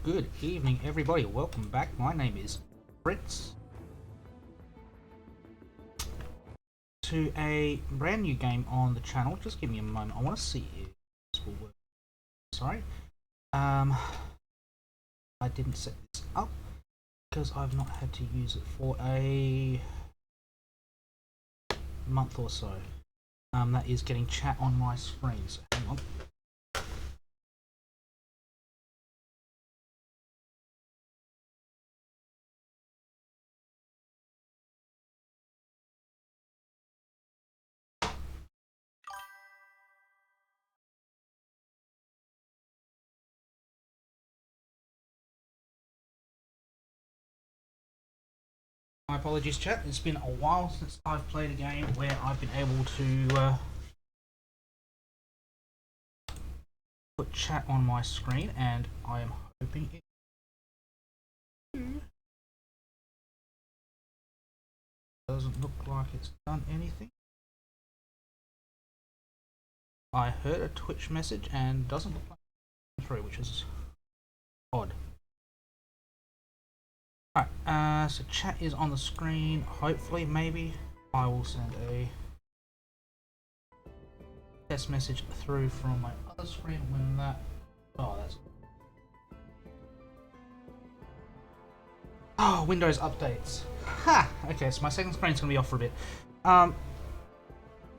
Good evening, everybody. Welcome back. My name is Fritz to a brand new game on the channel. Just give me a moment. I want to see if this will work. Sorry. I didn't set this up because I've not had to use it for a month or so. That is getting chat on my screen. So hang on. My apologies, chat. It's been a while since I've played a game where I've been able to put chat on my screen, and I am hoping it doesn't look like it's done anything. I heard a Twitch message and doesn't look like it's through, which is odd. Alright, so chat is on the screen. Hopefully, maybe I will send a test message through from my other screen when that. Oh, that's. Oh, Windows updates. Ha! Okay, so my second screen's gonna be off for a bit.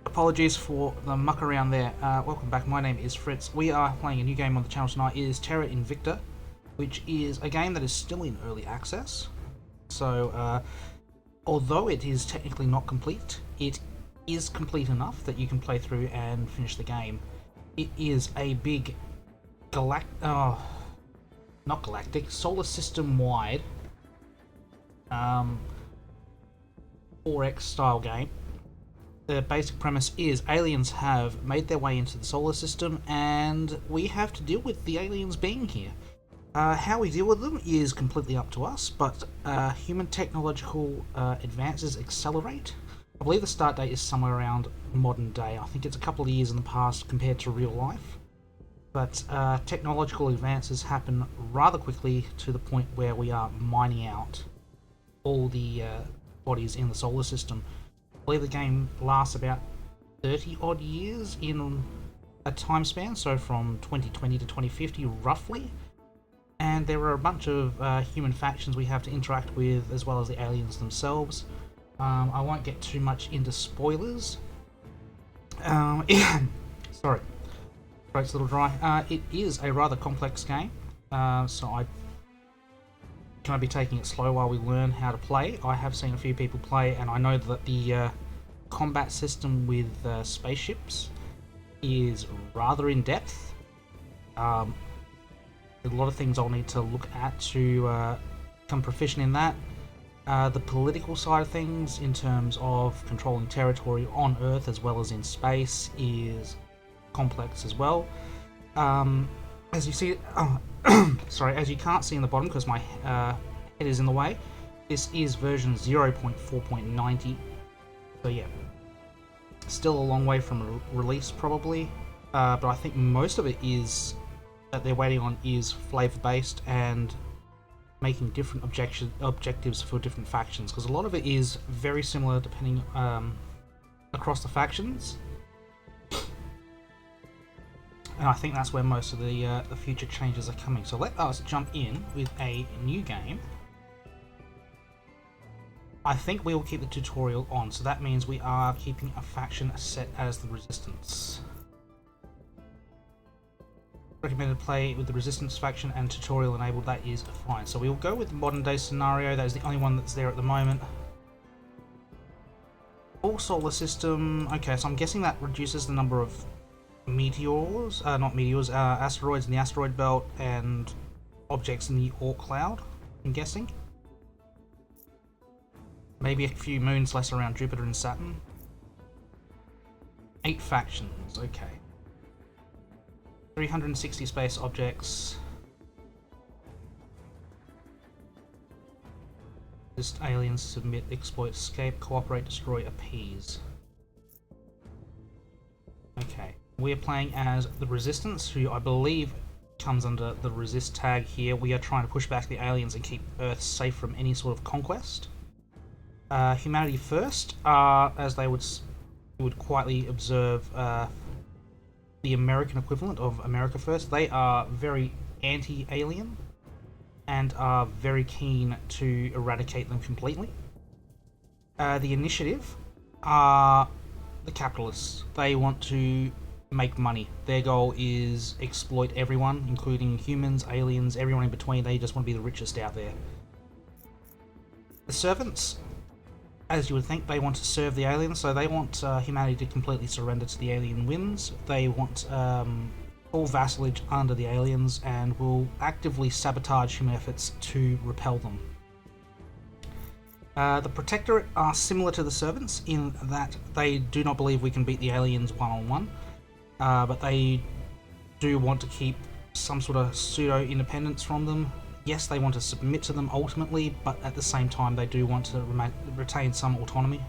Apologies for the muck around there. Welcome back. My name is Fritz. We are playing a new game on the channel tonight. It is Terra Invicta, which is a game that is still in early access. So, although it is technically not complete, it is complete enough that you can play through and finish the game. It is a big not galactic, solar system wide 4X style game. The basic premise is aliens have made their way into the solar system and we have to deal with the aliens being here. How we deal with them is completely up to us, but human technological advances accelerate. I believe the start date is somewhere around modern day. I think it's a couple of years in the past compared to real life. But technological advances happen rather quickly to the point where we are mining out all the bodies in the solar system. I believe the game lasts about 30 odd years in a time span, so from 2020 to 2050 roughly. And there are a bunch of human factions we have to interact with, as well as the aliens themselves. I won't get too much into spoilers. Sorry, throat's a little dry. It is a rather complex game, so I can be taking it slow while we learn how to play. I have seen a few people play, and I know that the combat system with spaceships is rather in depth. A lot of things I'll need to look at to become proficient in that. The political side of things, in terms of controlling territory on Earth as well as in space, is complex as well. As you see, sorry, as you can't see in the bottom because my head is in the way, this is version 0.4.90. So yeah, still a long way from release probably, but I think most of it is that they're waiting on is flavor based and making different objectives for different factions, because a lot of it is very similar depending across the factions, and I think that's where most of the future changes are coming. So let us jump in with a new game. I think we will keep the tutorial on, so that means we are keeping a faction set as the Resistance. Recommended play with the Resistance faction and tutorial enabled. That is fine. So we will go with the modern day scenario. That is the only one that's there at the moment. All solar system. Okay, so I'm guessing that reduces the number of meteors, not meteors, asteroids in the asteroid belt and objects in the Oort cloud, I'm guessing. Maybe a few moons less around Jupiter and Saturn. 8 factions, okay. 360 space objects. Just aliens, submit, exploit, escape, cooperate, destroy, appease. Okay, we're playing as the Resistance, who I believe comes under the resist tag here. We are trying to push back the aliens and keep Earth safe from any sort of conquest. Humanity First, as they would quietly observe the American equivalent of America First. They are very anti-alien and are very keen to eradicate them completely. The Initiative are the capitalists. They want to make money. Their goal is exploit everyone, including humans, aliens, everyone in between. They just want to be the richest out there. The Servants, as you would think, they want to serve the aliens, so they want humanity to completely surrender to the alien whims. They want full vassalage under the aliens and will actively sabotage human efforts to repel them. The Protectorate are similar to the Servants in that they do not believe we can beat the aliens one-on-one, but they do want to keep some sort of pseudo-independence from them. Yes, they want to submit to them ultimately, but at the same time they do want to retain some autonomy.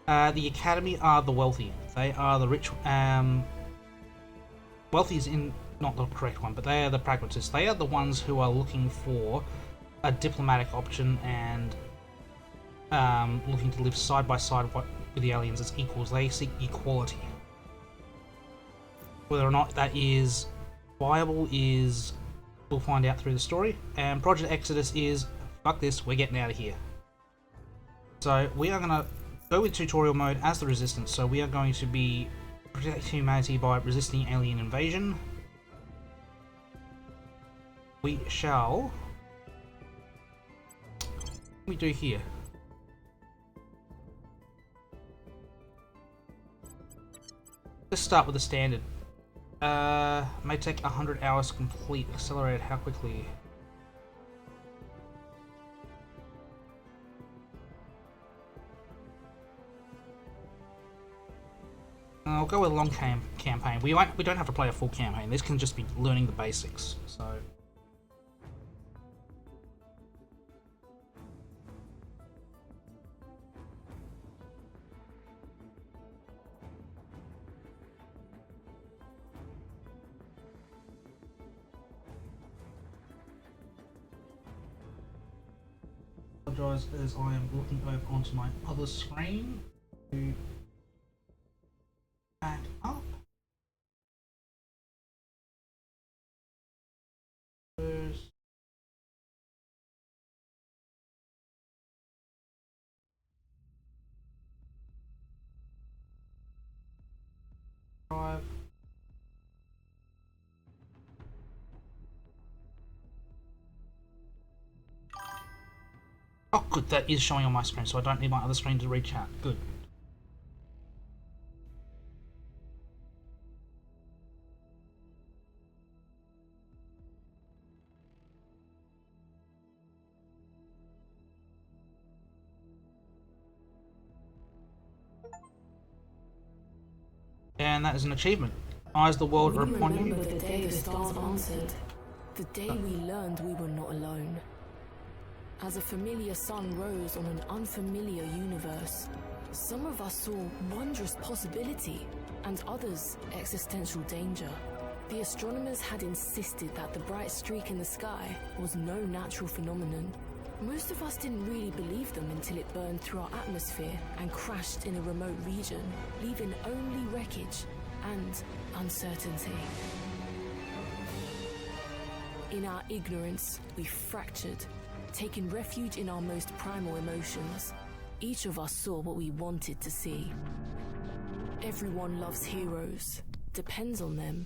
The Academy are the wealthy. They are the rich. Wealthy is not the correct one, but they are the pragmatists. They are the ones who are looking for a diplomatic option and looking to live side by side with the aliens as equals. They seek equality. Whether or not that is viable is we'll find out through the story. And Project Exodus is fuck this, we're getting out of here. So we are gonna go with tutorial mode as the Resistance. So we are going to be protecting humanity by resisting alien invasion. We shall. What do we do here? Let's start with the standard. May take 100 hours to complete. Accelerated, how quickly? I'll go with a long campaign. We don't have to play a full campaign. This can just be learning the basics. So. As I am looking over onto my other screen to back up. Drive. Oh good, that is showing on my screen, so I don't need my other screen to read chat. Good. And that is an achievement. Eyes the world are upon you. Remember the day the stars answered. The day we learned we were not alone. As a familiar sun rose on an unfamiliar universe, some of us saw wondrous possibility, and others existential danger. The astronomers had insisted that the bright streak in the sky was no natural phenomenon. Most of us didn't really believe them until it burned through our atmosphere and crashed in a remote region, leaving only wreckage and uncertainty. In our ignorance, we fractured, taking refuge in our most primal emotions. Each of us saw what we wanted to see. Everyone loves heroes, depends on them,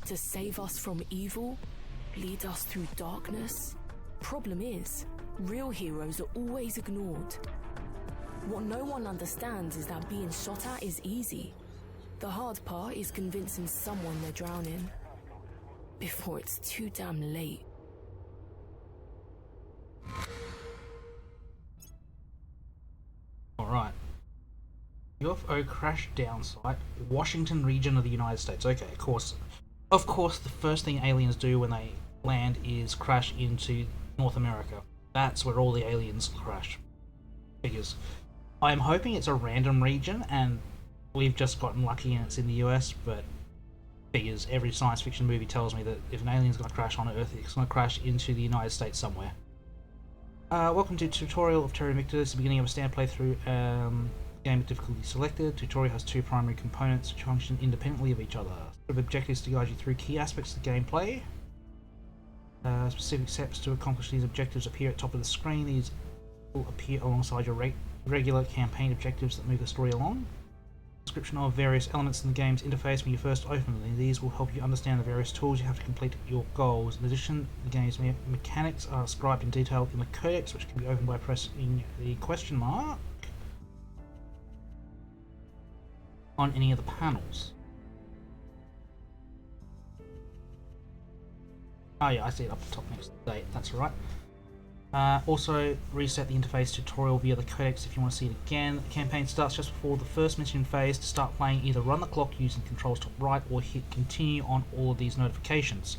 to save us from evil, lead us through darkness. Problem is, real heroes are always ignored. What no one understands is that being shot at is easy. The hard part is convincing someone they're drowning before it's too damn late. Alright. UFO crash down site, Washington region of the United States. Okay, of course. Of course, the first thing aliens do when they land is crash into North America. That's where all the aliens crash. Figures. I'm hoping it's a random region and we've just gotten lucky and it's in the US, but figures. Every science fiction movie tells me that if an alien's going to crash on Earth, it's going to crash into the United States somewhere. Welcome to tutorial of Terra Invicta. This is the beginning of a standard playthrough. Game with difficulty selected. Tutorial has 2 primary components which function independently of each other. The objectives to guide you through key aspects of the gameplay. Specific steps to accomplish these objectives appear at the top of the screen. These will appear alongside your regular campaign objectives that move the story along. Description of various elements in the game's interface when you first open them. These will help you understand the various tools you have to complete your goals. In addition, the game's mechanics are described in detail in the codex, which can be opened by pressing the question mark on any of the panels. Oh yeah, I see it up the top next to the date, that's right. Also, reset the interface tutorial via the codex if you want to see it again. The campaign starts just before the first mission phase. To start playing, either run the clock using controls top right or hit continue on all of these notifications.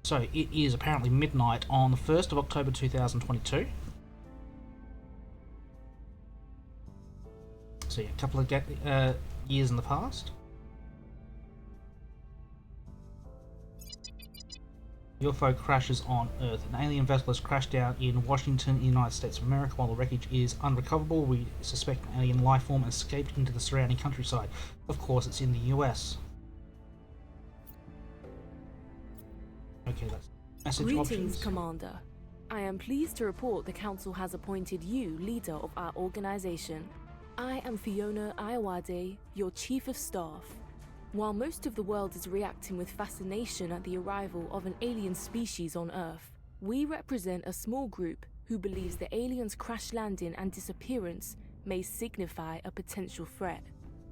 So, it is apparently midnight on the 1st of October 2022. So yeah, a couple of years in the past. UFO crashes on Earth. An alien vessel has crashed down in Washington, United States of America. While the wreckage is unrecoverable, we suspect an alien life form escaped into the surrounding countryside. Of course, it's in the US. Okay, that's message Greetings, options. Commander. I am pleased to report the Council has appointed you leader of our organization. I am Fiona Iowade, your Chief of Staff. While most of the world is reacting with fascination at the arrival of an alien species on Earth, we represent a small group who believes the aliens' crash landing and disappearance may signify a potential threat.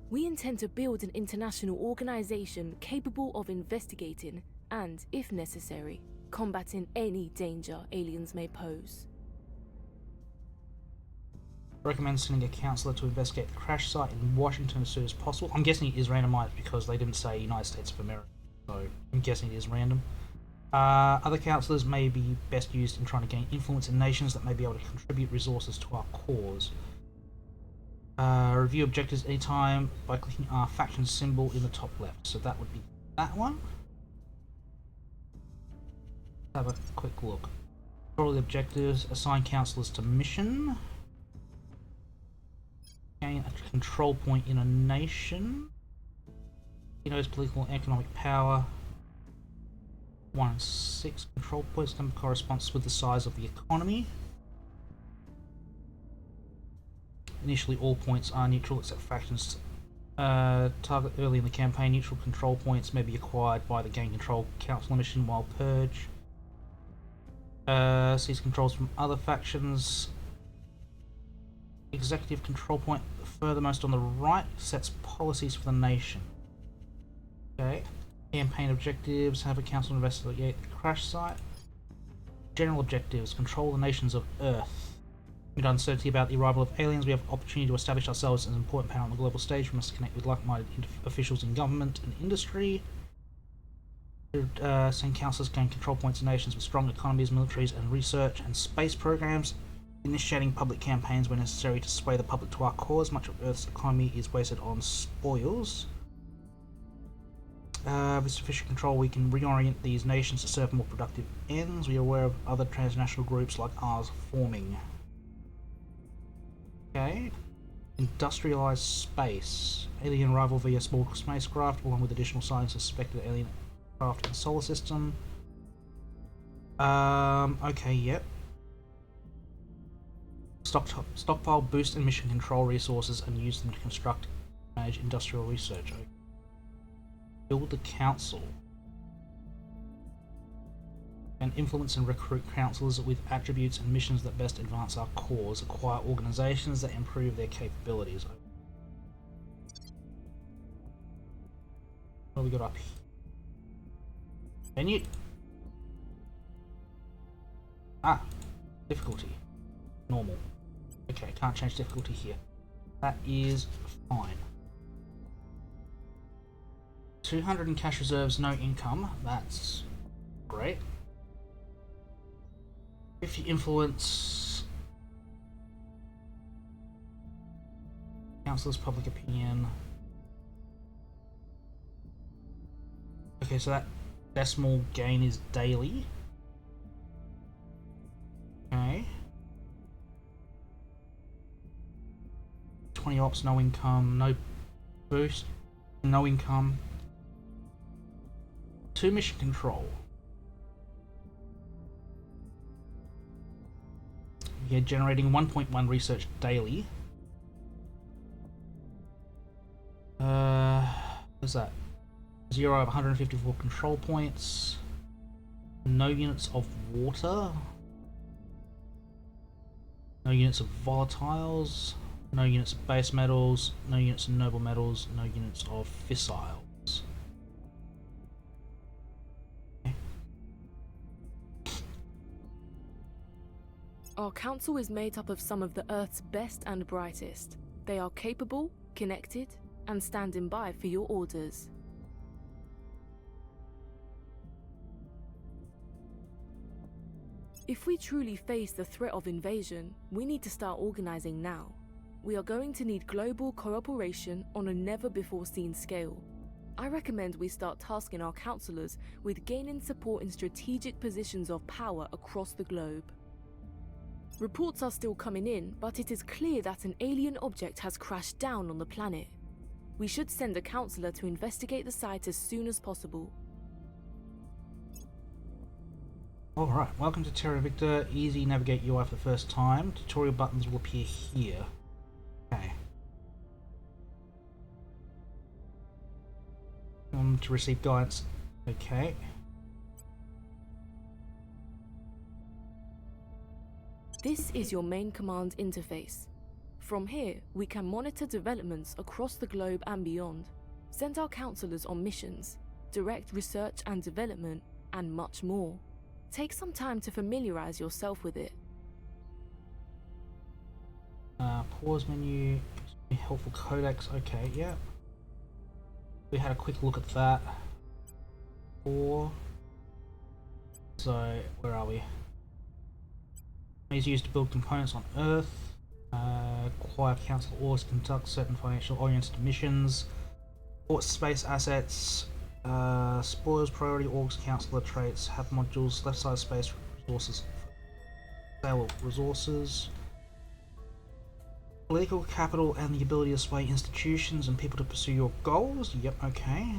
We intend to build an international organization capable of investigating and, if necessary, combating any danger aliens may pose. Recommend sending a counsellor to investigate the crash site in Washington as soon as possible. I'm guessing it is randomised because they didn't say United States of America, so I'm guessing it is random. Other counsellors may be best used in trying to gain influence in nations that may be able to contribute resources to our cause. Review objectives anytime by clicking our faction symbol in the top left. So that would be that one. Have a quick look. Control the objectives. Assign counsellors to mission. Gain a control point in a nation. You know, its political and economic power. 1 and 6 control points. Number corresponds with the size of the economy. Initially, all points are neutral except factions. Target early in the campaign. Neutral control points may be acquired by the gain control council mission while purge. Seize controls from other factions. Executive control point furthermost on the right sets policies for the nation. Okay. Campaign objectives, have a council investigate the crash site. General objectives, control the nations of Earth. With uncertainty about the arrival of aliens, we have opportunity to establish ourselves as an important power on the global stage. We must connect with like-minded officials in government and industry. Send councillors gain control points in nations with strong economies, militaries and research and space programs. Initiating public campaigns where necessary to sway the public to our cause. Much of Earth's economy is wasted on spoils. With sufficient control, we can reorient these nations to serve more productive ends. We are aware of other transnational groups like ours forming. Okay. Industrialized space. Alien arrival via small spacecraft, along with additional signs of suspected alien craft in the solar system. Okay, yep. Stockpile, boost and mission control resources and use them to construct and manage industrial research. Build the council. And influence and recruit councillors with attributes and missions that best advance our cause. Acquire organisations that improve their capabilities. What have we got up here? Menu. Difficulty. Normal. Okay, can't change difficulty here. That is fine. 200 in cash reserves, no income. That's great. 50 influence. Councillors' public opinion. Okay, so that decimal gain is daily. Okay. 20 ops, no income, no boost, no income. 2 mission control. Yeah, generating 1.1 research daily. What's that? 0 of 154 control points. No units of water. No units of volatiles. No units of base metals. No units of noble metals. No units of fissiles. Okay. Our council is made up of some of the Earth's best and brightest. They are capable, connected, and standing by for your orders. If we truly face the threat of invasion, we need to start organizing now. We are going to need global cooperation on a never-before-seen scale. I recommend we start tasking our councillors with gaining support in strategic positions of power across the globe. Reports are still coming in, but it is clear that an alien object has crashed down on the planet. We should send a councillor to investigate the site as soon as possible. Alright, welcome to Terra Invicta. Easy navigate UI for the first time. Tutorial buttons will appear here. Okay. To receive guidance. Okay. This is your main command interface. From here, we can monitor developments across the globe and beyond, send our councillors on missions, direct research and development, and much more. Take some time to familiarize yourself with it. Pause menu, helpful codex, okay, yeah. We had a quick look at that. So, where are we? Is used to build components on Earth. Acquire council orders to conduct certain financial oriented missions. Port space assets. Spoils priority orgs councillor traits. Have modules. Left side space resources. Sale of resources. Political capital and the ability to sway institutions and people to pursue your goals. Yep, okay.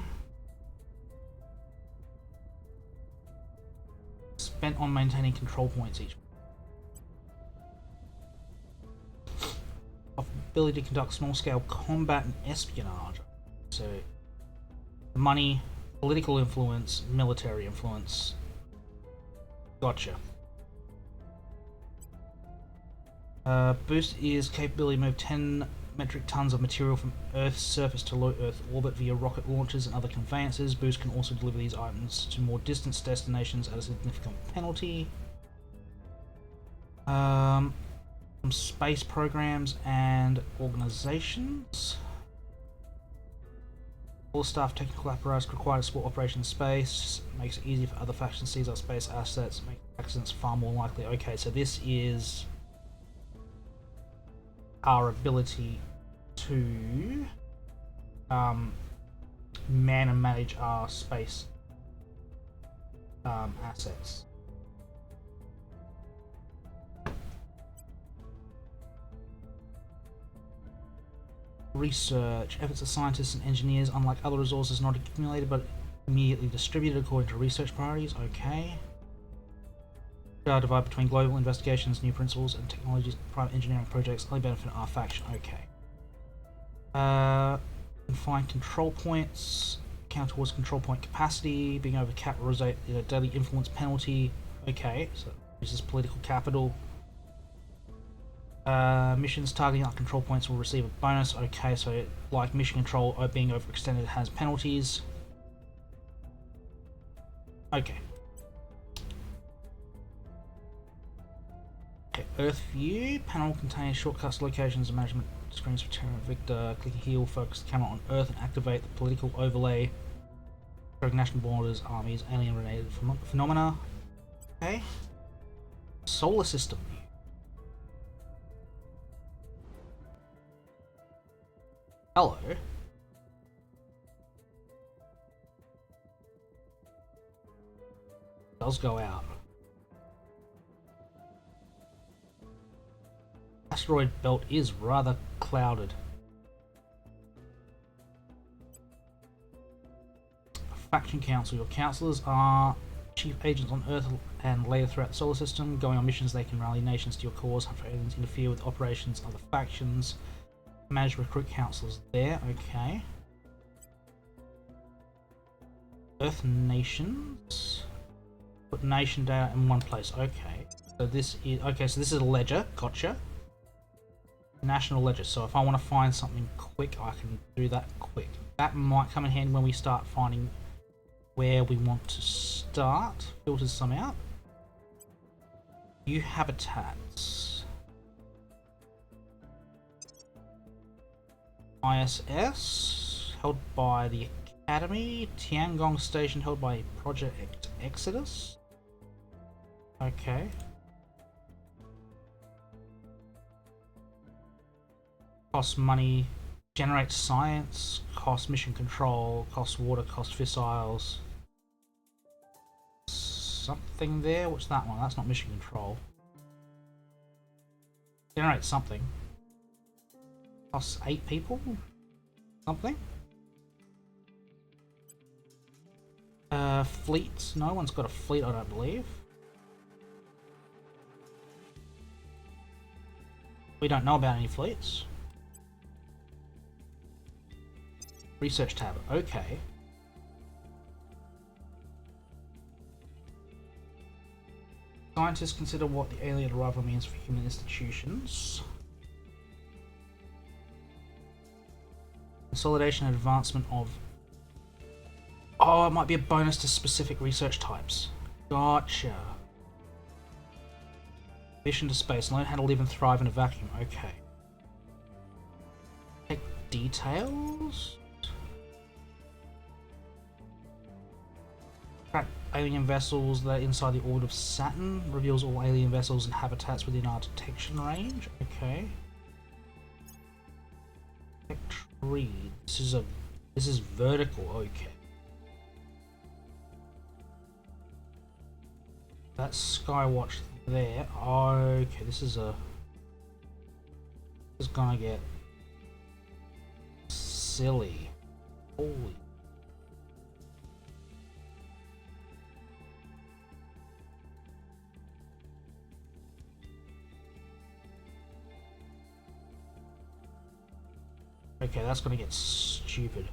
Spent on maintaining control points each. Ability to conduct small-scale combat and espionage. So, money, political influence, military influence. Gotcha. Boost is capability to move 10 metric tons of material from Earth's surface to low Earth orbit via rocket launches and other conveyances. Boost can also deliver these items to more distant destinations at a significant penalty. Some space programs and organizations. All staff technical apparatus required to support Operation Space. Makes it easy for other factions to seize our space assets. Makes accidents far more likely. Okay, so this is our ability to man and manage our space assets. Research. Efforts of scientists and engineers, unlike other resources, not accumulated but immediately distributed according to research priorities. Okay. Divide between global investigations, new principles, and technologies. Private engineering projects only benefit our faction. Okay. Find control points. Count towards control point capacity. Being over cap will result in a daily influence penalty. Okay, so this is political capital. Missions targeting our control points will receive a bonus. Okay, so like mission control, being overextended has penalties. Okay. Okay, Earth view panel contains shortcuts, locations, and management screens for Terra Invicta. Click here will focus the camera on Earth and activate the political overlay. National borders, armies, alien-related phenomena. Okay. Solar system view. Hello. does go out. Asteroid belt is rather clouded. Faction Council. Your councillors are chief agents on Earth and later throughout the solar system. Going on missions, they can rally nations to your cause, hunt for aliens, interfere with operations of other factions. Manage recruit councillors there, okay. Earth nations. Put nation data in one place, okay. So this is a ledger, gotcha. National ledger, so if I want to find something quick, I can do that quick. That might come in handy when we start finding where we want to start. Filters some out. New habitats. ISS, held by the Academy. Tiangong Station, held by Project Exodus. Okay. Cost money. Generate science. Cost mission control. Cost water. Cost fissiles. Something there. What's that one? That's not mission control. Generate something. Costs 8 people. Something. Fleets. No one's got a fleet, I don't believe. We don't know about any fleets. Research tab. Okay. Scientists consider what the alien arrival means for human institutions. Consolidation and advancement of... Oh, it might be a bonus to specific research types. Gotcha. Mission to space. Learn how to live and thrive in a vacuum. Okay. Check details. Track alien vessels that are inside the orbit of Saturn. Reveals all alien vessels and habitats within our detection range. Okay. Check tree. This is vertical. Okay. That's Skywatch there. Okay, this is gonna get silly. Holy. Okay, that's gonna get stupid.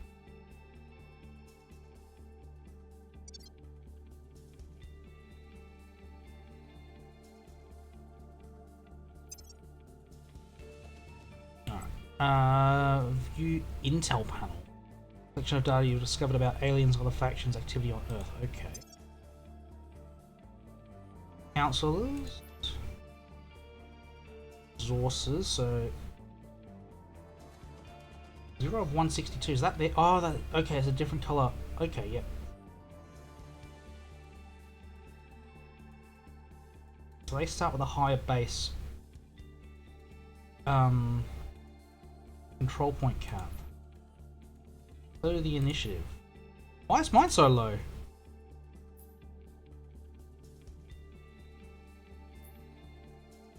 View intel panel. Collection of data you've discovered about aliens or other factions activity on Earth. Okay. Counselors. Resources. So 0 of 162. Is that there? Oh, that. Okay, it's a different color. Okay, yep. So they start with a higher base. Control point cap. Low the initiative. Why is mine so low?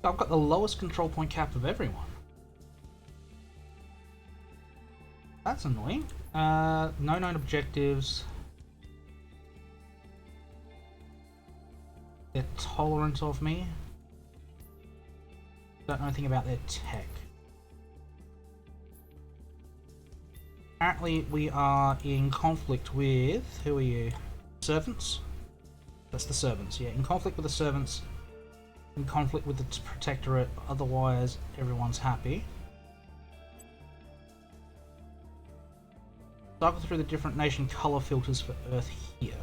I've got the lowest control point cap of everyone. That's annoying. No known objectives. They're tolerant of me. Don't know anything about their tech. Apparently we are in conflict with... Who are you? Servants? That's the servants, yeah. In conflict with the servants. In conflict with the protectorate. Otherwise, everyone's happy. Cycle through the different nation color filters for Earth here.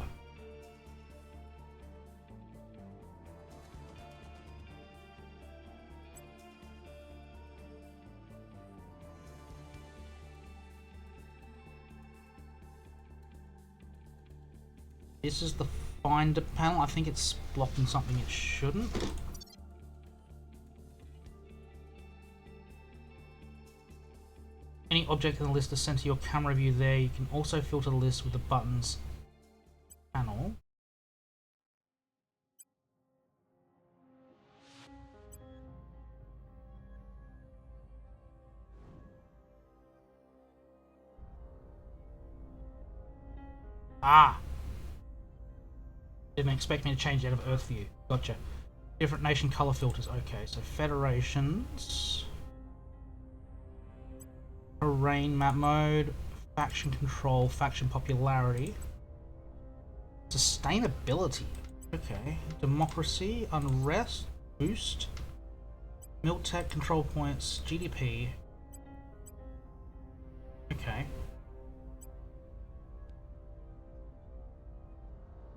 This is the finder panel. I think it's blocking something it shouldn't. Any object in the list is sent to your camera view there. You can also filter the list with the buttons panel. Ah! Didn't expect me to change out of Earth view. Gotcha. Different nation color filters. Okay, so federations. Terrain map mode. Faction control. Faction popularity. Sustainability. Okay. Democracy. Unrest. Boost. Miltech control points. GDP. Okay.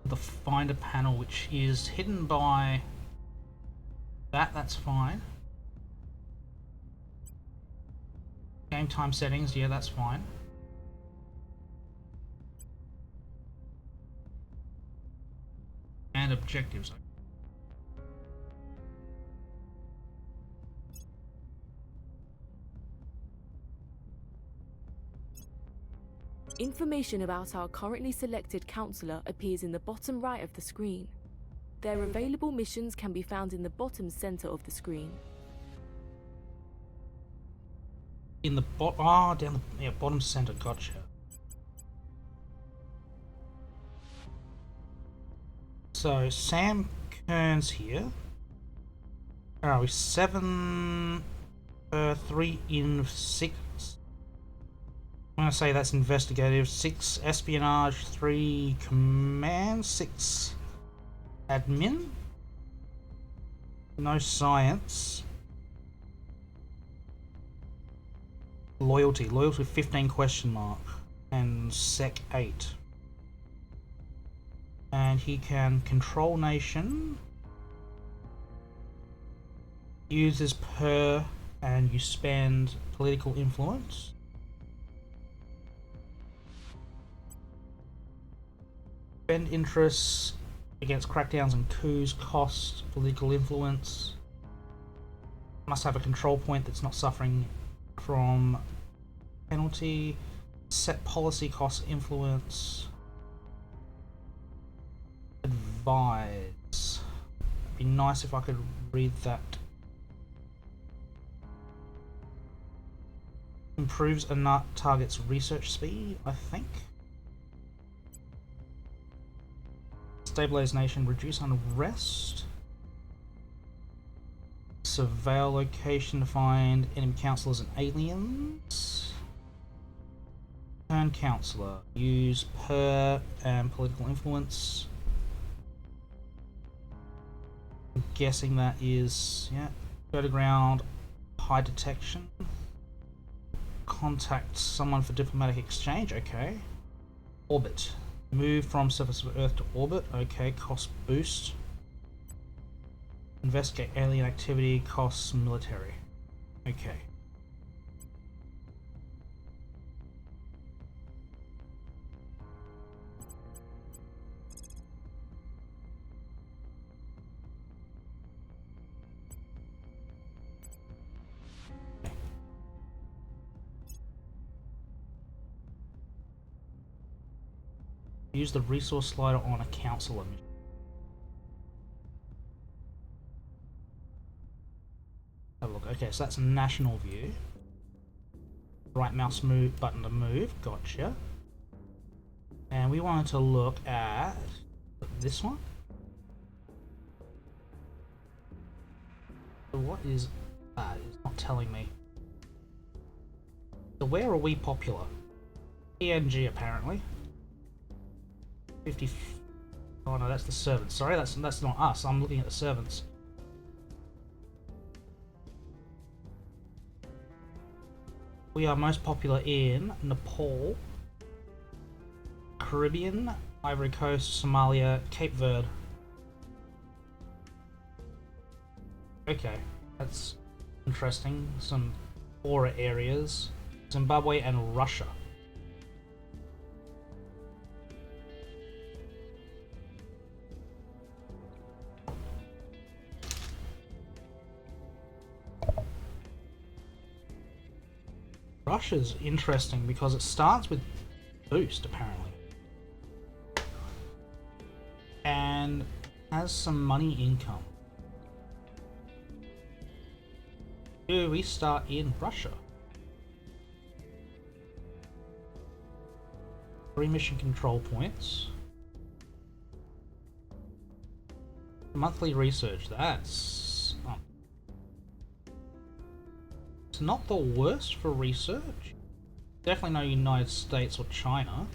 The finder panel, which is hidden by that's fine. Game time settings, yeah, that's fine. And objectives. Information about our currently selected councillor appears in the bottom right of the screen. Their available missions can be found in the bottom center of the screen. In the down the bottom center, gotcha. So Sam Kearns here. Where are we? 7 3 in 6. I'm gonna say that's investigative. 6 espionage, 3 command, 6 admin. No science. Loyalty 15 question mark, and sec 8. And he can control nation. Uses per, and you spend political influence. Spend interests against crackdowns and coups, cost, political influence. Must have a control point that's not suffering from penalty. Set policy, cost, influence. Advise. It'd be nice if I could read that. Improves a target's research speed, I think. Stabilize nation, reduce unrest. Surveil location to find enemy councillors and aliens. Turn councillor. Use per and political influence. I'm guessing that is, yeah. Go to ground, high detection. Contact someone for diplomatic exchange, okay. Orbit. Move from surface of Earth to orbit, okay. Cost boost. Investigate alien activity, costs military. Okay. Use the resource slider on a councillor mission. Have a look. Okay, so that's national view. Right mouse move button to move. Gotcha. And we wanted to look at this one. So what is that? It's not telling me. So where are we popular? PNG apparently. 50. Oh no, that's the servants. Sorry, that's not us. I'm looking at the servants. We are most popular in Nepal, Caribbean, Ivory Coast, Somalia, Cape Verde. Okay, that's interesting. Some aura areas. Zimbabwe and Russia. Russia's interesting because it starts with boost apparently, and has some money income. Do we start in Russia? 3 mission control points. Monthly research, that's... it's not the worst for research. Definitely no United States or China.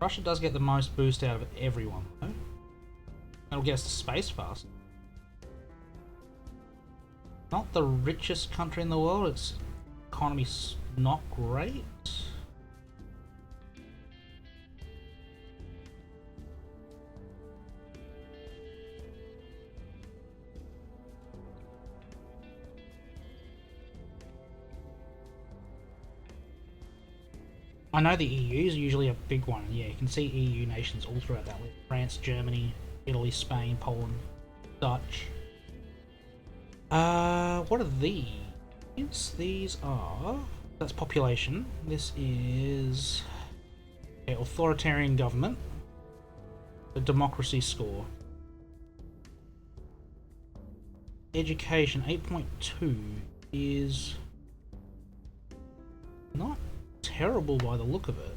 Russia does get the most boost out of everyone, though. That'll get us to space fast. Not the richest country in the world, its economy's not great. I know the EU is usually a big one. Yeah, you can see EU nations all throughout that list. France, Germany, Italy, Spain, Poland, Dutch. What are these? These are... that's population. This is... okay, authoritarian government. The democracy score. Education, 8.2 is... not terrible by the look of it.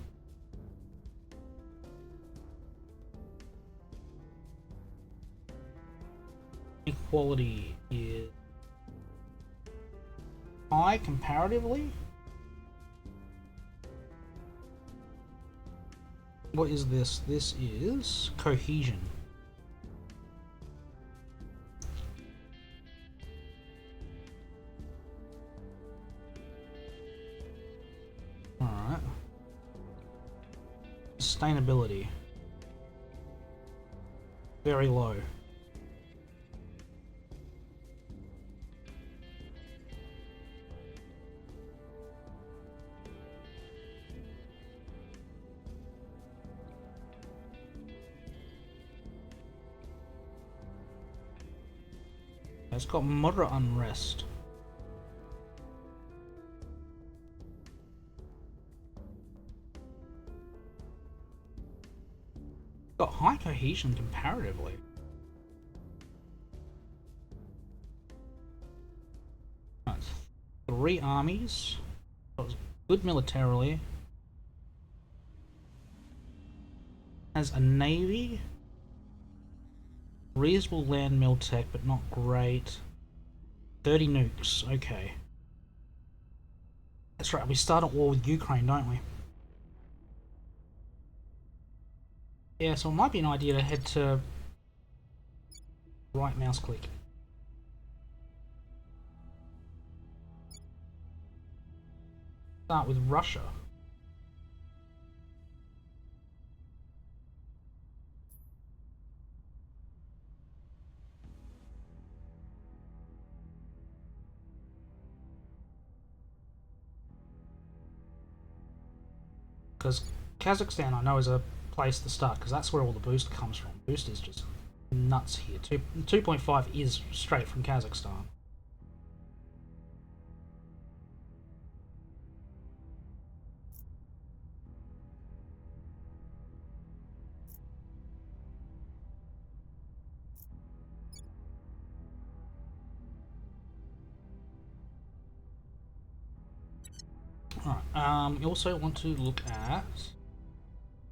Equality is high comparatively. What is this? This is cohesion. Alright. Sustainability. Very low. It's got moderate unrest. Got high cohesion comparatively. Right. 3 armies. Got good militarily. Has a navy. Reasonable land mill tech, but not great. 30 nukes, okay. That's right, we start at war with Ukraine, don't we? Yeah, so it might be an idea to head to... right mouse click. Start with Russia. Because Kazakhstan, I know, is a place to start, because that's where all the boost comes from. Boost is just nuts here. 2.5 is straight from Kazakhstan. Alright, we also want to look at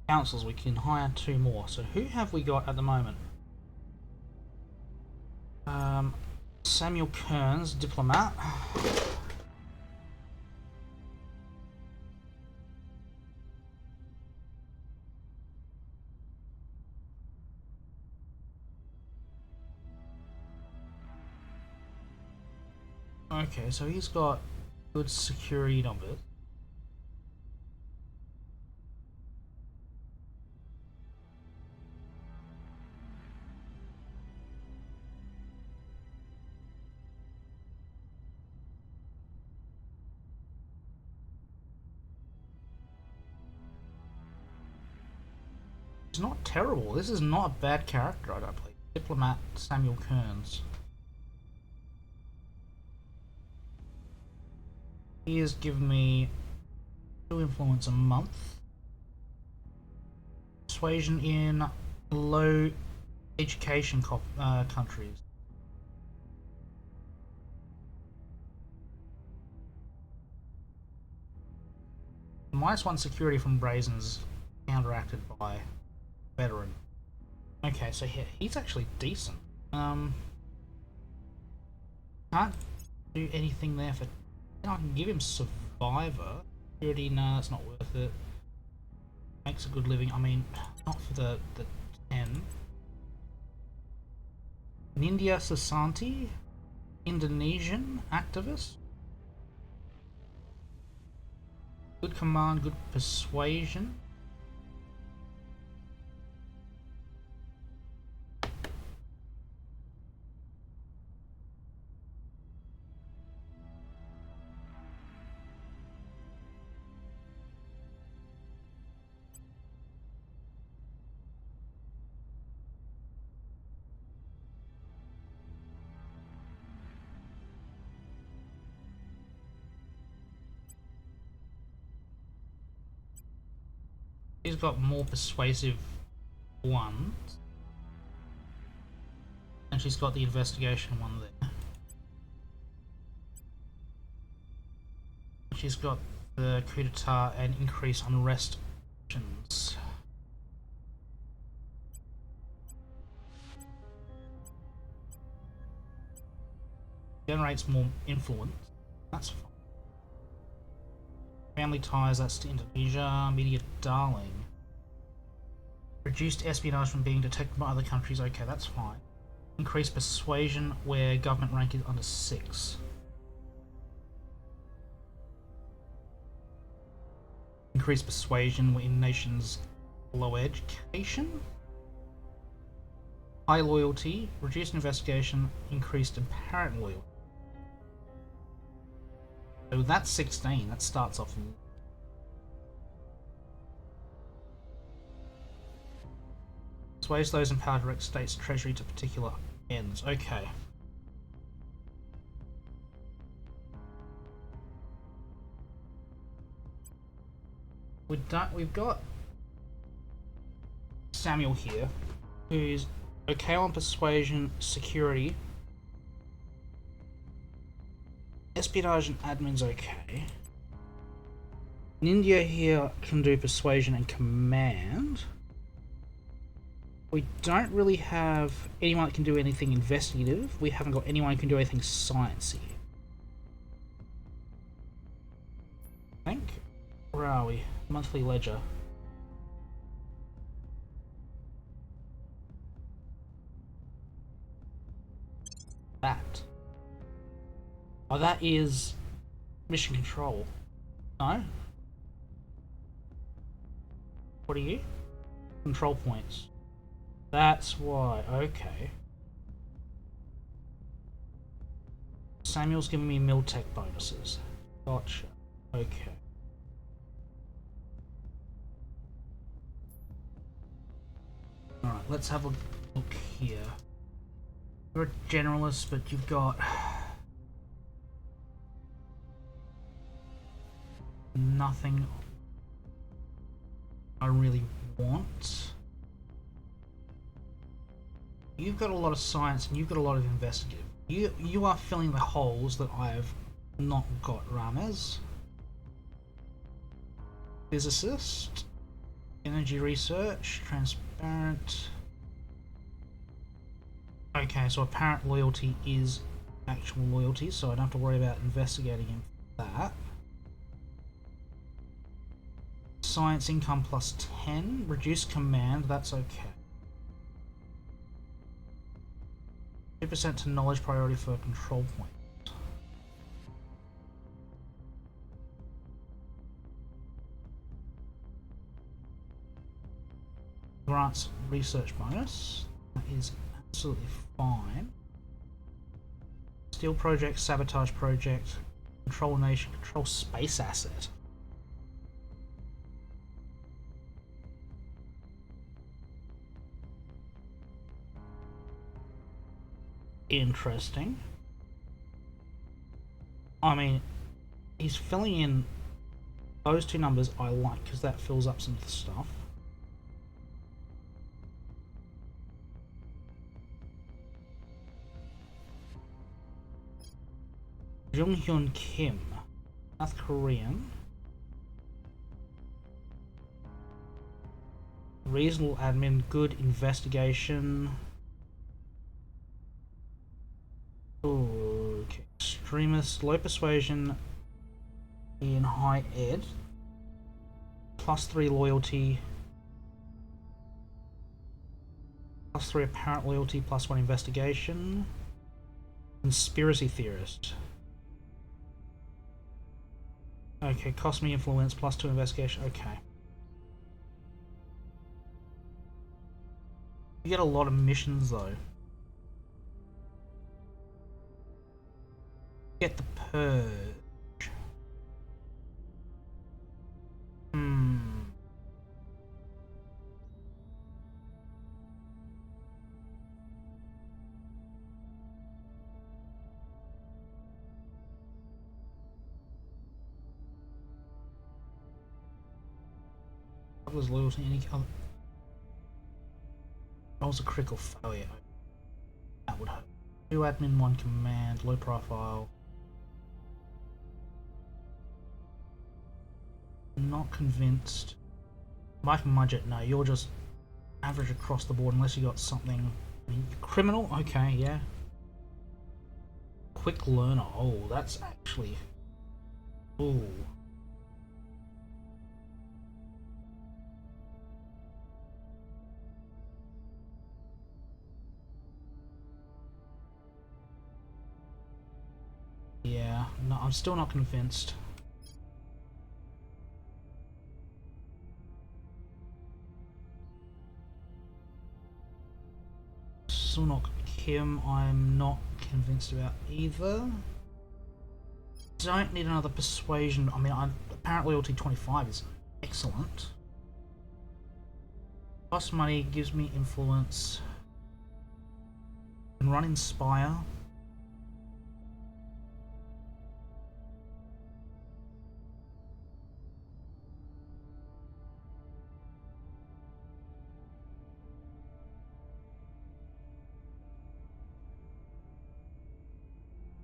councils. We can hire 2 more. So who have we got at the moment? Samuel Kearns, diplomat. Okay, so he's got good security numbers. It's not terrible. This is not a bad character, I don't believe. Diplomat Samuel Kearns. He has given me 2 influence a month. Persuasion in low education countries. -1 security from Brazen's counteracted by Veteran. Okay, so he's actually decent. Can't do anything there for... I can give him Survivor. Security, no, that's not worth it. Makes a good living. I mean, not for the 10. Nindya Sasanti, Indonesian activist. Good command, good persuasion. She's got more persuasive ones. And she's got the investigation one there. She's got the coup d'etat and increase unrest options. Generates more influence. That's fine. Family ties, that's to Indonesia. Media darling. Reduced espionage from being detected by other countries. Okay, that's fine. Increased persuasion where government rank is under 6. Increased persuasion in nations below education. High loyalty. Reduced investigation. Increased apparent loyalty. So that's 16. That starts off. Sways those in power direct states treasury to particular ends. Okay. We've got Samuel here, who's okay on persuasion, security. Espionage and admin's okay. Nindya here can do persuasion and command. We don't really have anyone that can do anything investigative. We haven't got anyone who can do anything sciencey. I think. Where are we? Monthly ledger. That. Oh, that is mission control. No? What are you? Control points. That's why. Okay. Samuel's giving me Miltech bonuses. Gotcha. Okay. Alright, let's have a look here. You're a generalist, but you've got nothing I really want. You've got a lot of science and you've got a lot of investigative. You are filling the holes that I've not got, Ramez. Physicist, energy research, transparent. Okay, so apparent loyalty is actual loyalty, so I don't have to worry about investigating him for that. Science income plus 10, reduced command, that's okay. 2% to knowledge priority for control point. Grants research bonus, that is absolutely fine. Steal project, sabotage project, control nation, control space asset. Interesting. I mean, he's filling in those two numbers I like because that fills up some of the stuff. Jung Hyun Kim, South Korean. Reasonable admin, good investigation. Okay. Extremist, low persuasion in high ed. +3 loyalty. +3 apparent loyalty, +1 investigation. Conspiracy theorist. Okay, cost me influence, +2 investigation. Okay. You get a lot of missions though. Get the purge. What was loyalty? Any other? That was a critical failure. That would hurt. 2 admin, 1 command, low profile. Not convinced. Mike Mudgett, no, you're just average across the board unless you got something. I mean, criminal? Okay, yeah. Quick learner. Oh, that's actually. Ooh. Yeah, no, I'm still not convinced. Still not him. I'm not convinced about either. Don't need another persuasion. I mean, apparent loyalty 25 is excellent. Cost money, gives me influence. Can run inspire.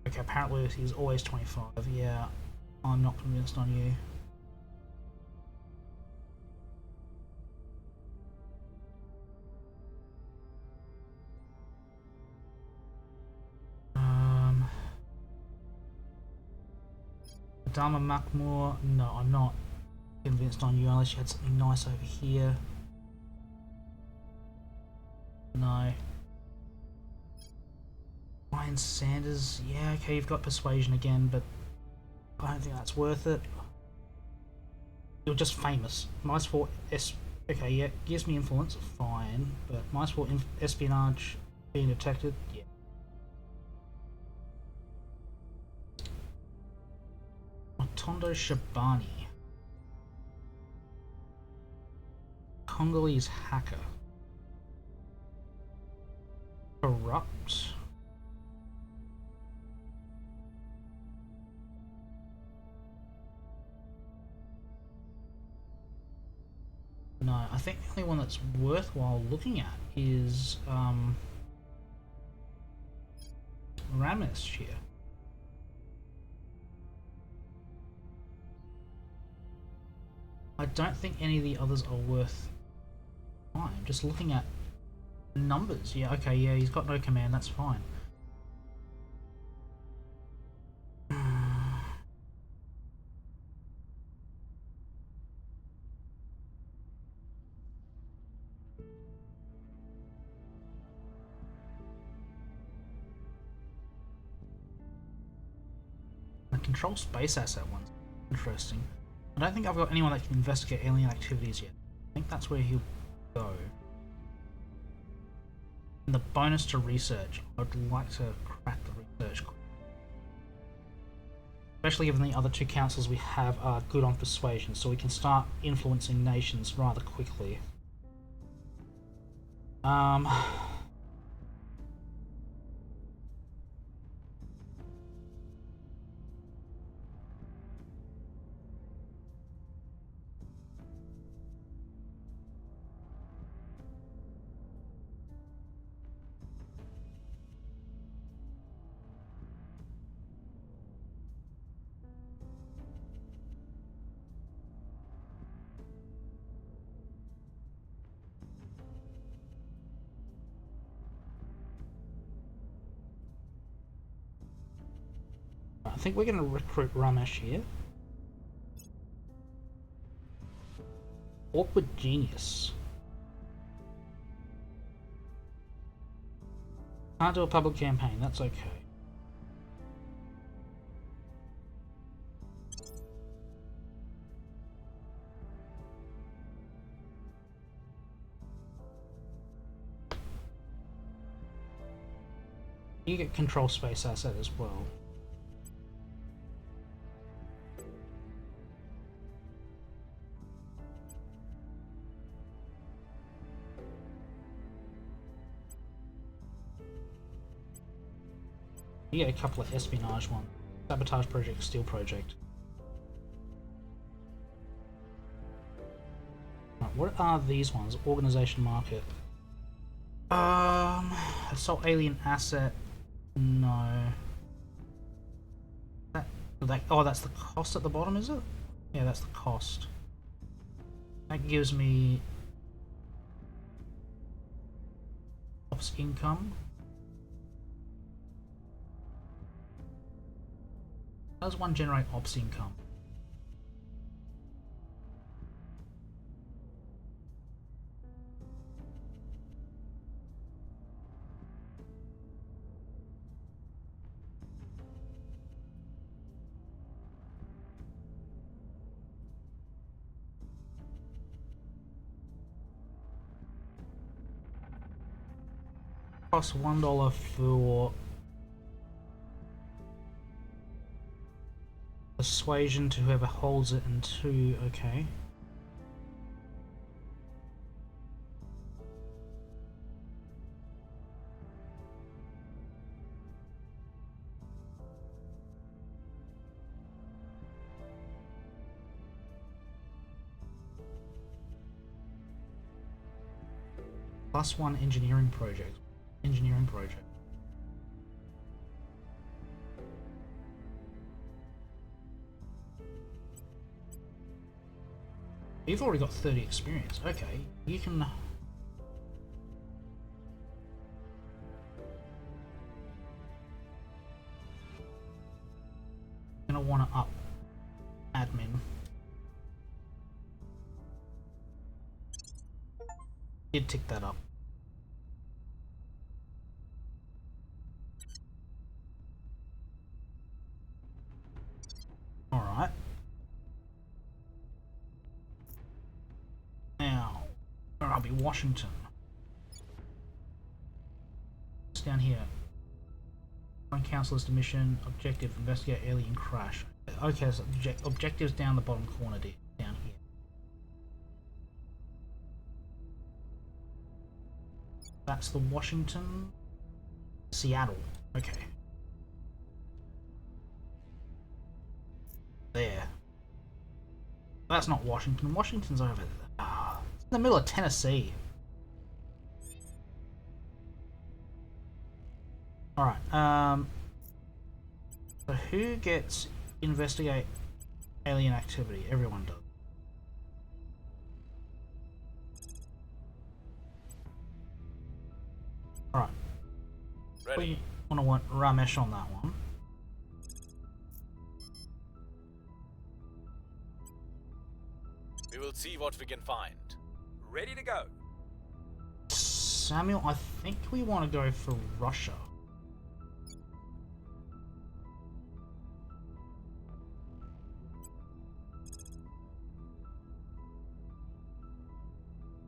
Okay, apparently he's always 25. Yeah, I'm not convinced on you. Dharma Makmur, no, I'm not convinced on you unless you had something nice over here. No. Ryan Sanders, yeah, okay, you've got persuasion again, but I don't think that's worth it. You're just famous. -4 okay, yeah, gives me influence, fine, but -4 espionage being detected, yeah. Matondo Shabani. Congolese hacker. Corrupt. No, I think the only one that's worthwhile looking at is Ramis here. I don't think any of the others are worth time. Just looking at numbers. Yeah, okay, yeah, he's got no command, that's fine. The control space asset one's interesting. I don't think I've got anyone that can investigate alien activities yet. I think that's where he'll go. And the bonus to research, I'd like to crack the research. Especially given the other 2 councils we have are good on persuasion, so we can start influencing nations rather quickly. think we're going to recruit Ramesh here. Awkward genius. Can't do a public campaign, that's okay. You get control space asset as well. You get a couple of espionage ones. Sabotage project, steal project. Right, what are these ones? Organization market. Assault alien asset. No. Oh, that's the cost at the bottom, is it? Yeah, that's the cost. That gives me ops income. How does one generate ops income? Costs $1 for persuasion to whoever holds it, and 2, okay. +1 engineering project. Engineering project. You've already got 30 experience. Okay, you can. Gonna want to up admin. Did tick that up. Alright. Now, where I'll be Washington. It's down here. One councilor's mission, objective, investigate alien crash. Okay, so objectives down the bottom corner down here. That's the Washington. Seattle. Okay. There. That's not Washington. Washington's over there. It's in the middle of Tennessee. Alright, so who gets investigate alien activity? Everyone does. Alright. We want Ramesh on that one. We will see what we can find. Ready to go. Samuel, I think we want to go for Russia.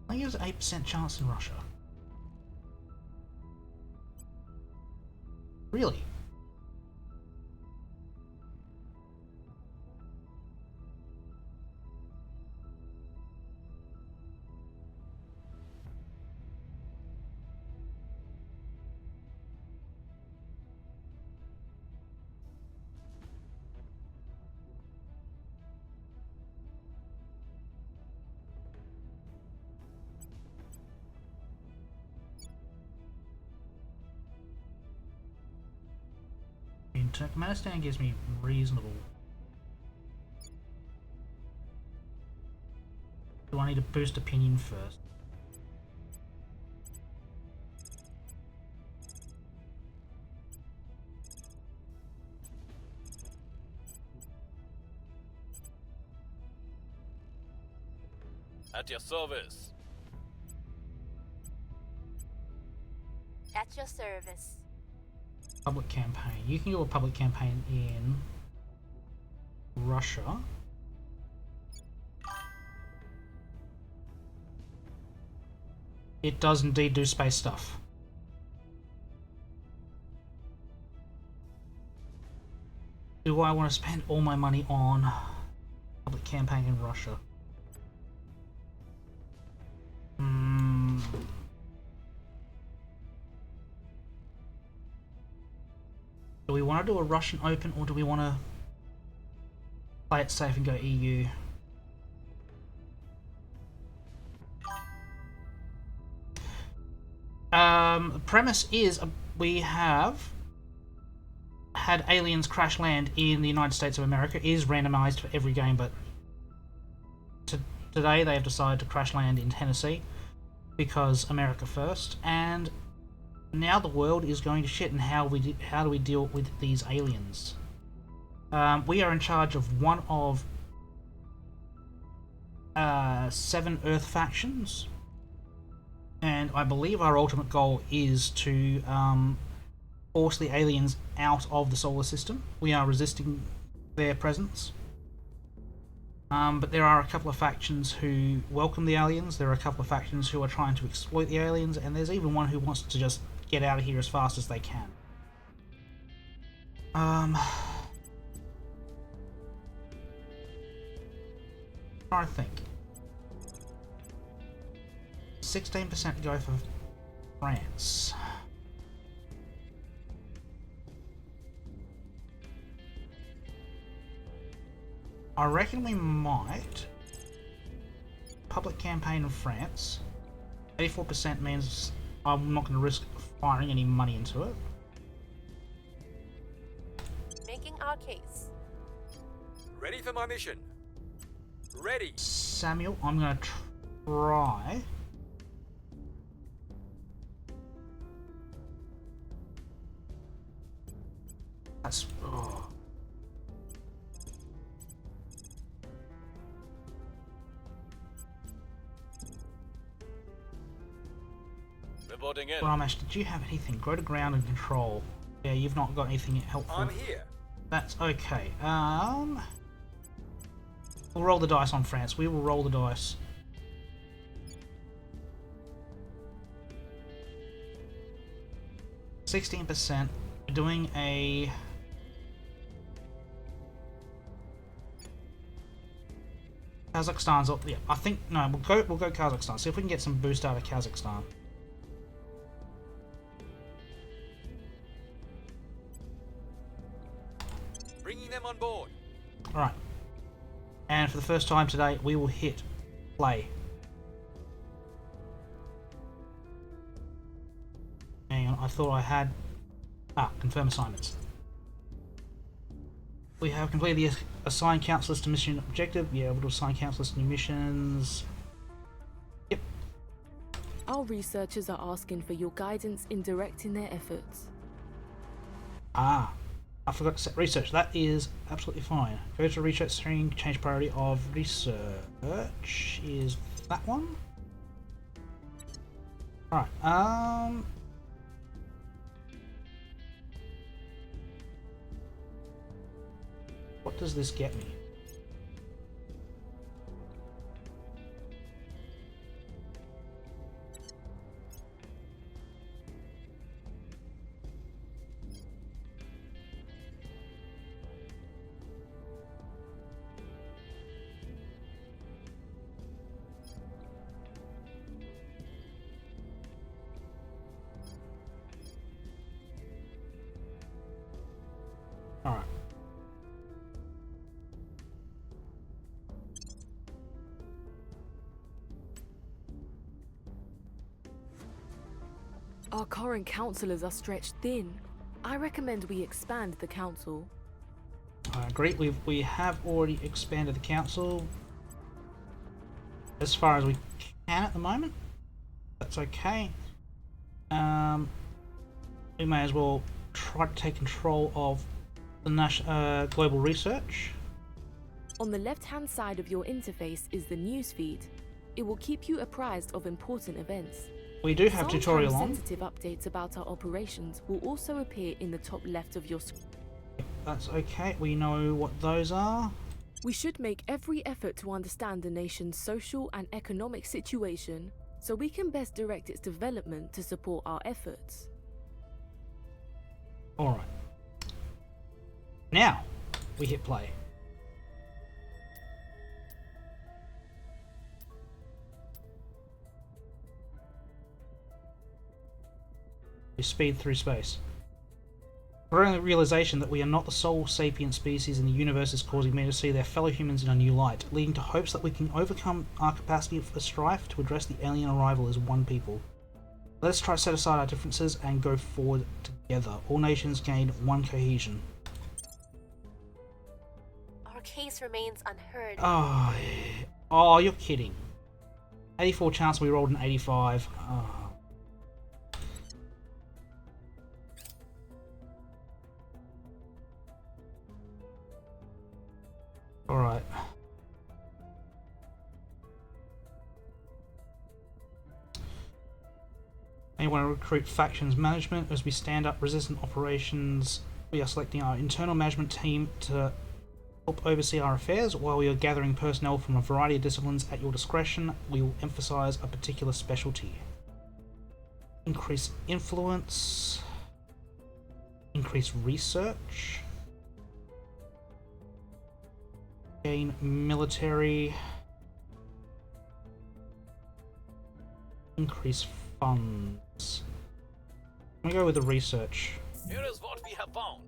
I think it was 8% chance in Russia. Really? Turkmenistan gives me reasonable. Do I need to boost opinion first? At your service. At your service. Public campaign. You can do a public campaign in Russia. It does indeed do space stuff. Do I want to spend all my money on public campaign in Russia? Do we want to do a Russian Open, or do we want to play it safe and go EU? The premise is we have had aliens crash land in the United States of America. It is randomized for every game, but today they have decided to crash land in Tennessee because America first, and now the world is going to shit. And how do we deal with these aliens? We are in charge of one of 7 Earth factions, and I believe our ultimate goal is to force the aliens out of the solar system. We are resisting their presence. But there are a couple of factions who welcome the aliens, there are a couple of factions who are trying to exploit the aliens, and there's even one who wants to just get out of here as fast as they can. Trying to think. 16% go for France. I reckon we might public campaign in France. 84% means I'm not going to risk firing any money into it. Making our case. Ready for my mission. Ready. Samuel, I'm going to try. That's... Oh. Reporting in. Ramesh, did you have anything? Go to ground and control. Yeah, you've not got anything helpful. I'm here. That's okay. We'll roll the dice on France. We will roll the dice. %. We're doing a... Kazakhstan's up. Yeah, I think no. We'll go Kazakhstan. See if we can get some boost out of Kazakhstan. Bringing them on board. All right. And for the first time today, we will hit play. Hang on, I thought I had... confirm assignments. We have completed the assigned council list to mission objective. Yeah, we'll do assign council list to new missions. Yep. Our researchers are asking for your guidance in directing their efforts. I forgot to set research. That is absolutely fine. Go to research screen, change priority of research. Is that one? Alright, what does this get me? Alright. Our current councillors are stretched thin. I recommend we expand the council. I agree. We have already expanded the council as far as we can at the moment. That's okay. We may as well try to take control of the global research. On the left-hand side of your interface is the newsfeed. It will keep you apprised of important events. We do have Some tutorial on. time-sensitive updates about our operations will also appear in the top left of your screen. That's okay. We know what those are. We should make every effort to understand the nation's social and economic situation so we can best direct its development to support our efforts. Alright. Now, we hit play. We speed through space. The realization that we are not the sole sapient species in the universe is causing many to see their fellow humans in a new light, leading to hopes that we can overcome our capacity for strife to address the alien arrival as one people. Let us try to set aside our differences and go forward together. All nations gain one cohesion. Our case remains unheard. Oh, you're kidding. 84 chance, we rolled an 85. Oh. Alright. And you want to recruit factions management. As we stand up resistant operations, we are selecting our internal management team to help oversee our affairs. While we are gathering personnel from a variety of disciplines at your discretion, we will emphasize a particular specialty. Increase influence. Increase research. Gain military. Increase funds. I'm gonna go with the research. Here is what we have found.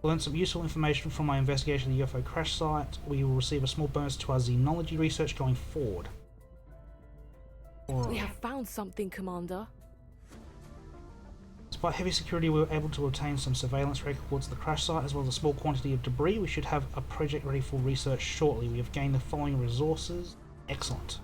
Learn some useful information from my investigation of the UFO crash site. We will receive a small bonus to our xenology research going forward. We have found something, Commander. Despite heavy security, we were able to obtain some surveillance records of the crash site as well as a small quantity of debris. We should have a project ready for research shortly. We have gained the following resources. Excellent.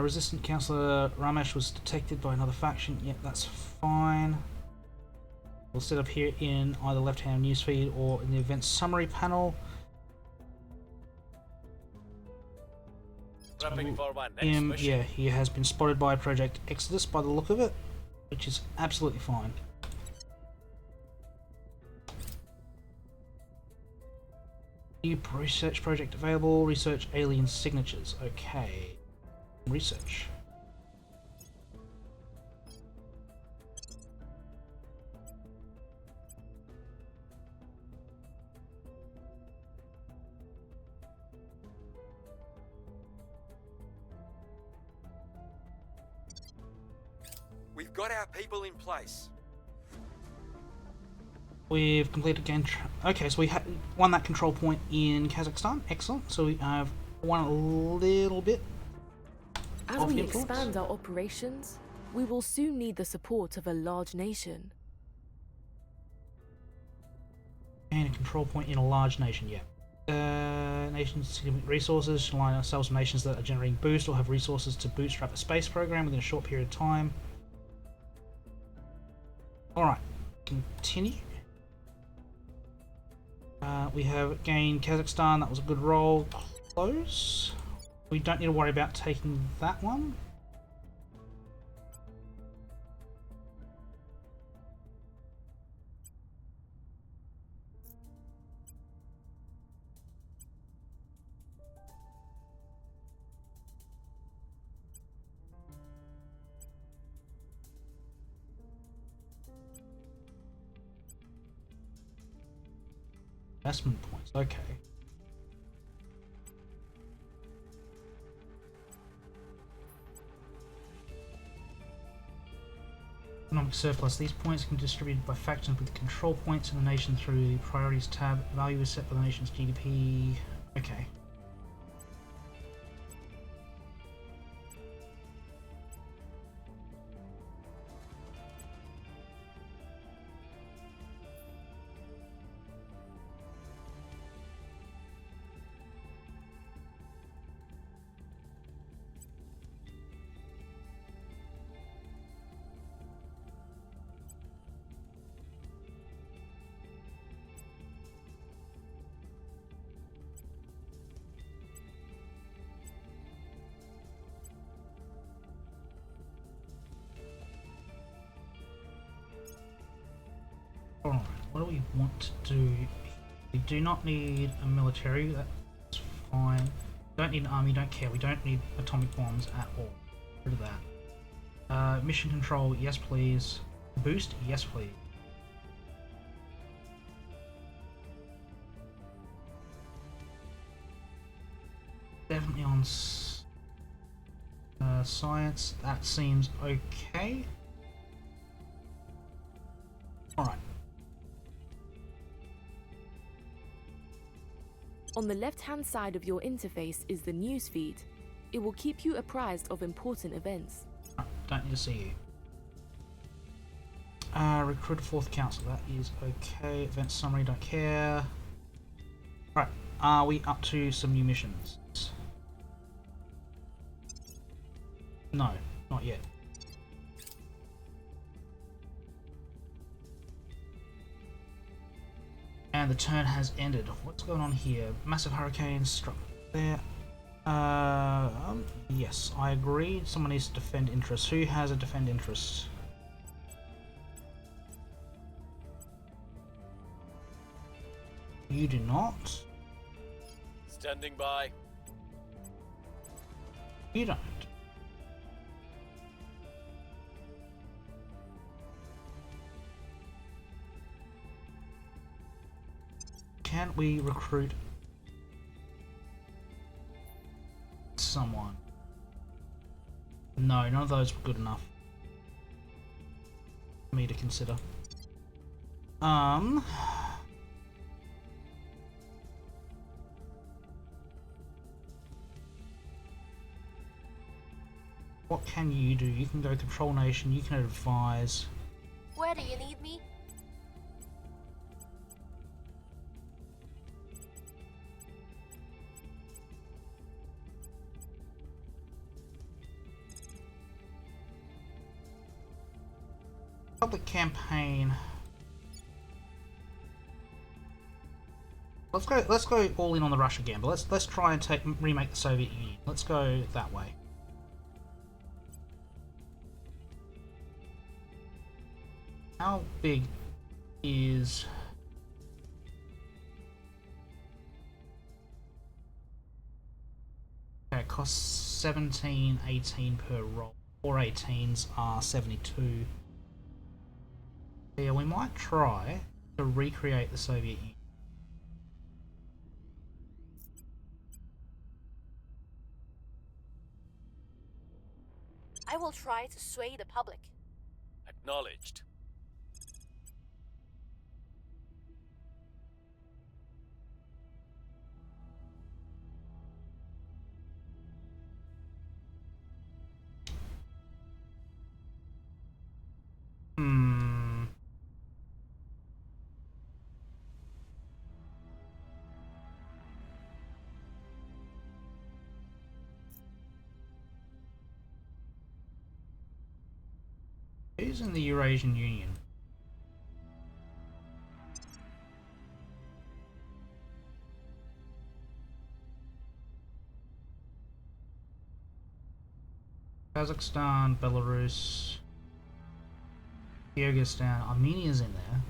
Resistant Councillor Ramesh was detected by another faction. Yep, that's fine. We'll set up here in either left-hand newsfeed or in the event summary panel. Prepping for my next mission. Yeah, he has been spotted by Project Exodus by the look of it, which is absolutely fine. New research project available. Research alien signatures. Okay. Research. We've got our people in place. We've completed game. Okay, so we won that control point in Kazakhstan. Excellent. So we have won a little bit. As we expand our operations, we will soon need the support of a large nation. And a control point in a large nation, yeah. Nations significant resources should align ourselves with nations that are generating boost or have resources to bootstrap a space program within a short period of time. Alright, continue. We have gained Kazakhstan, that was a good roll. Close. We don't need to worry about taking that one. Investment points, okay. Economic surplus. These points can be distributed by factions with control points in the nation through the priorities tab. Value is set by the nation's GDP. Okay. what do we want to do? We do not need a military, that's fine. Don't need an army, don't care. We don't need atomic bombs at all. Rid of that. Mission control, yes please. Boost, yes please. Definitely on science, that seems okay. Alright. On the left-hand side of your interface is the news feed. It will keep you apprised of important events. Don't need to see you. Recruit a 4th council, that is okay. Event summary, don't care. Right, are we up to some new missions? No, not yet. And the turn has ended. What's going on here? Massive hurricane struck there. Yes, I agree. Someone needs to defend interests. Who has a defend interest? You do not. Standing by. You don't. Can we recruit someone? No, none of those were good enough for me to consider. What can you do? You can go control nation, you can advise. Where do you need me? Public campaign. Let's go all in on the Russia gamble. Let's try and remake the Soviet Union. Let's go that way. How big is okay, it costs 17, 18 per roll. 4 18s are 72. Yeah, we might try to recreate the Soviet Union. I will try to sway the public. Acknowledged. Who's in the Eurasian Union? Kazakhstan, Belarus, Kyrgyzstan, Armenia's in there.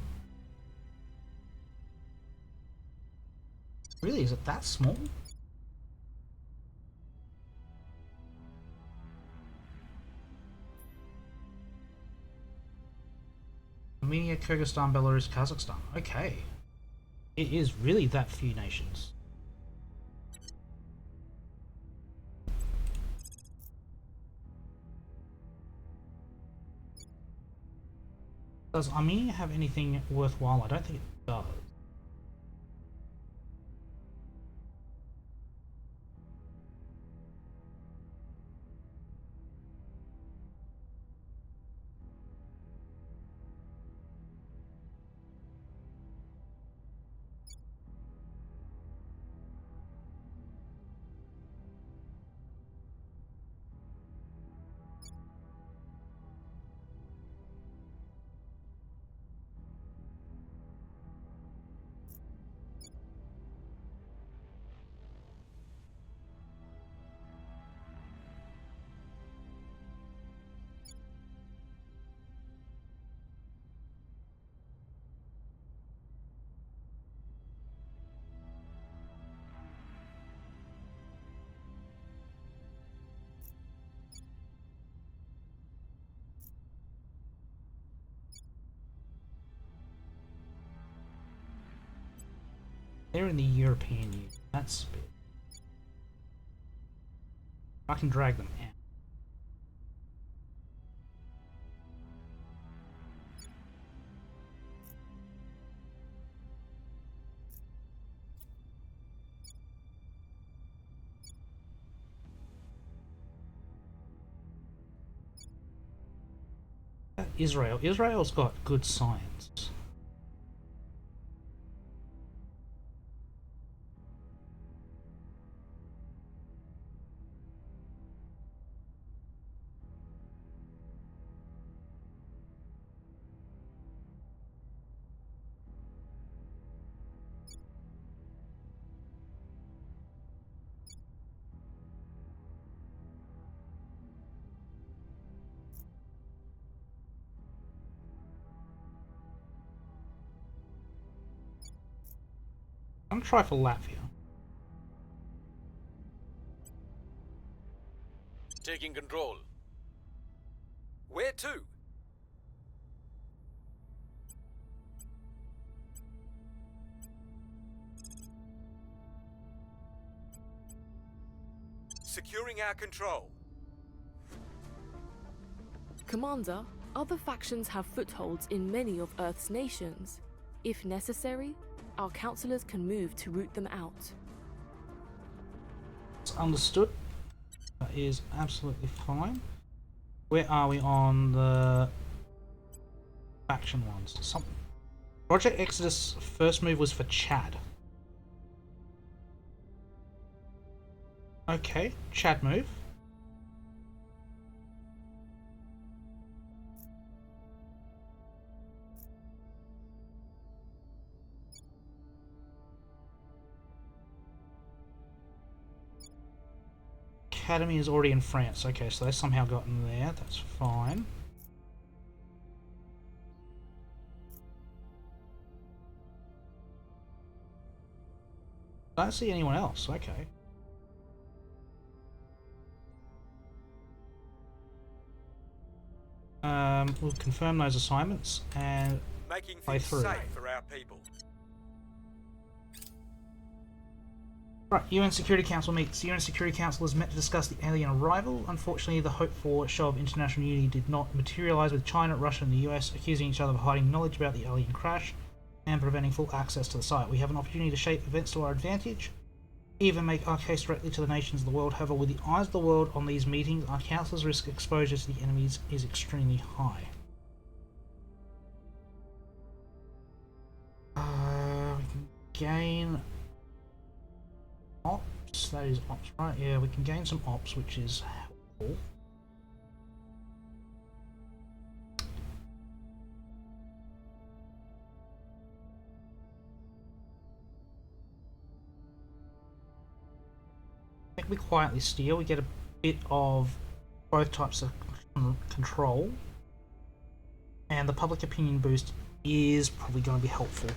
Really, is it that small? Armenia, Kyrgyzstan, Belarus, Kazakhstan. Okay. It is really that few nations. Does Armenia have anything worthwhile? I don't think it does. They're in the European Union. That's a bit... I can drag them out. Israel. Israel's got good science. I'm gonna try for Latvia. Taking control. Where to? Securing our control. Commander, other factions have footholds in many of Earth's nations. If necessary, our counselors can move to root them out. It's understood. That is absolutely fine. Where are we on the faction ones? Project Exodus first move was for Chad. Okay, Chad move. Academy is already in France. Okay, so they somehow gotten there. That's fine. I don't see anyone else. Okay. We'll confirm those assignments and Making play things through. safe for our people. Right, UN Security Council meets. The UN Security Council is met to discuss the alien arrival. Unfortunately, the hoped-for show of international unity did not materialise, with China, Russia and the US accusing each other of hiding knowledge about the alien crash and preventing full access to the site. We have an opportunity to shape events to our advantage, even make our case directly to the nations of the world. However, with the eyes of the world on these meetings, our council's risk exposure to the enemies is extremely high. We can gain ops. That is ops, right? Yeah, we can gain some ops, which is helpful. I think we quietly steal. We get a bit of both types of control, and the public opinion boost is probably going to be helpful.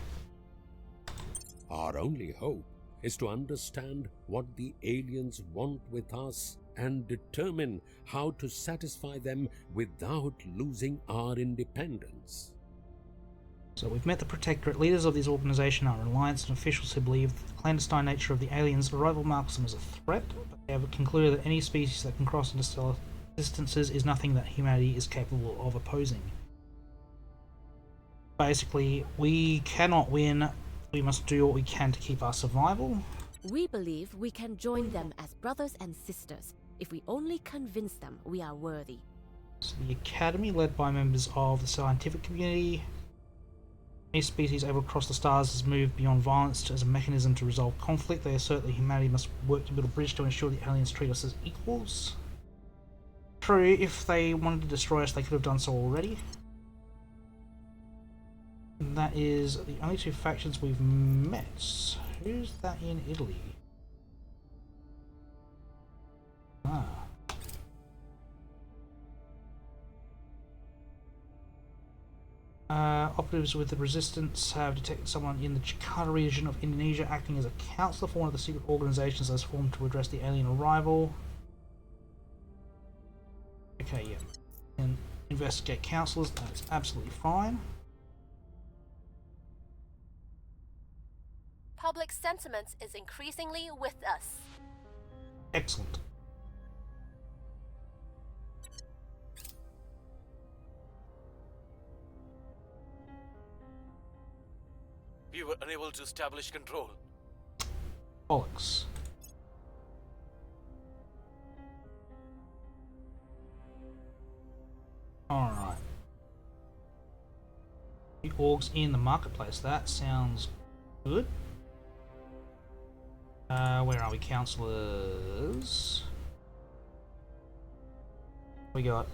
Our only hope is to understand what the aliens want with us and determine how to satisfy them without losing our independence. So we've met the Protectorate. Leaders of this organisation are in alliance and officials who believe that the clandestine nature of the aliens' arrival marks them as a threat, but they have concluded that any species that can cross interstellar distances is nothing that humanity is capable of opposing. Basically, we cannot win. We must do what we can to keep our survival. We believe we can join them as brothers and sisters if we only convince them we are worthy. So the Academy, led by members of the scientific community. Any species able to cross the stars has moved beyond violence as a mechanism to resolve conflict. They assert that humanity must work to build a bridge to ensure the aliens treat us as equals. True, if they wanted to destroy us, they could have done so already. And that is the only two factions we've met. Who's that in Italy? Ah. Operatives with the resistance have detected someone in the Jakarta region of Indonesia acting as a counselor for one of the secret organizations that's formed to address the alien arrival. Okay, yeah. And investigate counselors, that's absolutely fine. Public sentiment sentiment is increasingly with us. Excellent. We were unable to establish control. Bollocks. Alright. The orgs in the marketplace. That sounds good. Where are we? Councillors. We got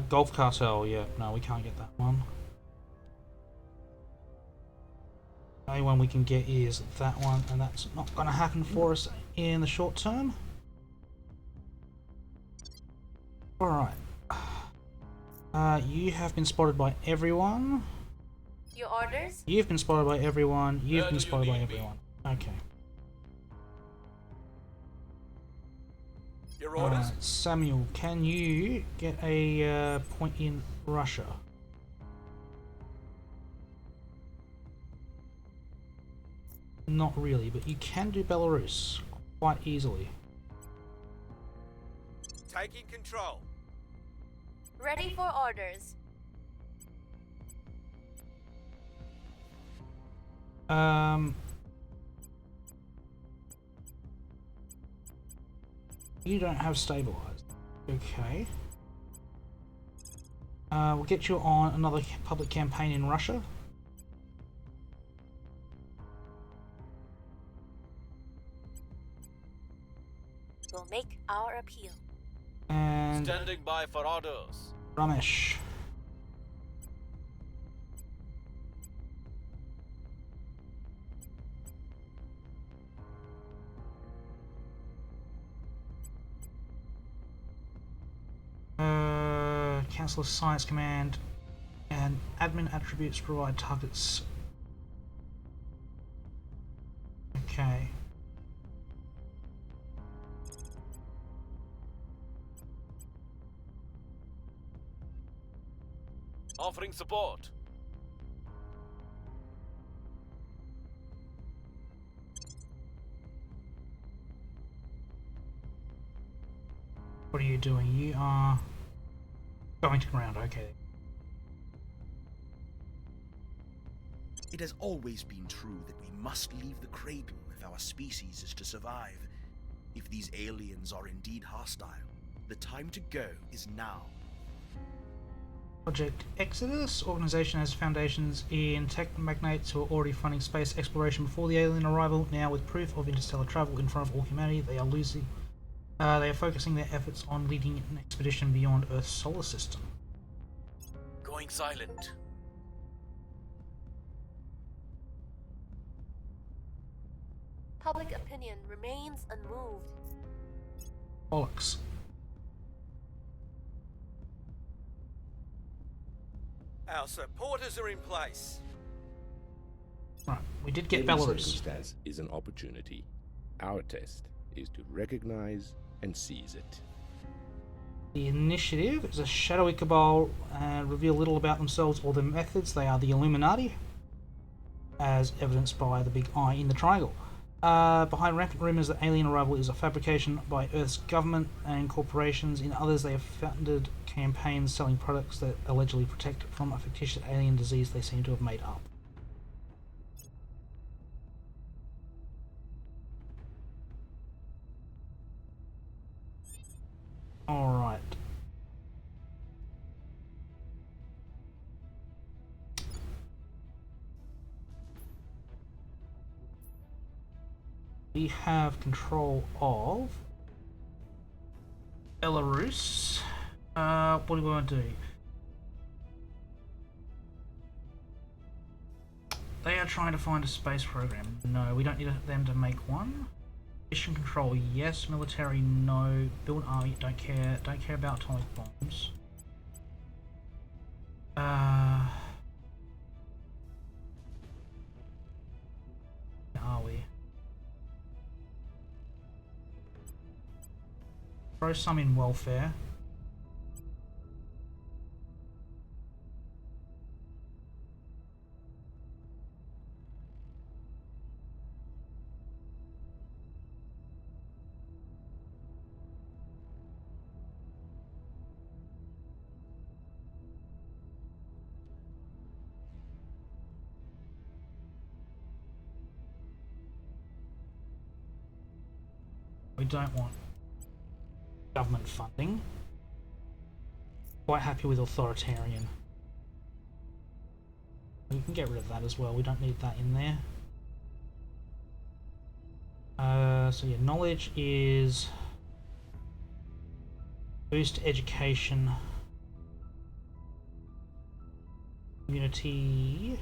Golf Cartel. Yeah, no, we can't get that one. The only one we can get is that one, and that's not going to happen for us in the short term. Alright. You have been spotted by everyone. Your orders? You've been spotted by everyone. You've Where been do you spotted by need me? everyone. Okay. Your orders? Samuel, can you get a point in Russia? Not really, but you can do Belarus quite easily. Taking control. Ready for orders. You don't have stabilized. Okay. We'll get you on another public campaign in Russia. We'll make our appeal. And Standing by for orders. Ramesh. Council of Science Command and admin attributes provide targets. Okay. Offering support. What are you doing? You are going to ground, okay. It has always been true that we must leave the cradle if our species is to survive. If these aliens are indeed hostile, the time to go is now. Project Exodus. Organization has foundations in tech magnates who are already funding space exploration before the alien arrival. Now, with proof of interstellar travel in front of all humanity, they are focusing their efforts on leading an expedition beyond Earth's solar system. Going silent. Public opinion remains unmoved. Bollocks. Our supporters are in place. Right, we did get Every Belarus. circumstance is an opportunity. Our test is to recognize and seize it. The initiative is a shadowy cabal and reveal little about themselves or their methods. They are the Illuminati, as evidenced by the big eye in the triangle. Behind rampant rumors that alien arrival is a fabrication by Earth's government and corporations. In others, they have funded campaigns selling products that allegedly protect from a fictitious alien disease they seem to have made up. Alright. We have control of Belarus. What do we want to do? They are trying to find a space program. No, we don't need them to make one. Mission control, yes. Military, no. Build army, don't care. Don't care about atomic bombs. Where are we? Throw some in welfare. We don't want government funding. Quite happy with authoritarian. We can get rid of that as well. We don't need that in there. So yeah, knowledge is boost education, community,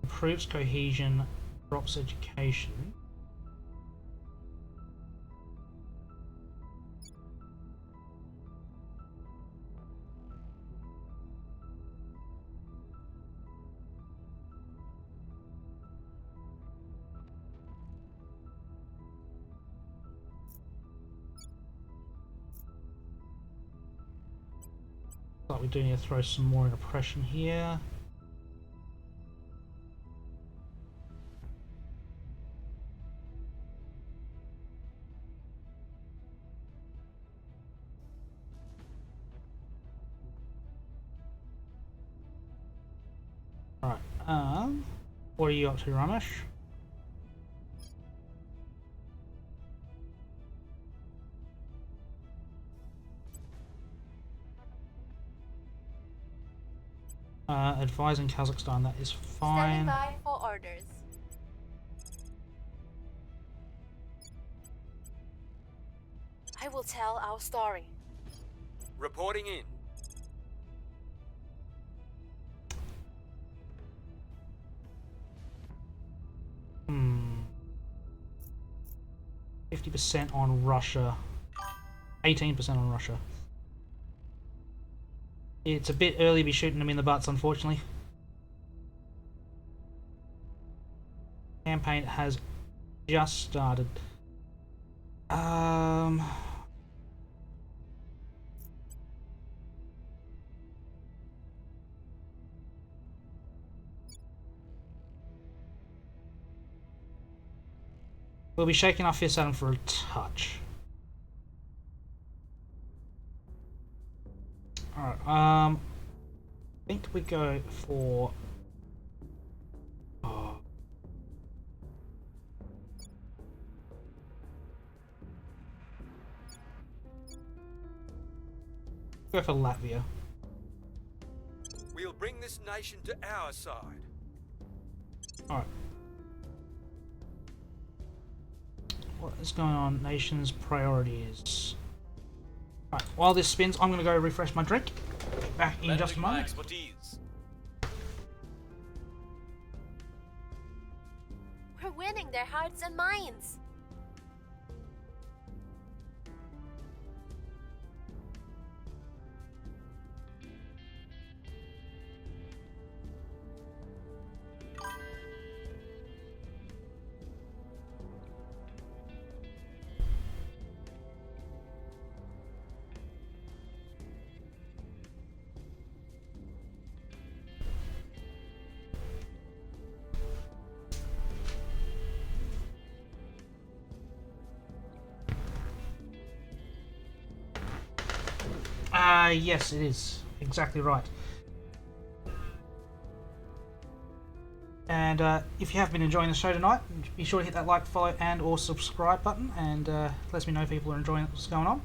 improves cohesion, drops education. But we do need to throw some more in oppression here. Alright, what are you up to, Ramesh? Advising Kazakhstan, that is Standing fine. by for orders. I will tell our story. Reporting in. Hmm. 50% on Russia. 18% on Russia. It's a bit early to be shooting them in the butts, unfortunately. Campaign has just started. We'll be shaking our fists at them for a touch. Alright, I think we go for... Oh. Go for Latvia. We'll bring this nation to our side. Alright. What is going on? Nation's priorities. Alright, while this spins, I'm going to go refresh my drink. Back in just a Leveraging my moment. expertise. We're winning their hearts and minds. Yes, it is. Exactly right. And if you have been enjoying the show tonight, be sure to hit that like, follow, and or subscribe button, and lets me know if people are enjoying what's going on.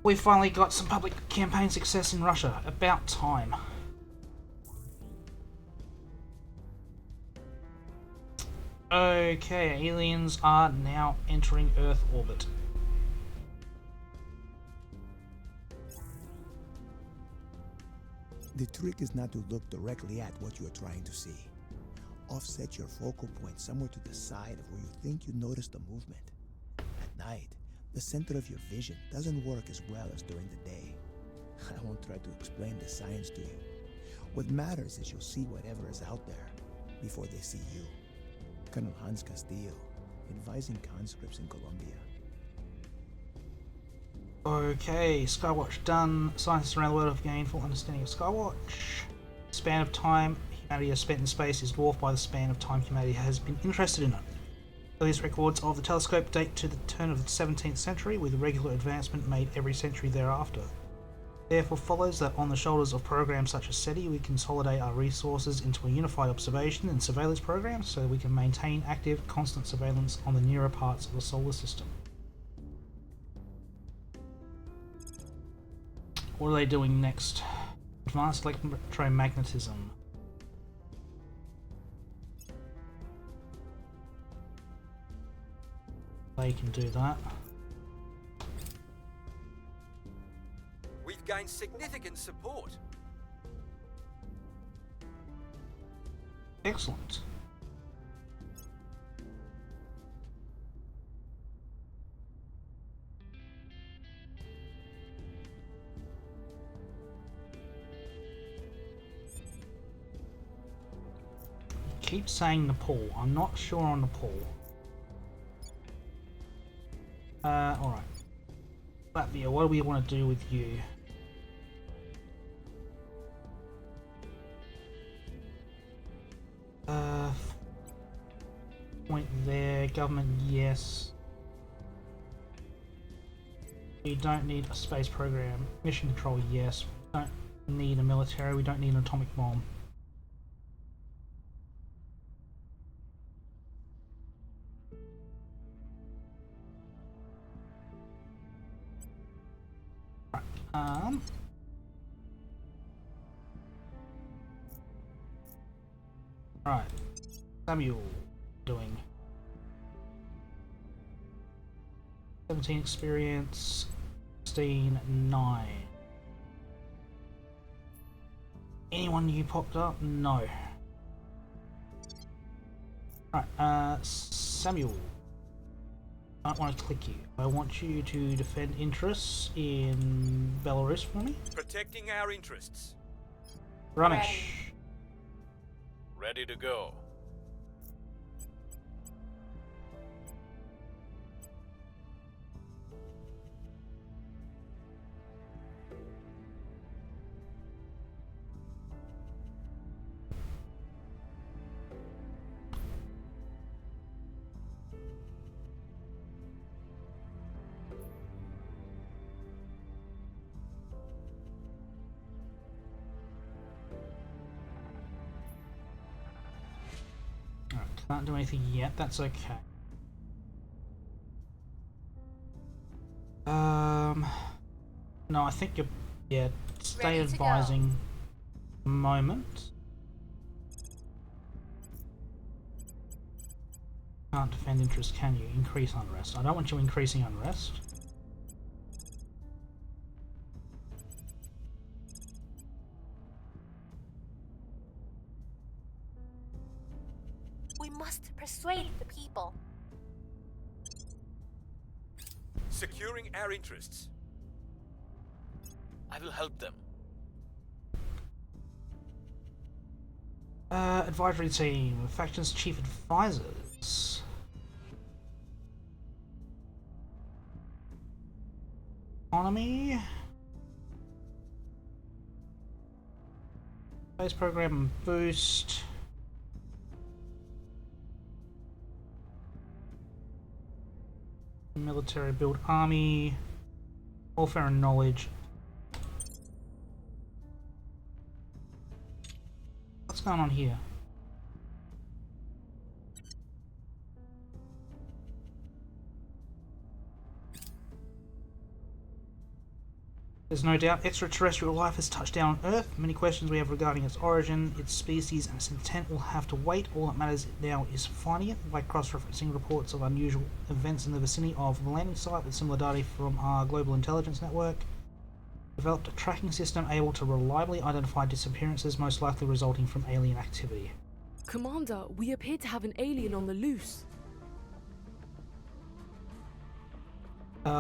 We've finally got some public campaign success in Russia. About time. Okay, aliens are now entering Earth orbit. The trick is not to look directly at what you are trying to see. Offset your focal point somewhere to the side of where you think you notice the movement. At night, the center of your vision doesn't work as well as during the day. I won't try to explain the science to you. What matters is you'll see whatever is out there before they see you. Colonel Hans Castillo, advising conscripts in Colombia. Okay, Skywatch done. Scientists around the world have gained full understanding of Skywatch. Span of time humanity has spent in space is dwarfed by the span of time humanity has been interested in it. Earliest records of the telescope date to the turn of the 17th century, with regular advancement made every century thereafter. Therefore follows that on the shoulders of programs such as SETI, we consolidate our resources into a unified observation and surveillance program so that we can maintain active, constant surveillance on the nearer parts of the solar system. What are they doing next? Advanced electromagnetism. They can do that. We've gained significant support. Excellent. Keep saying Nepal. I'm not sure on Nepal. Alright. Latvia, what do we want to do with you? Point there. Government, yes. We don't need a space program. Mission control, yes. We don't need a military. We don't need an atomic bomb. Right. Samuel doing 17 experience, 16, 9. Anyone new popped up? No. Right, Samuel. I don't want to click you. I want you to defend interests in Belarus for me. Protecting our interests. Ramesh. Ready to go. Can't do anything yet, that's okay. No, I think you're, yeah, stay advising moment. Can't defend interest, can you? Increase unrest. I don't want you increasing unrest. We must persuade the people. Securing our interests. I will help them. Advisory team, factions chief advisors. Economy. Space program boost. Military build army. Warfare and knowledge. What's going on here? There's no doubt extraterrestrial life has touched down on Earth. Many questions we have regarding its origin, its species, and its intent will have to wait. All that matters now is finding it by cross-referencing reports of unusual events in the vicinity of the landing site with similar data from our global intelligence network. Developed a tracking system able to reliably identify disappearances most likely resulting from alien activity. Commander, we appear to have an alien on the loose.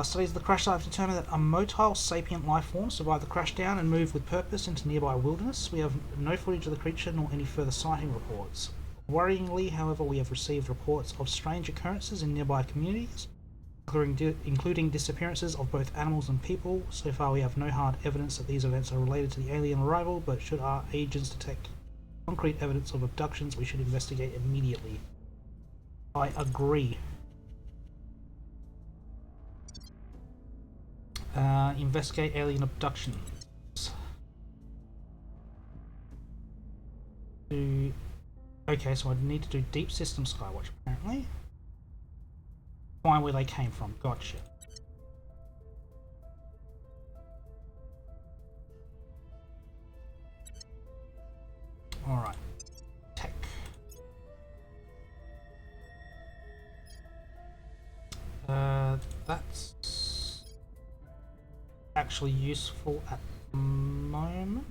Studies of the crash site have determined that a motile sapient life form survived the crash down and moved with purpose into nearby wilderness. We have no footage of the creature nor any further sighting reports. Worryingly, however, we have received reports of strange occurrences in nearby communities, including disappearances of both animals and people. So far we have no hard evidence that these events are related to the alien arrival, but should our agents detect concrete evidence of abductions, we should investigate immediately. I agree. Investigate alien abduction. Okay, so I need to do Deep System Skywatch, apparently. Find where they came from. Gotcha. Alright. Tech. That's actually useful at the moment.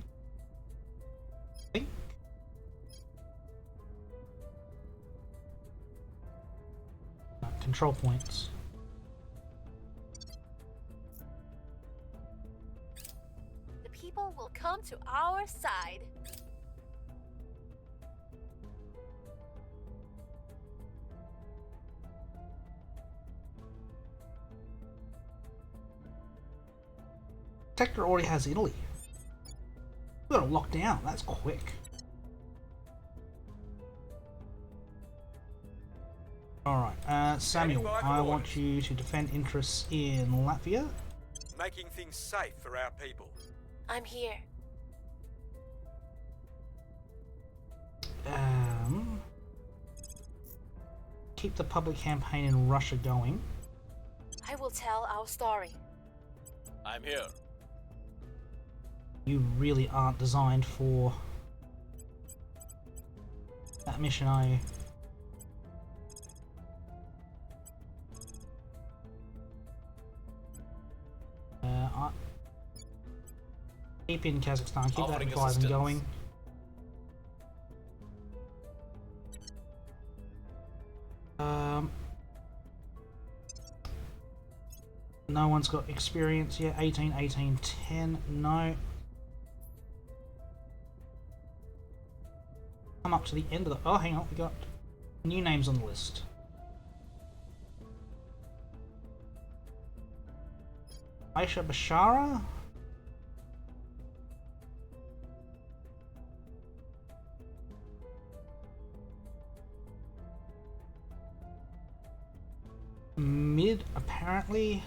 I think. Control points. The people will come to our side. Protector already has Italy. We got it locked down. That's quick. Alright, Samuel, I want you to defend interests in Latvia. Making things safe for our people. I'm here. Keep the public campaign in Russia going. I will tell our story. I'm here. You really aren't designed for that mission, are you? Keep in Kazakhstan, keep that advising going. No one's got experience yet. 18, 18, 10. No. Come up to the end of the... Oh, hang on. We got new names on the list. Aisha Bashara. Mid, apparently.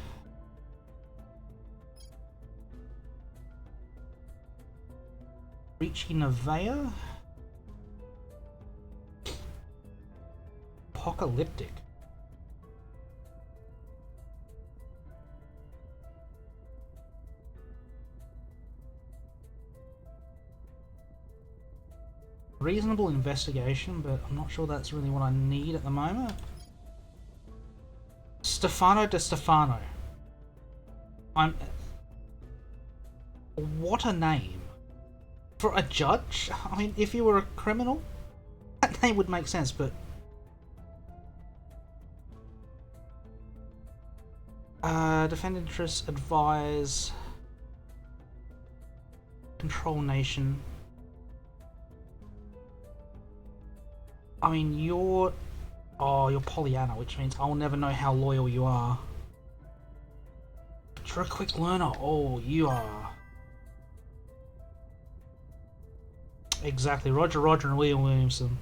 Richie Nevea. Apocalyptic. Reasonable investigation, but I'm not sure that's really what I need at the moment. Stefano de Stefano. What a name. For a judge? I mean, if you were a criminal, that name would make sense, but... defend interests, advise... Control nation. I mean, you're... Oh, you're Pollyanna, which means I'll never know how loyal you are. But you're a quick learner. Oh, you are. Exactly. Roger and William Williamson.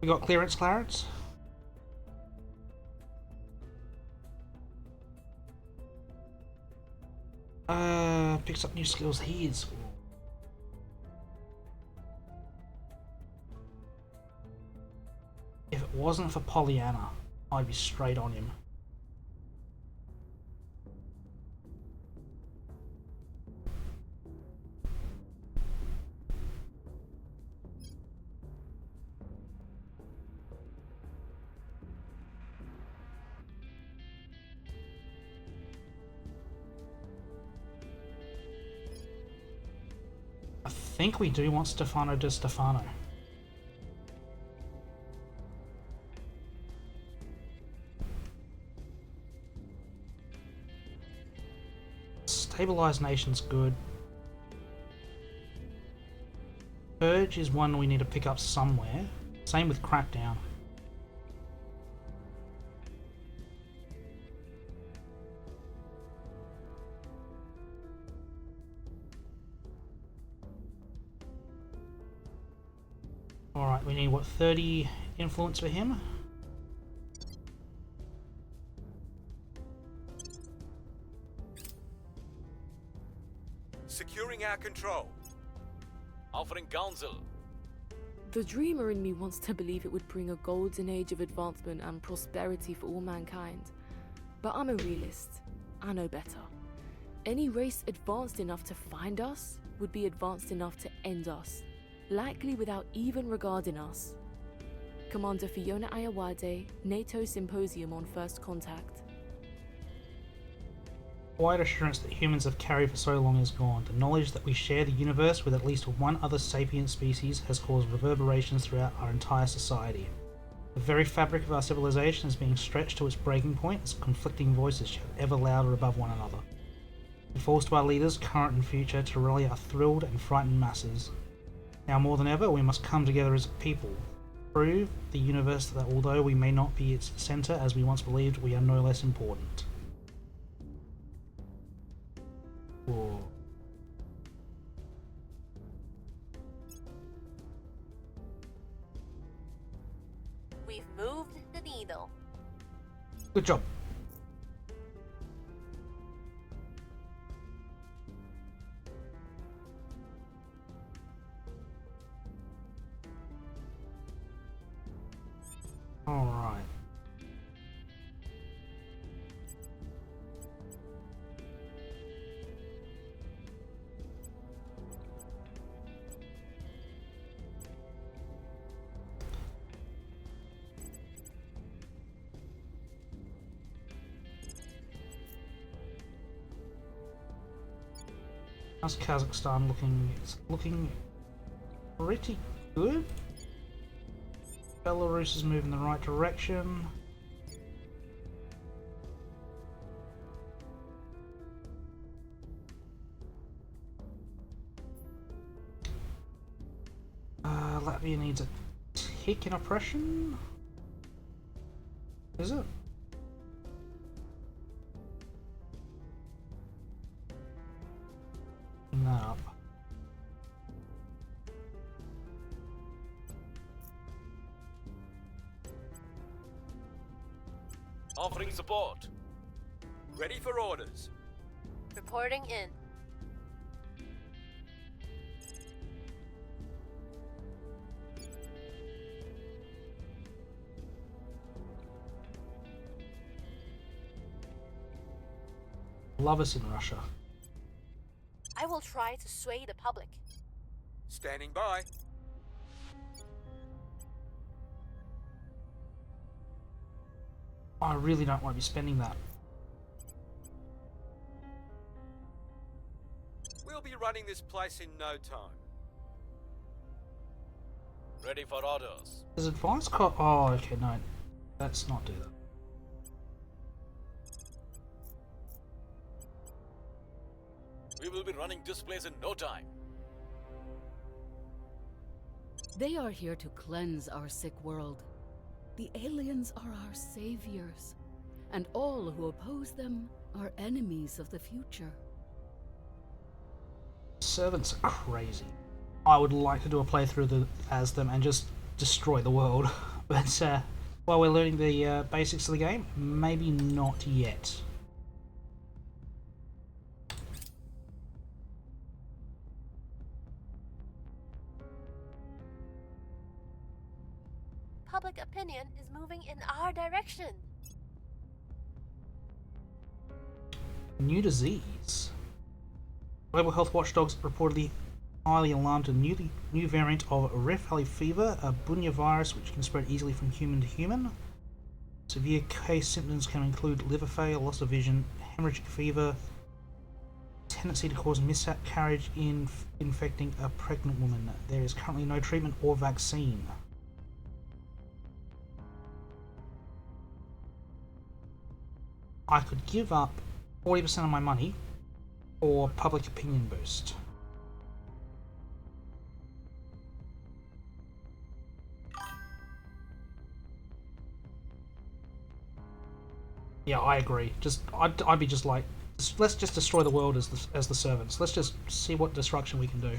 We got clearance, Clarence? Picks up new skills. He is... If it wasn't for Pollyanna, I'd be straight on him. I think we do want Stefano de Stefano. Stabilized nation's good. Purge is one we need to pick up somewhere. Same with Crackdown. Alright, we need what, 30 influence for him? Securing our control. Offering counsel. The dreamer in me wants to believe it would bring a golden age of advancement and prosperity for all mankind. But I'm a realist. I know better. Any race advanced enough to find us would be advanced enough to end us, likely without even regarding us. Commander Fiona Ayawade, NATO Symposium on First Contact. Quiet assurance that humans have carried for so long is gone. The knowledge that we share the universe with at least one other sapient species has caused reverberations throughout our entire society. The very fabric of our civilization is being stretched to its breaking point as conflicting voices shout ever louder above one another. It falls to our leaders, current and future, to rally our thrilled and frightened masses. Now more than ever, we must come together as a people. Prove the universe that although we may not be its centre as we once believed, we are no less important. Whoa. We've moved the needle. Good job. All right. How's Kazakhstan looking? It's looking pretty good. Belarus is moving in the right direction. Latvia needs a tick in oppression. Is it? Bring that up. Offering support. Ready for orders. Reporting in. Love us in Russia. I will try to sway the public. Standing by. I really don't want to be spending that. We'll be running this place in no time. Ready for orders. Does advice cost? Oh, okay, no. Let's not do that. We will be running this place in no time. They are here to cleanse our sick world. The aliens are our saviors, and all who oppose them are enemies of the future. Servants are crazy. I would like to do a playthrough as them and just destroy the world. But while we're learning the basics of the game, maybe not yet. Public opinion is moving in our direction. New disease. Global health watchdogs reportedly highly alarmed a new variant of Rift Valley fever, a Bunya virus which can spread easily from human to human. Severe case symptoms can include liver failure, loss of vision, hemorrhagic fever, tendency to cause miscarriage in infecting a pregnant woman. There is currently no treatment or vaccine. I could give up 40% of my money for public opinion boost. Yeah, I agree. I'd be just like, let's just destroy the world as the servants. Let's just see what destruction we can do.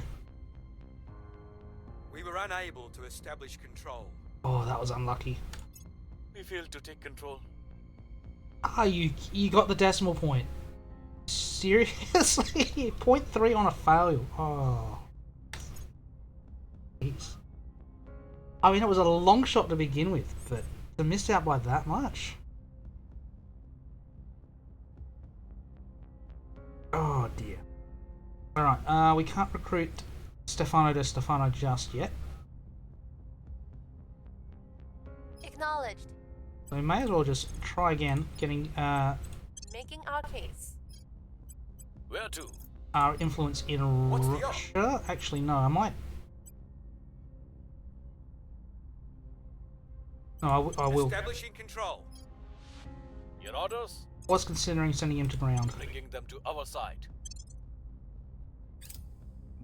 We were unable to establish control. Oh, that was unlucky. We failed to take control. Ah, you got the decimal point. Seriously? 0.3 on a failure. Oh. Jeez. I mean, it was a long shot to begin with, but to miss out by that much? Oh dear. Alright, we can't recruit Stefano de Stefano just yet. Acknowledged. So we may as well just try again, getting Making our case. Where to? our influence in What's the Russia. Actually, no, I might. No, I will. Establishing control. Your orders? Was considering sending him to ground. Bringing them to our side.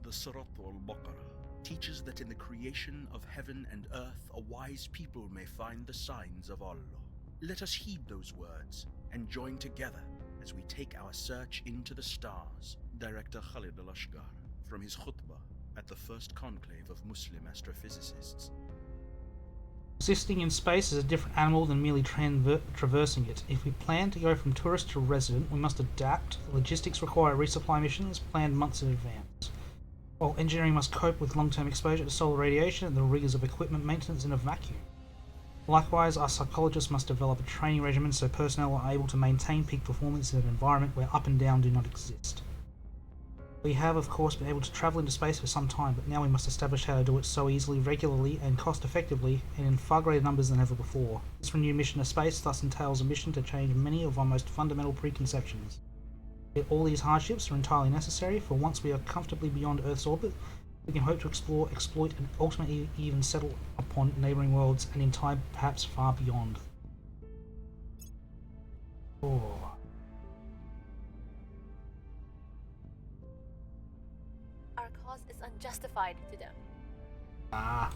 The Surat al-Baqarah teaches that in the creation of heaven and earth, a wise people may find the signs of Allah. Let us heed those words and join together as we take our search into the stars. Director Khalid al-Ashgar, from his khutbah at the first conclave of Muslim astrophysicists. Existing in space is a different animal than merely traversing it. If we plan to go from tourist to resident, we must adapt. The logistics require resupply missions planned months in advance, while engineering must cope with long-term exposure to solar radiation and the rigours of equipment maintenance in a vacuum. Likewise, our psychologists must develop a training regimen so personnel are able to maintain peak performance in an environment where up and down do not exist. We have, of course, been able to travel into space for some time, but now we must establish how to do it so easily, regularly, and cost-effectively, and in far greater numbers than ever before. This renewed mission to space thus entails a mission to change many of our most fundamental preconceptions. Yet all these hardships are entirely necessary, for once we are comfortably beyond Earth's orbit, we can hope to explore, exploit, and ultimately even settle upon neighbouring worlds, and in time perhaps far beyond. Oh. Our cause is unjustified to them. Ah.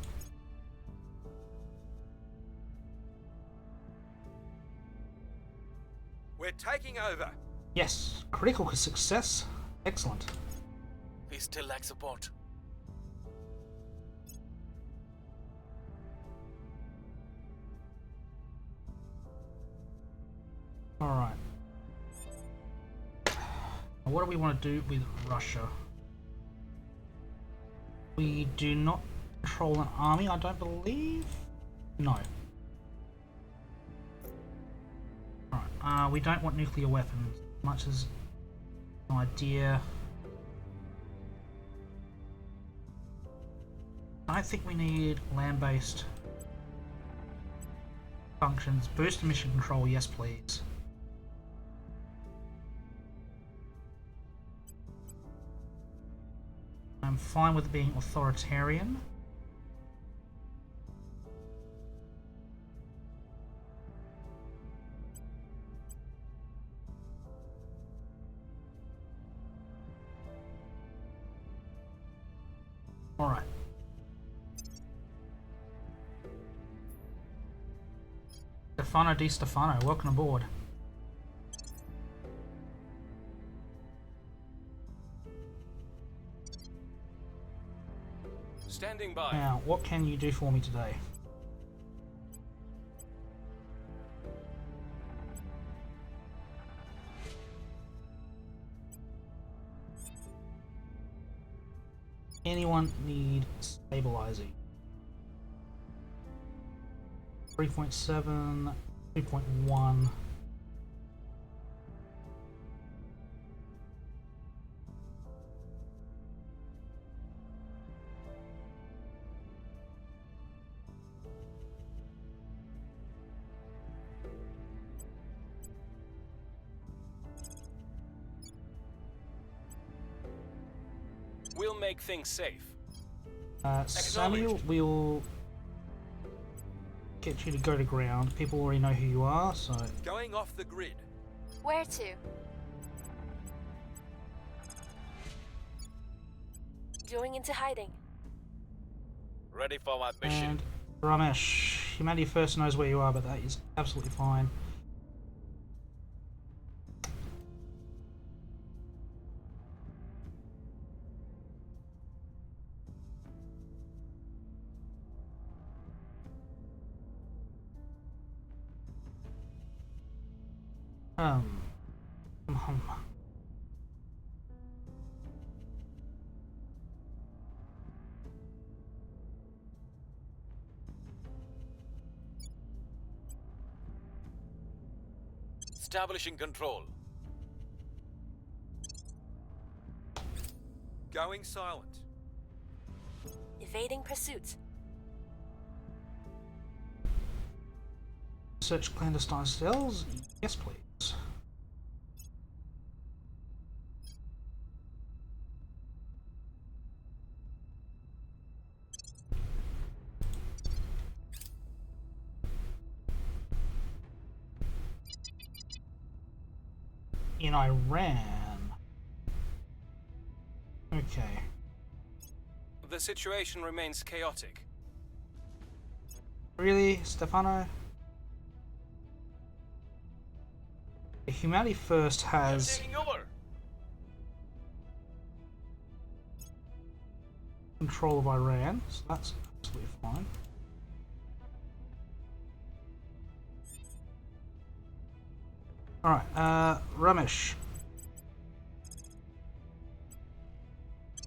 We're taking over. Yes, critical success. Excellent. We still lack support. Alright. What do we want to do with Russia? We do not control an army, I don't believe? No. Alright, we don't want nuclear weapons, much as an idea. I think we need land-based functions. Boost mission control, yes please. I'm fine with it being authoritarian. Alright. Stefano Di Stefano, welcome aboard. Standing by. Now, what can you do for me today? Anyone need stabilizing? 3.7, 3.1. We'll make things safe. Samuel, we'll get you to go to ground. People already know who you are, so... Going off the grid. Where to? Going into hiding. Ready for my mission. And Ramesh, Humanity First knows where you are, but that is absolutely fine. Um, Establishing control. Going silent. Evading pursuit. Search clandestine cells? Yes, please. In Iran. Okay. The situation remains chaotic. Really, Stefano? Humanity First has Taking over. control of Iran, so that's absolutely fine. Alright, Ramesh.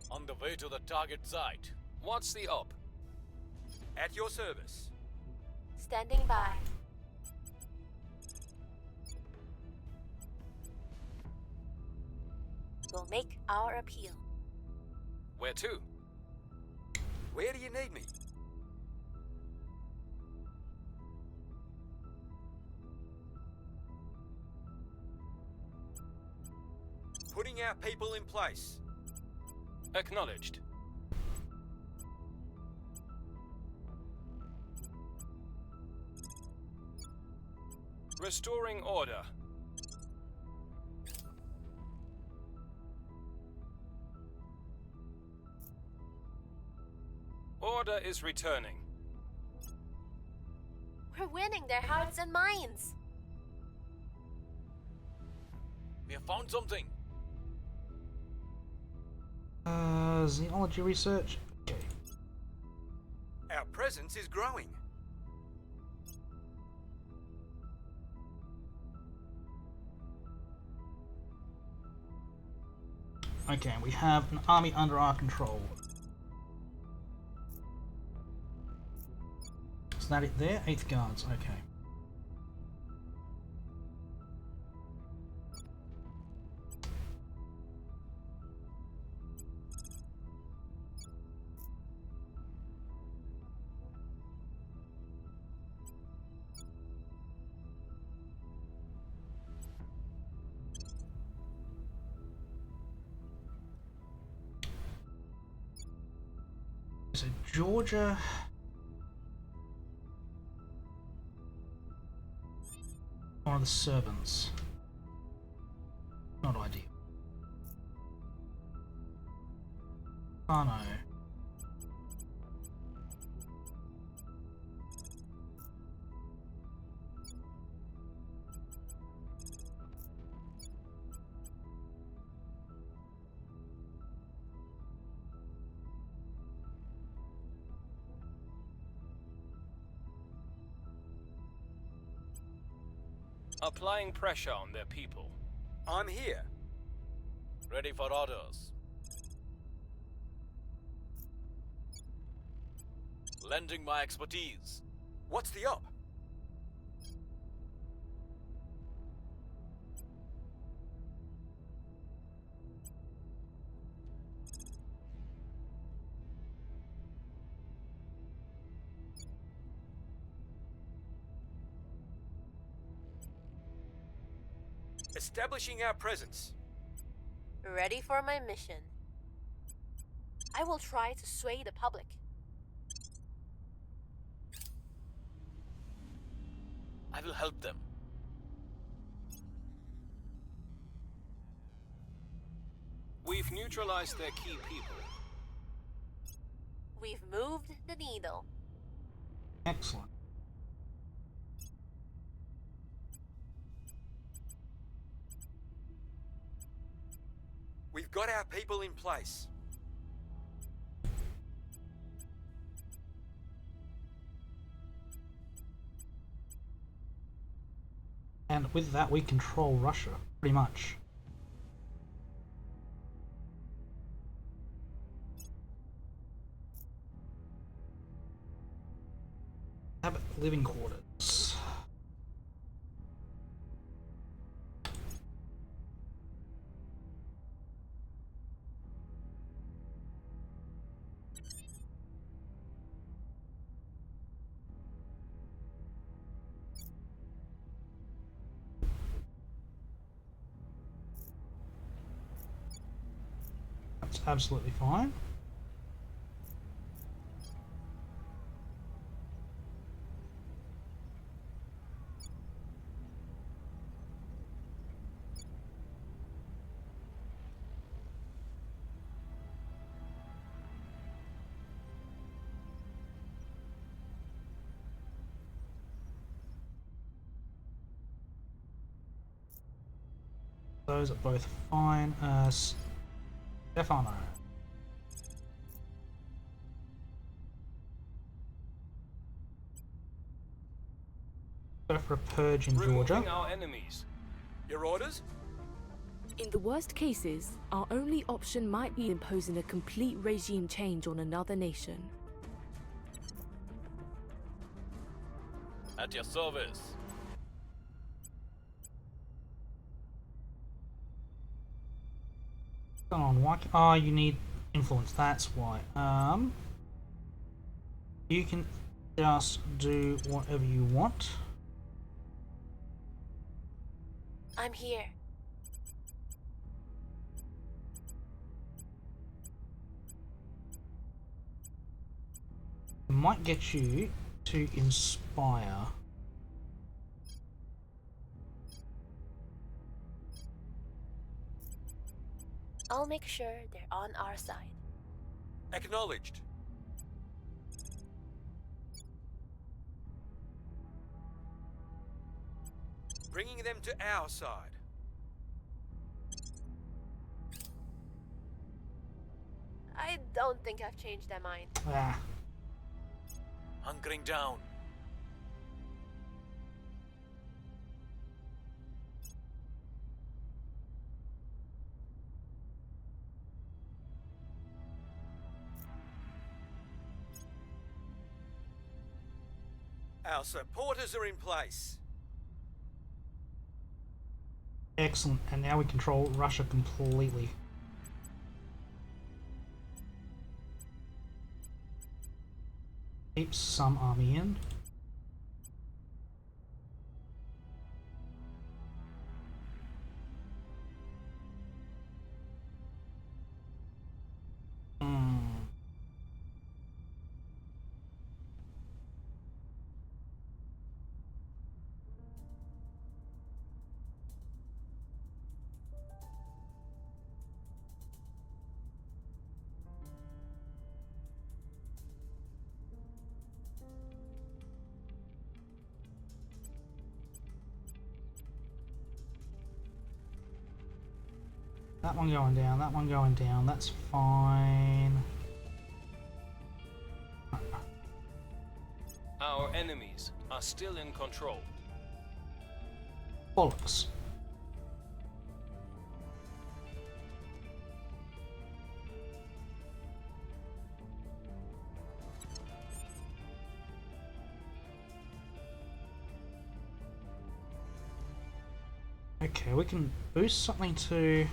On the way to the target site. What's the up? At your service. Standing by. We'll make our appeal. Where to? Where do you need me? Putting our people in place. Acknowledged. Restoring order. Order is returning. We're winning their hearts and minds. We have found something. Xenology research? Okay. Our presence is growing. Okay, we have an army under our control. Is that it there? 8th Guards, okay. So Georgia... One of the servants. Not ideal. Oh no. Applying pressure on their people. I'm here. Ready for orders. Lending my expertise. What's the up? Establishing our presence. Ready for my mission. I will try to sway the public. I will help them. We've neutralized their key people. We've moved the needle. Excellent. We've got our people in place. And with that, we control Russia, pretty much. Have living quarters. absolutely fine. Those are both fine. Stefano. Go for a purge in Georgia. Removing our enemies. Your orders? In the worst cases, our only option might be imposing a complete regime change on another nation. At your service. Come on, why? Oh, you need influence. That's why. You can just do whatever you want. I'm here. It might get you to inspire. I'll make sure they're on our side. Acknowledged. Bringing them to our side. I don't think I've changed their mind. Ah. Hunkering down. Our supporters are in place. Excellent, and now we control Russia completely. Keep some army in. That one going down, that one going down, that's fine. Our enemies are still in control. Bollocks. Okay, we can boost something to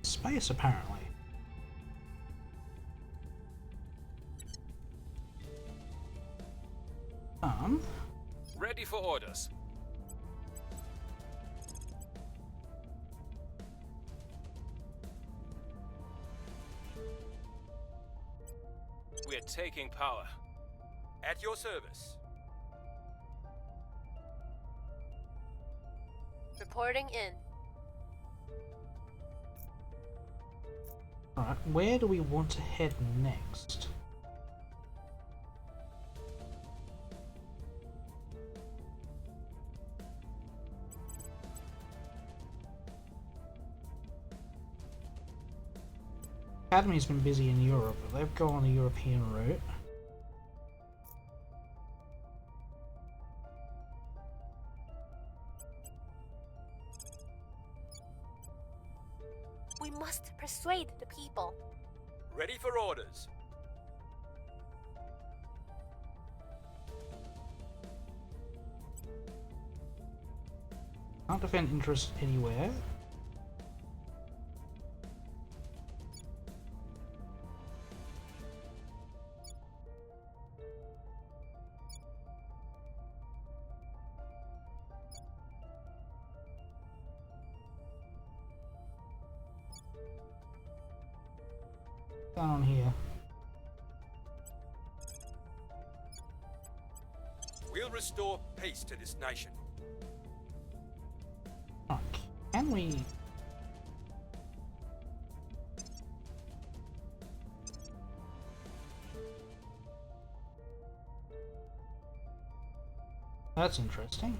space apparently. Ready for orders. We're taking power. At your service. Reporting in. Alright, where do we want to head next? Academy's been busy in Europe, but they've gone the European route. We must persuade the people. Ready for orders. Can't defend interest anywhere. going on here? We'll restore peace to this nation. Oh, can we? That's interesting.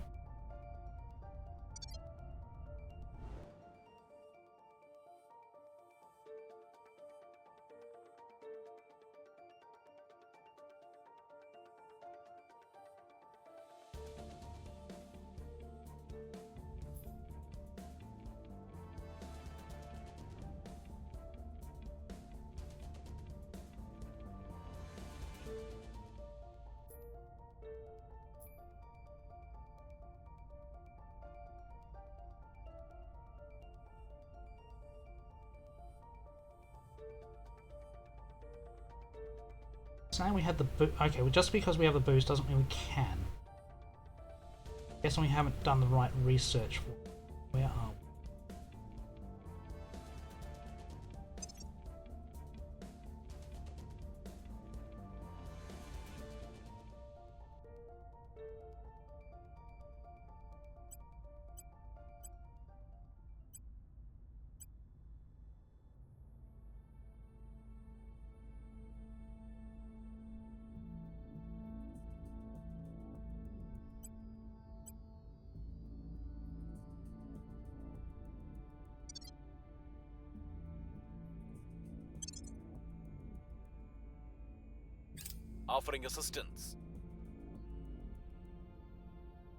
Saying we had the boost. Okay, well, just because we have the boost doesn't mean we can. Guess we haven't done the right research for it. Where are we? Offering assistance.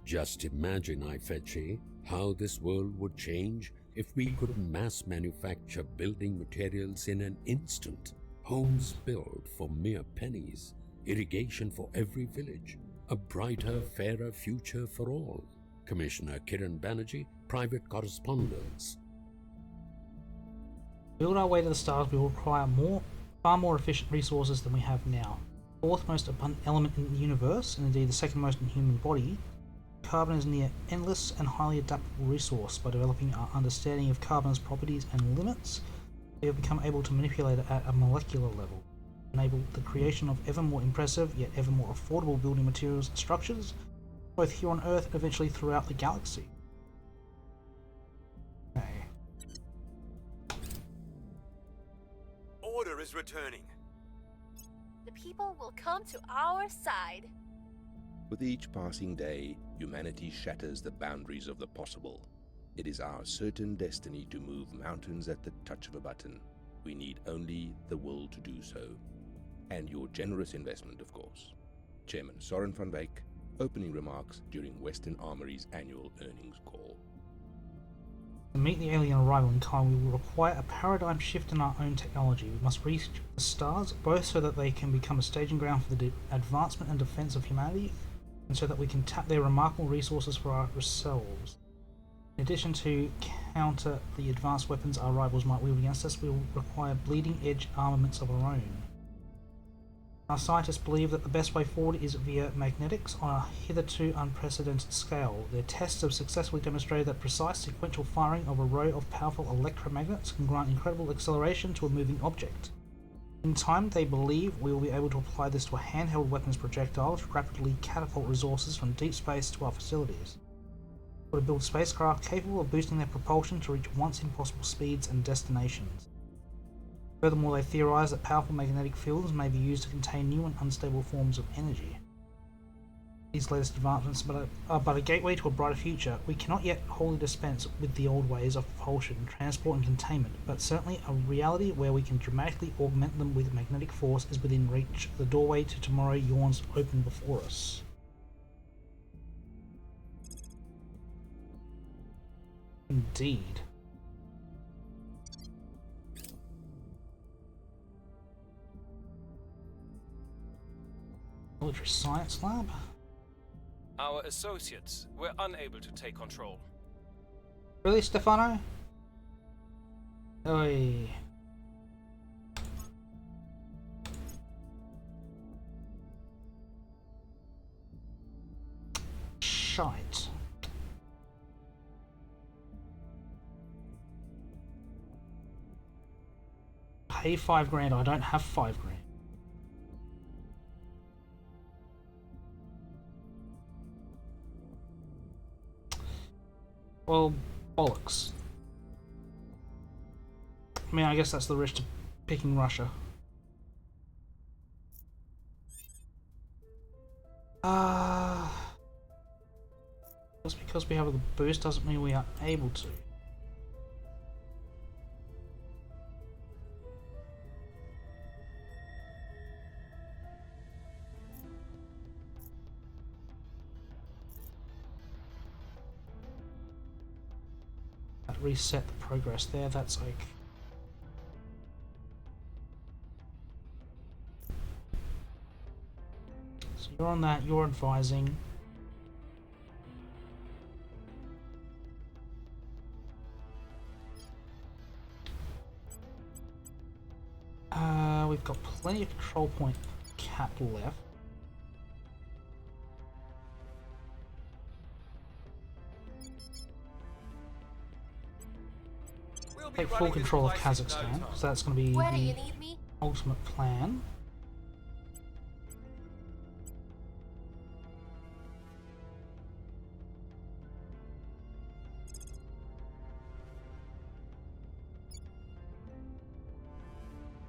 Just imagine, Ifechi, how this world would change if we could mass manufacture building materials in an instant. Homes built for mere pennies, irrigation for every village, a brighter, fairer future for all. Commissioner Kiran Banerjee, Private Correspondence. Build our way to the stars, we will require far more efficient resources than we have now. The fourth most abundant element in the universe, and indeed the second most in the human body, carbon is a near endless and highly adaptable resource. By developing our understanding of carbon's properties and limits, we have become able to manipulate it at a molecular level, enable the creation of ever more impressive yet ever more affordable building materials and structures, both here on Earth and eventually throughout the galaxy. Okay. Order is returning. The people will come to our side. With each passing day, humanity shatters the boundaries of the possible. It is our certain destiny to move mountains at the touch of a button. We need only the will to do so. And your generous investment, of course. Chairman Soren van Wyk, opening remarks during Western Armory's annual earnings call. To meet the alien arrival in time, we will require a paradigm shift in our own technology. We must reach the stars, both so that they can become a staging ground for the advancement and defense of humanity, and so that we can tap their remarkable resources for ourselves. In addition to counter the advanced weapons our rivals might wield against us, we will require bleeding-edge armaments of our own. Our scientists believe that the best way forward is via magnetics on a hitherto unprecedented scale. Their tests have successfully demonstrated that precise sequential firing of a row of powerful electromagnets can grant incredible acceleration to a moving object. In time, they believe we will be able to apply this to a handheld weapons projectile to rapidly catapult resources from deep space to our facilities. Or to build spacecraft capable of boosting their propulsion to reach once impossible speeds and destinations. Furthermore, they theorize that powerful magnetic fields may be used to contain new and unstable forms of energy. These latest advancements are but a gateway to a brighter future. We cannot yet wholly dispense with the old ways of propulsion, transport and containment, but certainly a reality where we can dramatically augment them with magnetic force is within reach. The doorway to tomorrow yawns open before us. Indeed. Military Science Lab? Our associates were unable to take control. Really, Stefano? Oi. Shite. pay 5 grand. I don't have 5 grand. Well, bollocks. I mean, I guess that's the risk to picking Russia. Just because we have the boost doesn't mean we are able to. That reset the progress there, that's okay. So you're on that, you're advising. We've got plenty of control point cap left. We'll be Take full running this control of place in no Kazakhstan, time. so that's going to be Where do the you need me? ultimate plan.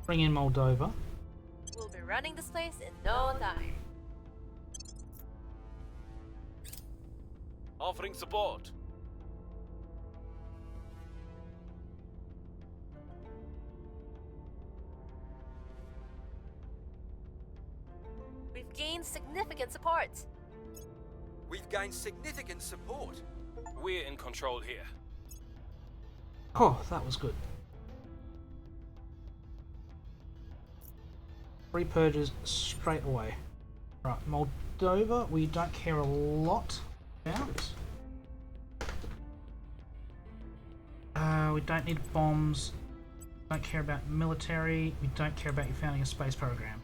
Bring in Moldova. We'll be running this place in no time. Offering support. We've gained significant support. We've gained significant support. We're in control here. Oh, that was good. 3 purges straight away. Right, Moldova, we don't care a lot about. We don't need bombs. Don't care about military. We don't care about you founding a space program.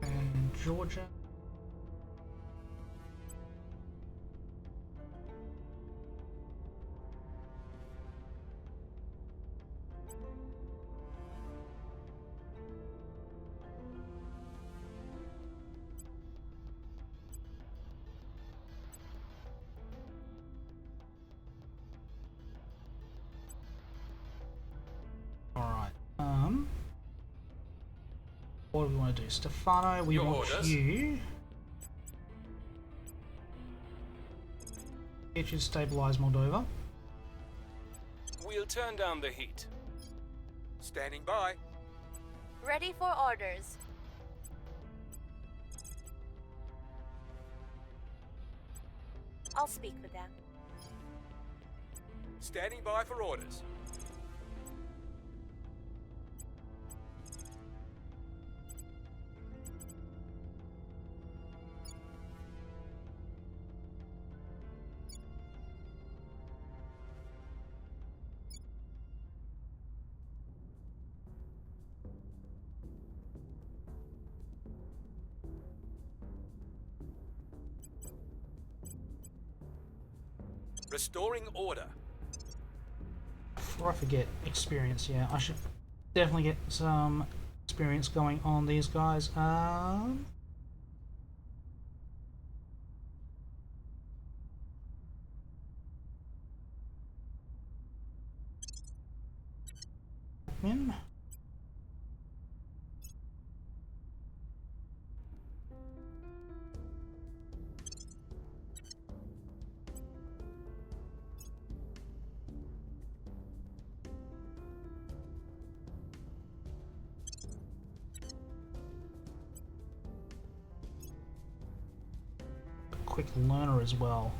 And Georgia. Alright, what do we want to do? Stefano, we Your want orders. you. Get you to stabilize Moldova. We'll turn down the heat. Standing by. Ready for orders. I'll speak with them. Standing by for orders. Restoring order. Before I forget, experience, yeah. I should definitely get some experience going on these guys. Admin. quick learner as well.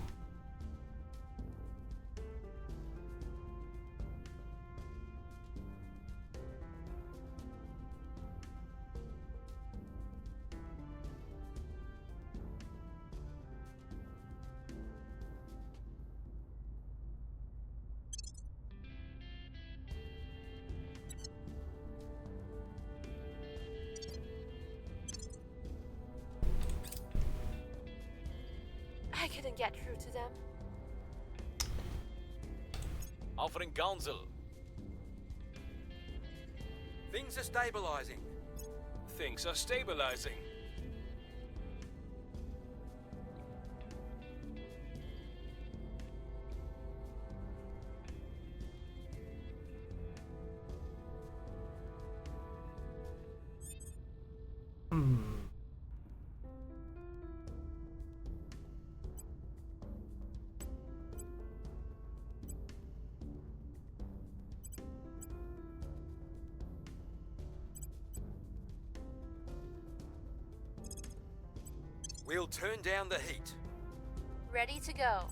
I couldn't get through to them. Offering counsel. Things are stabilizing. Things are stabilizing. We'll turn down the heat. Ready to go.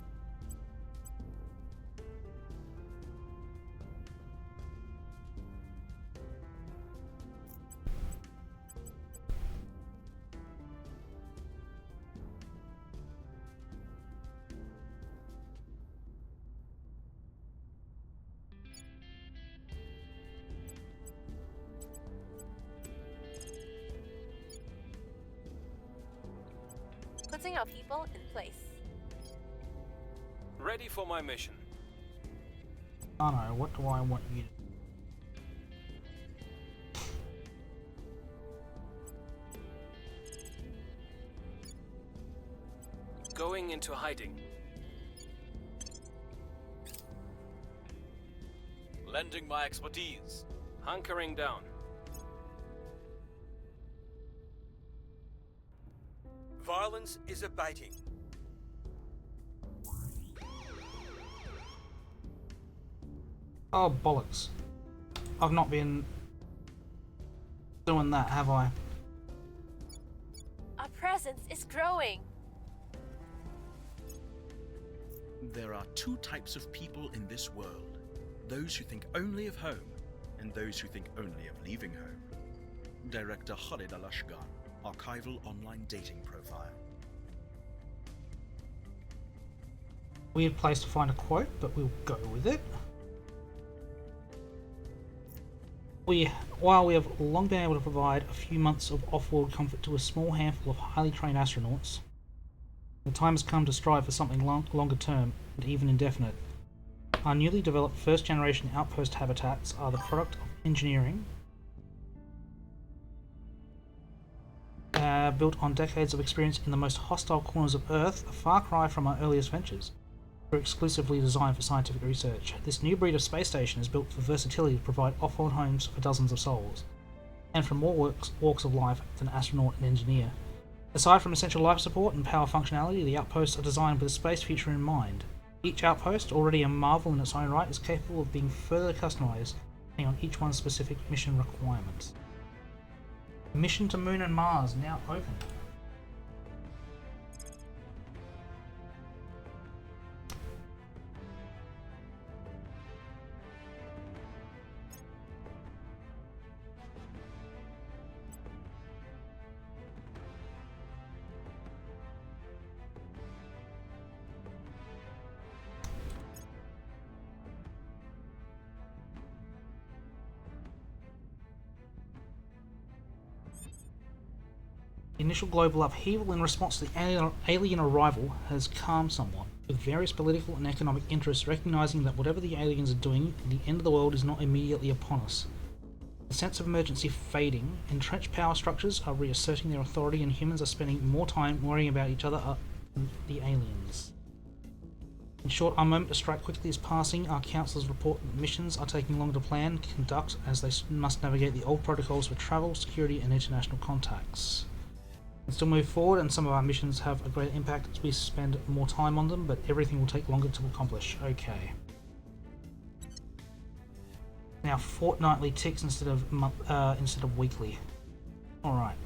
Putting our people in place. Ready for my mission. Oh no, what do I want you to do? Going into hiding. Lending my expertise. Hunkering down. Violence is abating. Oh, bollocks. I've not been doing that, have I? Our presence is growing. There are two types of people in this world. Those who think only of home, and those who think only of leaving home. Director Khalid Al-Ashgar, Archival Online Dating Profile. Weird place to find a quote, but we'll go with it. While we have long been able to provide a few months of off-world comfort to a small handful of highly trained astronauts, the time has come to strive for something longer term and even indefinite. Our newly developed first-generation outpost habitats are the product of engineering built on decades of experience in the most hostile corners of Earth, a far cry from our earliest ventures. We're exclusively designed for scientific research. This new breed of space station is built for versatility to provide off-world homes for dozens of souls, and from more walks of life than astronaut and engineer. Aside from essential life support and power functionality, the outposts are designed with a space future in mind. Each outpost, already a marvel in its own right, is capable of being further customized depending on each one's specific mission requirements. Mission to Moon and Mars now open. The initial global upheaval in response to the alien arrival has calmed somewhat, with various political and economic interests recognizing that whatever the aliens are doing, the end of the world is not immediately upon us. The sense of emergency fading, entrenched power structures are reasserting their authority, and humans are spending more time worrying about each other than the aliens. In short, our moment to strike quickly is passing. Our councils report that missions are taking longer to plan and conduct, as they must navigate the old protocols for travel, security, and international contacts. We can still move forward, and some of our missions have a greater impact as we spend more time on them, but everything will take longer to accomplish. Okay. Now fortnightly ticks instead of weekly. All right.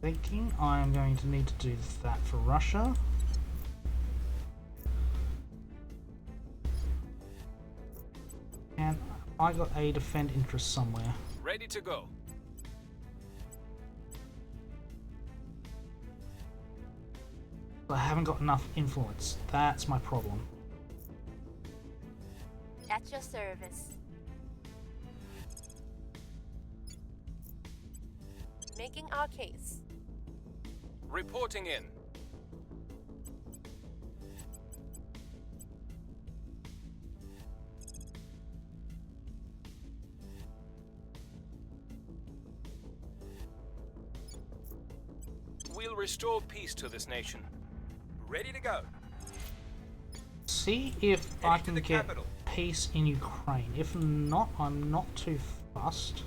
thinking I'm going to need to do that for Russia. And I got a defend interest somewhere. Ready to go. I haven't got enough influence. That's my problem. At your service. Making our case. Reporting in. We'll restore peace to this nation. Ready to go. See if I Heading to can the get capital. peace in Ukraine. If not, I'm not too fussed.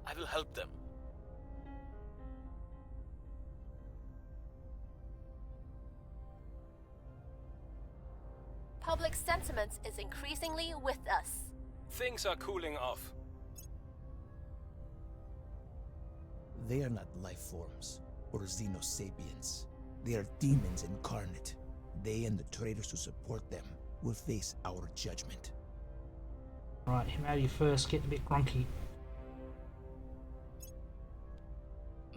I will help them. Public sentiment is increasingly with us. Things are cooling off. They are not life forms or xenosapiens. They are demons incarnate. They and the traitors who support them will face our judgment. Right, humanity first, getting a bit grunky.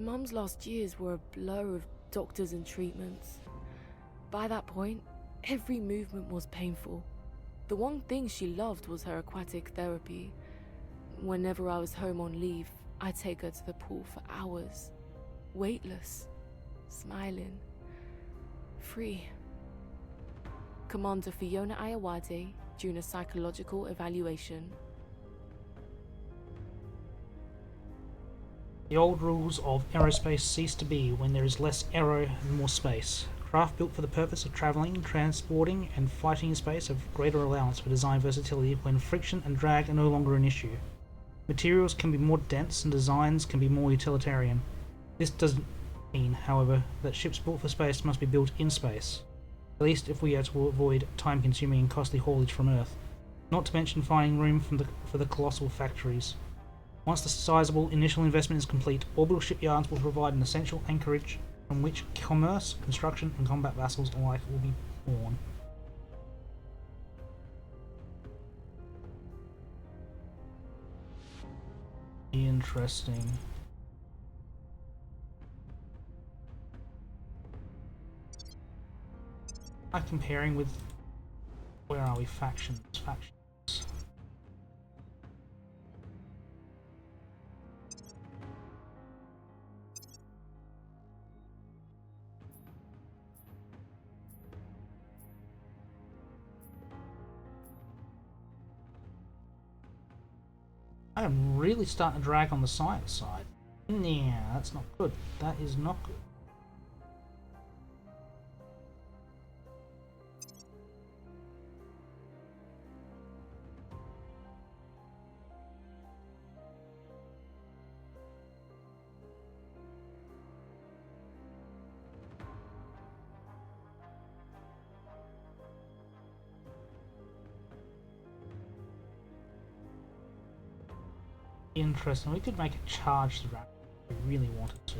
Mum's last years were a blur of doctors and treatments. By that point, every movement was painful. The one thing she loved was her aquatic therapy. Whenever I was home on leave, I'd take her to the pool for hours. Weightless, smiling, free. Commander Fiona Ayawade during a psychological evaluation. The old rules of aerospace cease to be when there is less aero and more space. Craft built for the purpose of travelling, transporting, and fighting in space have greater allowance for design versatility when friction and drag are no longer an issue. Materials can be more dense and designs can be more utilitarian. This doesn't mean, however, that ships built for space must be built in space, at least if we are to avoid time-consuming and costly haulage from Earth, not to mention finding room for the colossal factories. Once the sizable initial investment is complete, orbital shipyards will provide an essential anchorage from which commerce, construction, and combat vessels alike will be born. Interesting. Comparing with, where are we? Factions. I am really starting to drag on the science side. Yeah, that's not good. That is not good. Interesting. We could make a charge to that if we really wanted to.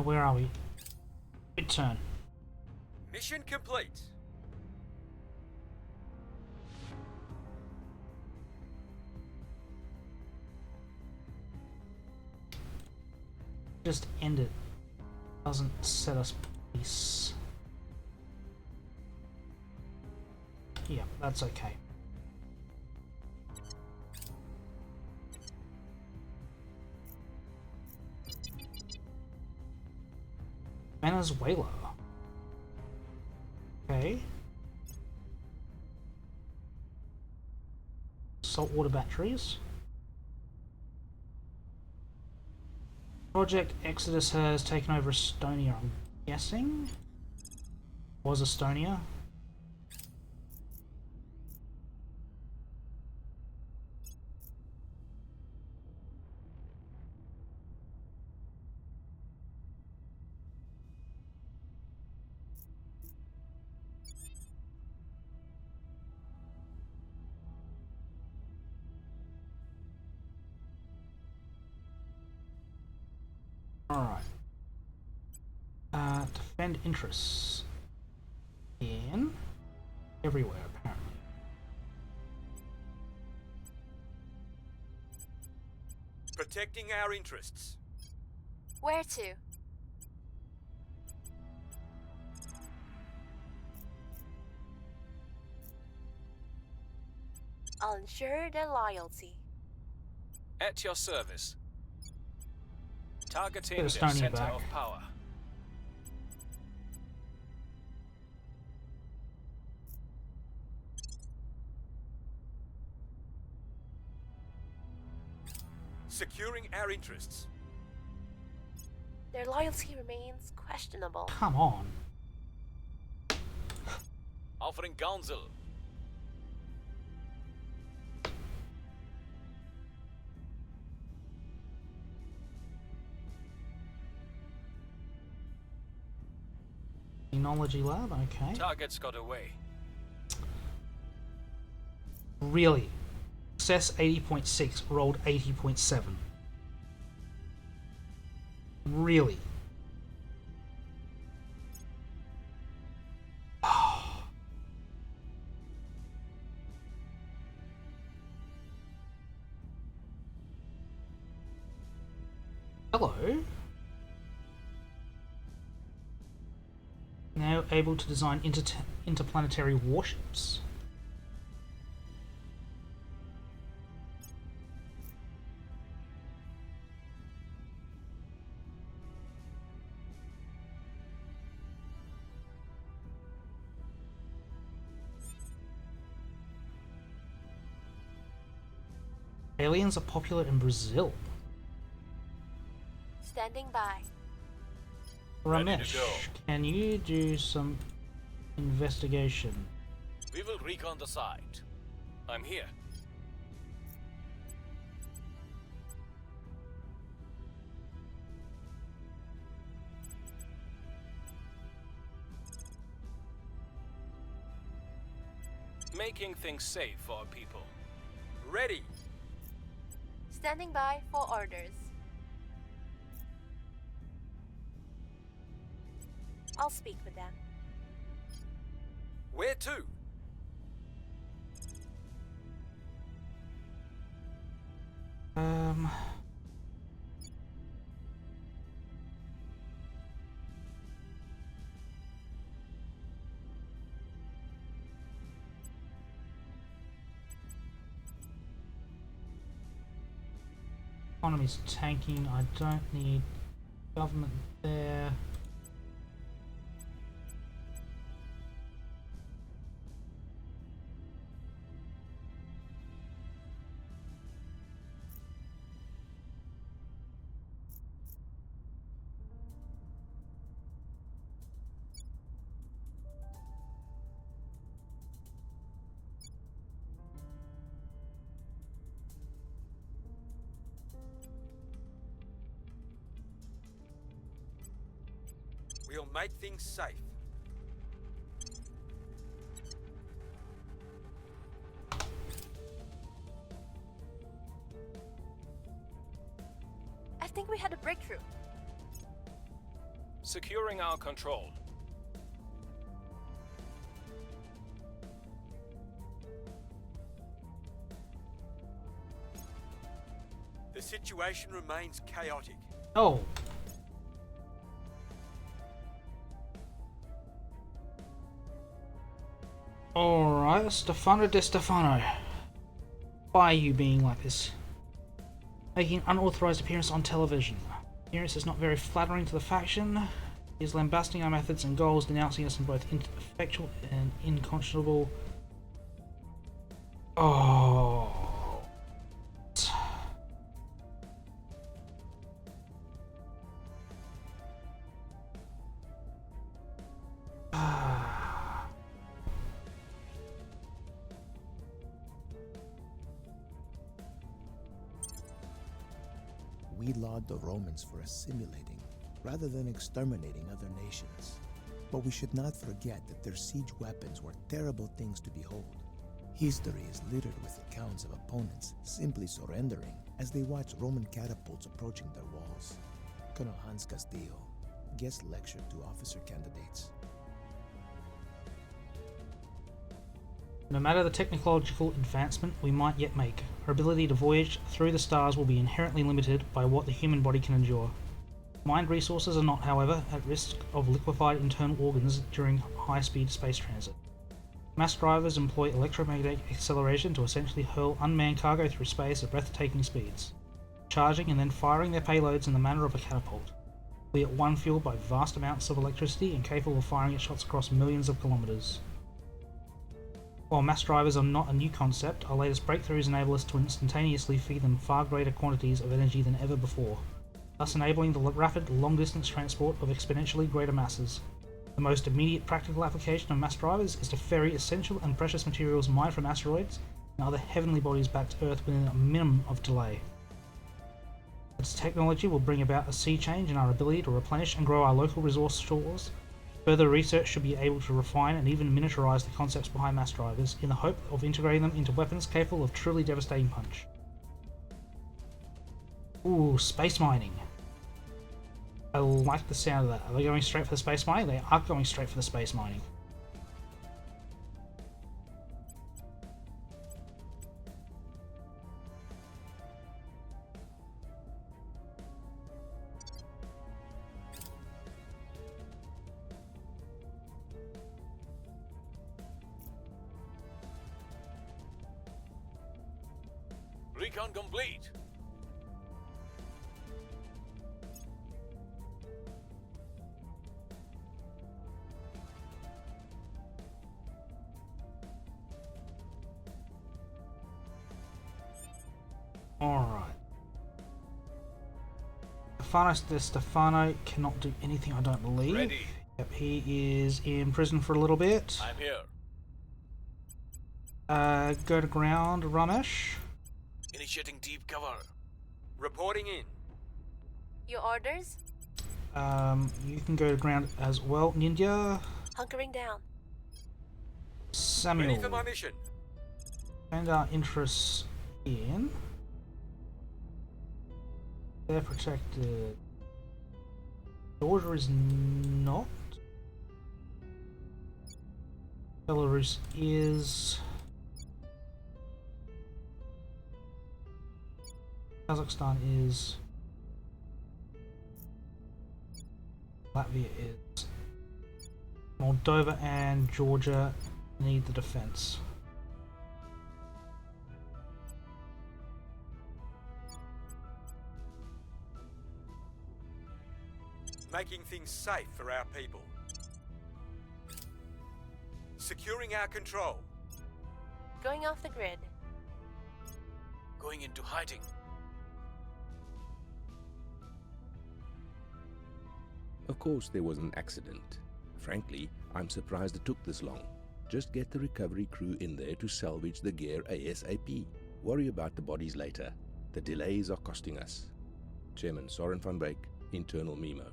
Where are we? Return. Mission complete. Just end it. Doesn't set us peace. Yeah, that's okay. Venezuela. Okay. Saltwater batteries. Project Exodus has taken over Estonia, I'm guessing. Was Estonia. Alright. Defend interests. In everywhere, apparently. Protecting our interests. Where to? I'll ensure their loyalty. At your service. Targeting Get their Estonia center back. of power. Securing our interests. Their loyalty remains questionable. Come on. Offering counsel. Technology lab, okay. Targets got away. Really? Success 80.6, rolled 80.7. Really? Hello? Now able to design interplanetary warships. Aliens are popular in Brazil. Standing by. Ready to Ramesh, go. can you do some investigation? We will recon the site. I'm here. Making things safe for our people. Ready. Standing by for orders. I'll speak with them. Where to? Economy's tanking. I don't need government there. We'll make things safe. I think we had a breakthrough. Securing our control. The situation remains chaotic. Oh. Alright, Stefano de Stefano. Why are you being like this? Making an unauthorized appearance on television. Appearance is not very flattering to the faction. Is lambasting our methods and goals, denouncing us in both ineffectual and unconscionable. Oh. We laud the Romans for assimilating, rather than exterminating other nations. But we should not forget that their siege weapons were terrible things to behold. History is littered with accounts of opponents simply surrendering as they watch Roman catapults approaching their walls. Colonel Hans Castillo, guest lecture to officer candidates. No matter the technological advancement we might yet make, our ability to voyage through the stars will be inherently limited by what the human body can endure. Mind resources are not, however, at risk of liquefied internal organs during high-speed space transit. Mass drivers employ electromagnetic acceleration to essentially hurl unmanned cargo through space at breathtaking speeds, charging and then firing their payloads in the manner of a catapult, albeit one fueled by vast amounts of electricity and capable of firing its shots across millions of kilometers. While mass drivers are not a new concept, our latest breakthroughs enable us to instantaneously feed them far greater quantities of energy than ever before, thus enabling the rapid, long-distance transport of exponentially greater masses. The most immediate practical application of mass drivers is to ferry essential and precious materials mined from asteroids and other heavenly bodies back to Earth within a minimum of delay. This technology will bring about a sea change in our ability to replenish and grow our local resource stores. Further research should be able to refine and even miniaturize the concepts behind mass drivers in the hope of integrating them into weapons capable of truly devastating punch. Ooh, space mining. I like the sound of that. Are they going straight for the space mining? They are going straight for the space mining. Recon complete. Alright. Stefano cannot do anything, I don't believe. Ready. Yep, he is in prison for a little bit. I'm here. Go to ground, Ramesh. Initiating deep cover. Reporting in. Your orders? You can go to ground as well, Ninja. Hunkering down. Samuel. Ready for my mission. And our interests in. They're protected. Georgia is not. Belarus is. Kazakhstan is. Latvia is. Moldova and Georgia need the defense. Making things safe for our people. Securing our control. Going off the grid. Going into hiding. Of course there was an accident. Frankly, I'm surprised it took this long. Just get the recovery crew in there to salvage the gear ASAP. Worry about the bodies later. The delays are costing us. Chairman Soren van Beek, Internal Memo.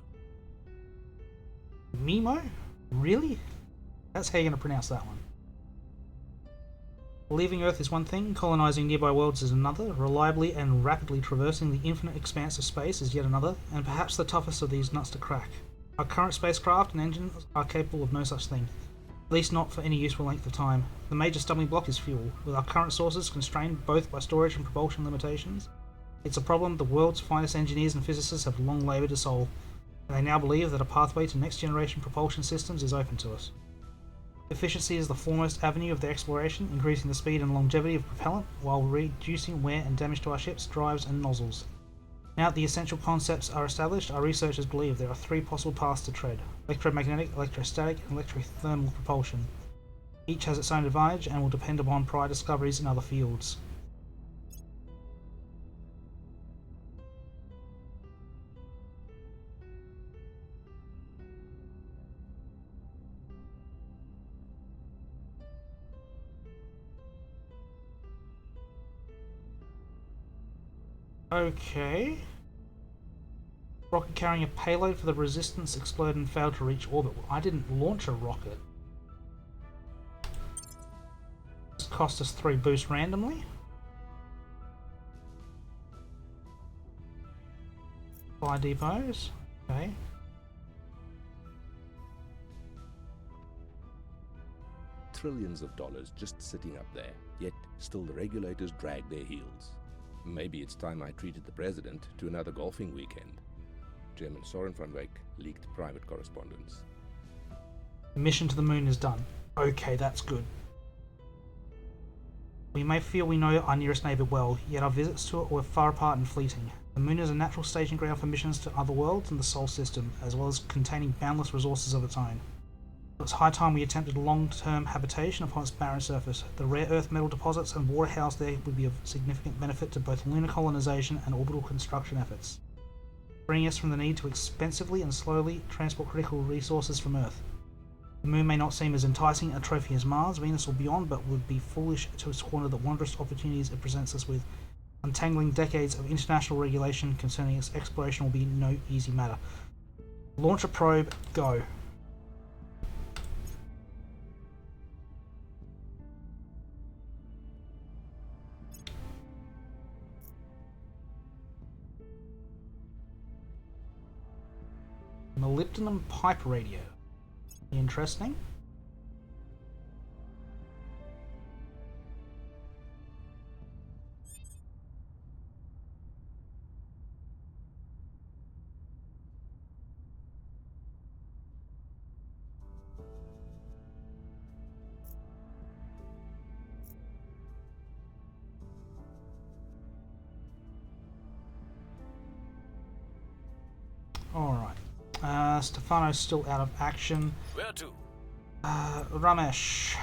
Memo? Really? That's how you're going to pronounce that one. Leaving Earth is one thing, colonizing nearby worlds is another, reliably and rapidly traversing the infinite expanse of space is yet another, and perhaps the toughest of these nuts to crack. Our current spacecraft and engines are capable of no such thing, at least not for any useful length of time. The major stumbling block is fuel, with our current sources constrained both by storage and propulsion limitations. It's a problem the world's finest engineers and physicists have long laboured to solve, and they now believe that a pathway to next-generation propulsion systems is open to us. Efficiency is the foremost avenue of their exploration, increasing the speed and longevity of propellant while reducing wear and damage to our ships, drives and nozzles. Now that the essential concepts are established, our researchers believe there are 3 possible paths to tread: electromagnetic, electrostatic, and electrothermal propulsion. Each has its own advantage and will depend upon prior discoveries in other fields. Okay. Rocket carrying a payload for the Resistance exploded and failed to reach orbit. Well, I didn't launch a rocket. This cost us 3 boosts randomly. Fire depots. Okay. Trillions of dollars just sitting up there, yet still the regulators drag their heels. Maybe it's time I treated the president to another golfing weekend. Chairman Soren van Wyk leaked private correspondence. The mission to the moon is done. Okay, that's good. We may feel we know our nearest neighbour well, yet our visits to it were far apart and fleeting. The moon is a natural staging ground for missions to other worlds in the Sol system, as well as containing boundless resources of its own. It's high time we attempted long-term habitation upon its barren surface. The rare earth metal deposits and water housed there would be of significant benefit to both lunar colonization and orbital construction efforts, freeing us from the need to expensively and slowly transport critical resources from Earth. The moon may not seem as enticing a trophy as Mars, Venus, or beyond, but would be foolish to squander the wondrous opportunities it presents us with. Untangling decades of international regulation concerning its exploration will be no easy matter. Launch a probe, go. Molybdenum pipe radio. Interesting. Alright. Stefano's still out of action. Where to? Ramesh.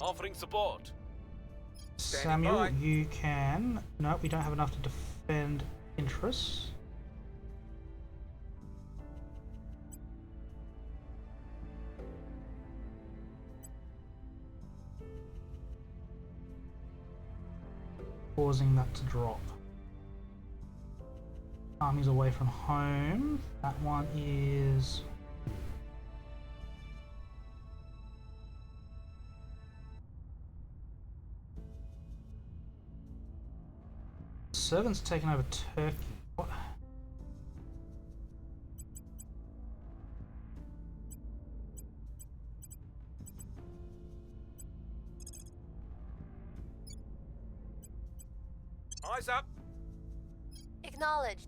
Offering support. Samuel, you can... No, we don't have enough to defend interests. Causing that to drop. Armies away from home. That one is... Servant's taken over Turkey. What? Eyes up. Acknowledged.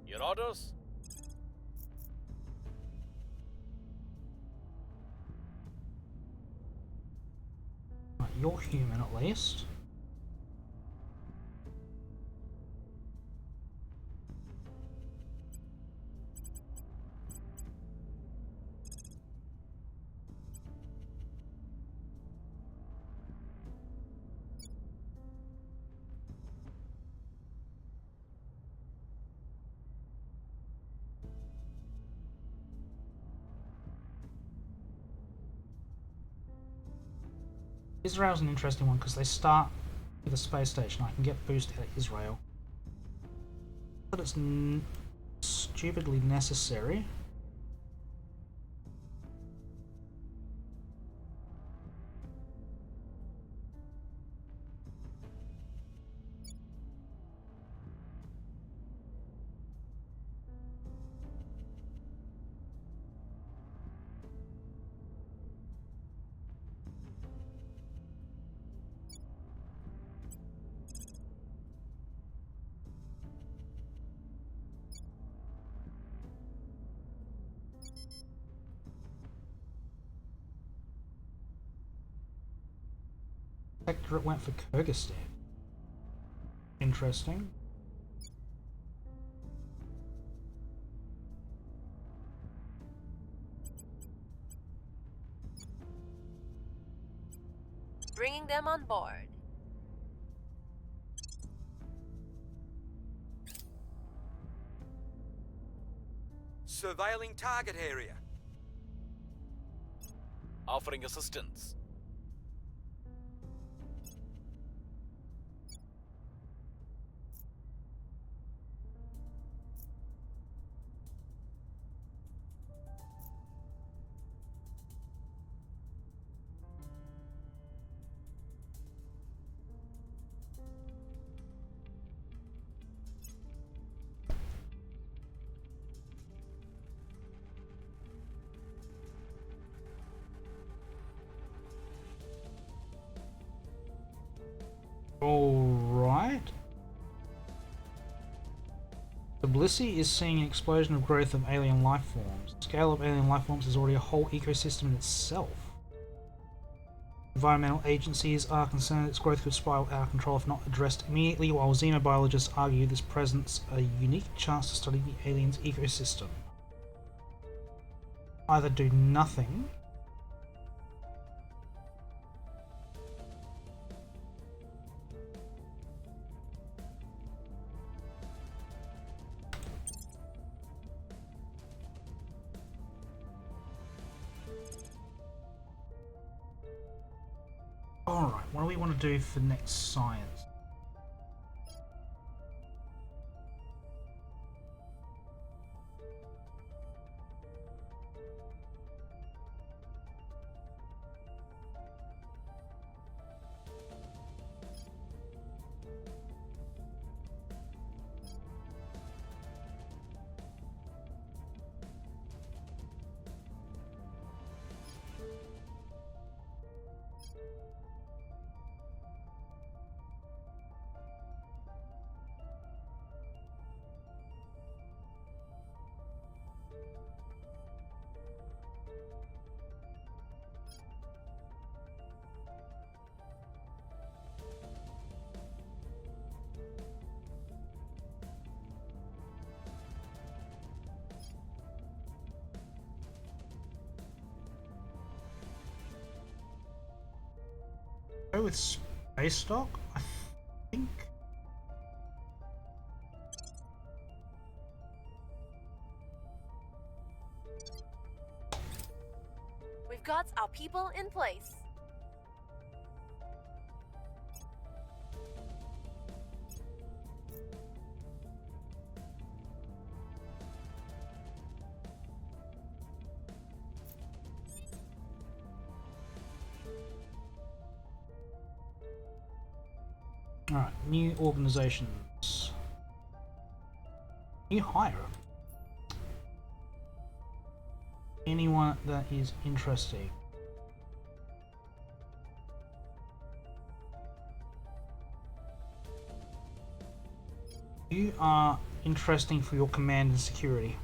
Your orders? Right, you're human at least. Israel's an interesting one because they start with a space station. I can get boost out of Israel. But it's stupidly necessary. Sectorate went for Kyrgyzstan. Interesting. Bringing them on board. Surveilling target area. Offering assistance. Alright. The Blissi is seeing an explosion of growth of alien life forms. The scale of alien life forms is already a whole ecosystem in itself. Environmental agencies are concerned its growth could spiral out of control if not addressed immediately, while xenobiologists argue this presents a unique chance to study the alien's ecosystem. Either do nothing, alright, what do we want to do for next science? Go with space stock, I think. We've got our people in place. Alright, new organizations. New hire. Anyone that is interesting. You are interesting for your command and security.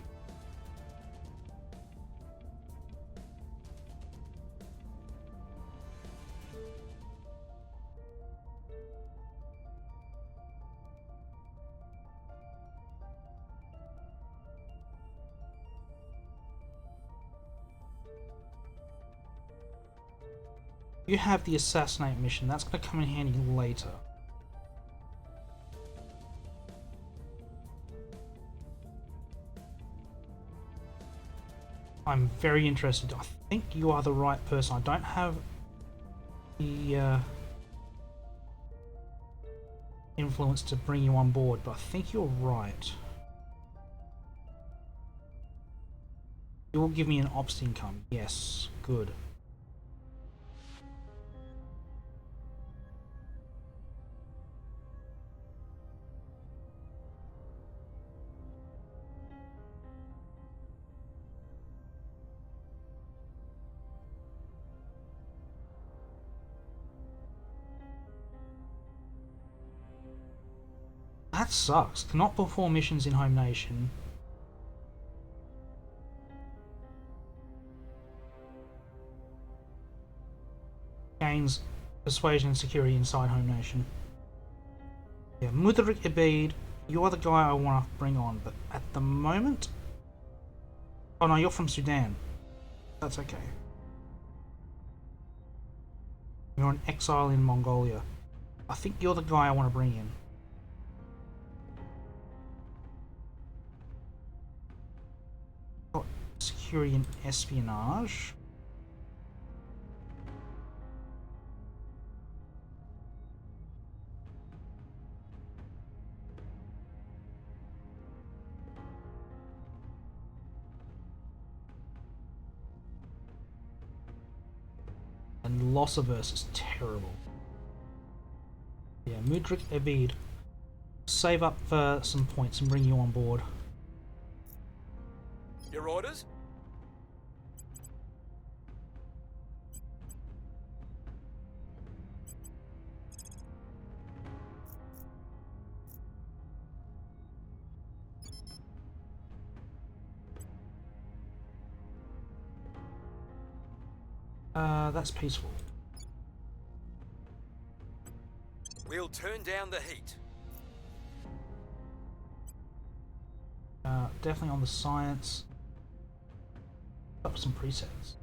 You have the assassinate mission, that's going to come in handy later. I'm very interested. I think you are the right person. I don't have the influence to bring you on board, but I think you're right. You will give me an ops income. Yes, good. That sucks. Cannot perform missions in home nation. Gains persuasion and security inside home nation. Yeah, Mudrik Abid, you're the guy I want to bring on, but at the moment... Oh no, you're from Sudan. That's okay. You're an exile in Mongolia. I think you're the guy I want to bring in. Got security and espionage. And loss averse is terrible. Yeah, Mudrik Abid. Save up for some points and bring you on board. Your orders? That's peaceful. We'll turn down the heat. Definitely on the science. Up some presets.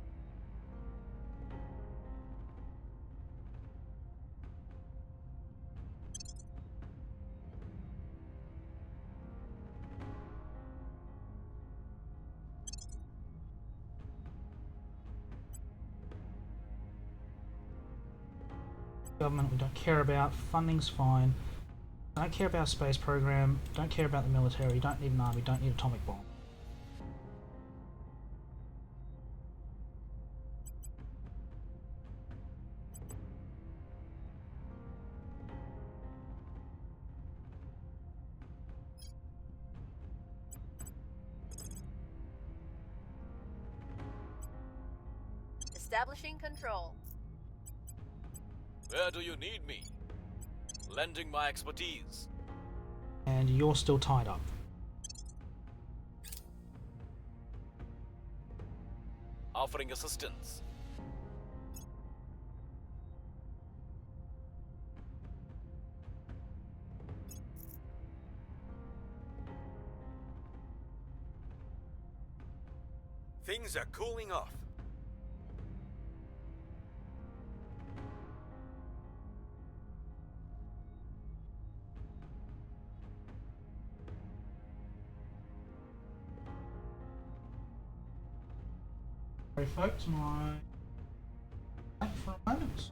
Government we don't care about. Funding's fine. Don't care about space program. Don't care about the military. Don't need an army. Don't need atomic bomb. Establishing control. Where do you need me? Lending my expertise. And you're still tied up. Offering assistance. Things are cooling off. Sorry folks, my for a moment.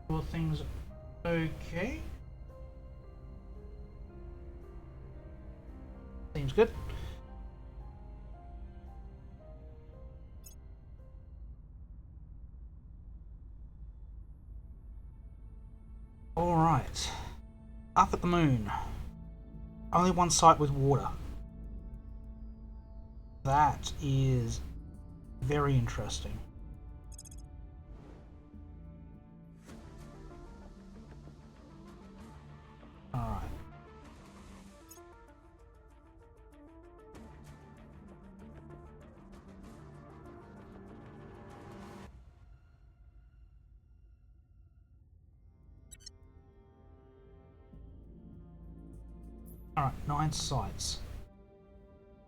All things okay. Seems good. Alright. Up at the moon. Only one site with water. That is very interesting. Alright. Alright, 9 sites.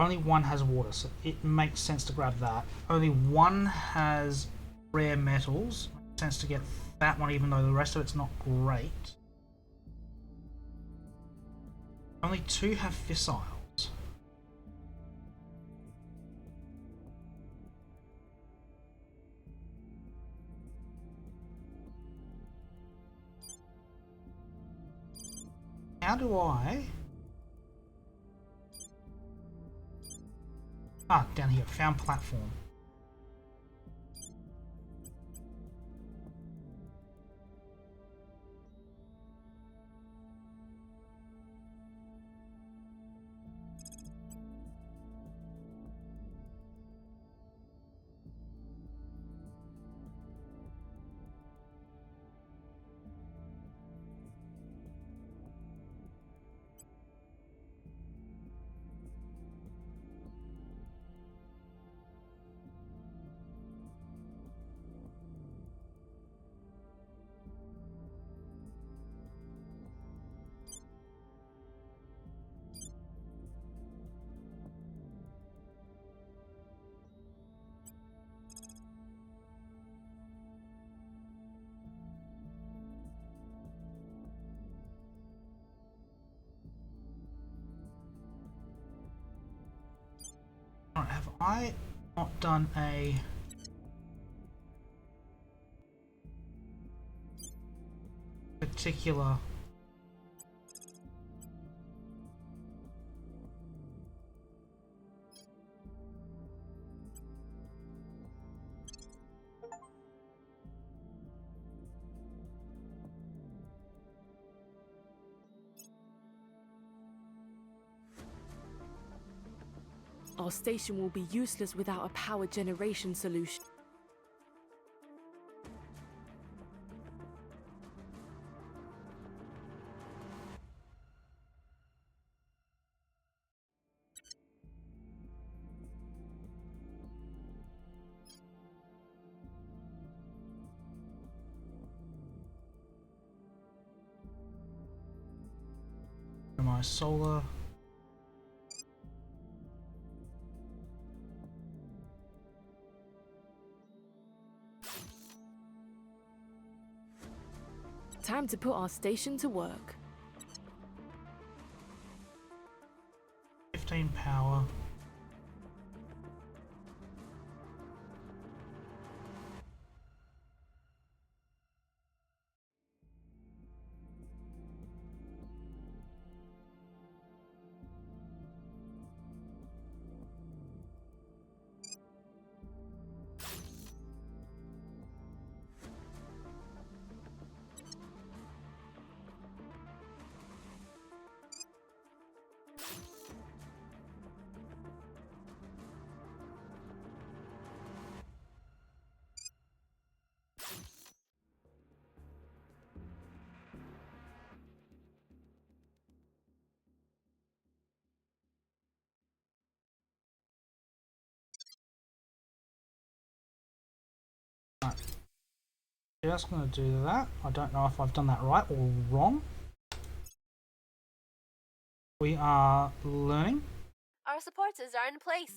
Only one has water, so it makes sense to grab that. Only one has rare metals. Makes sense to get that one, even though the rest of it's not great. Only 2 have fissiles. How do I... Ah, down here, found platform. I not done a particular Our station will be useless without a power generation solution. my solar. Time to put our station to work. 15 power. Right. Just going to do that. I don't know if I've done that right or wrong. We are learning. Our supporters are in place.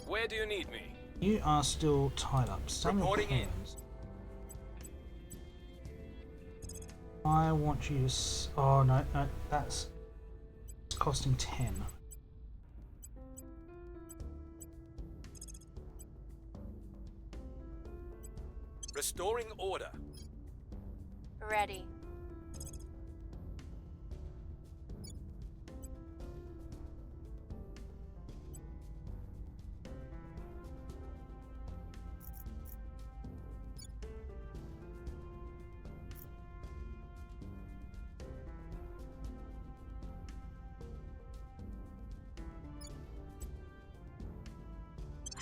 Where do you need me? You are still tied up. Reporting in. I want you to. Oh no, no, that's costing 10. Restoring order. Ready.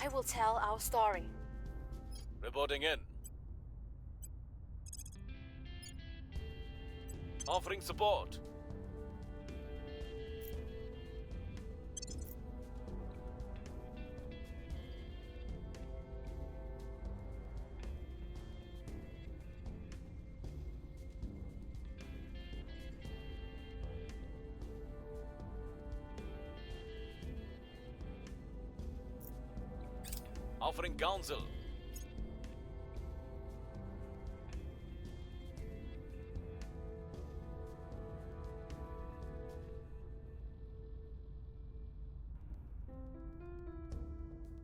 I will tell our story. Reporting in. Offering support. Offering counsel.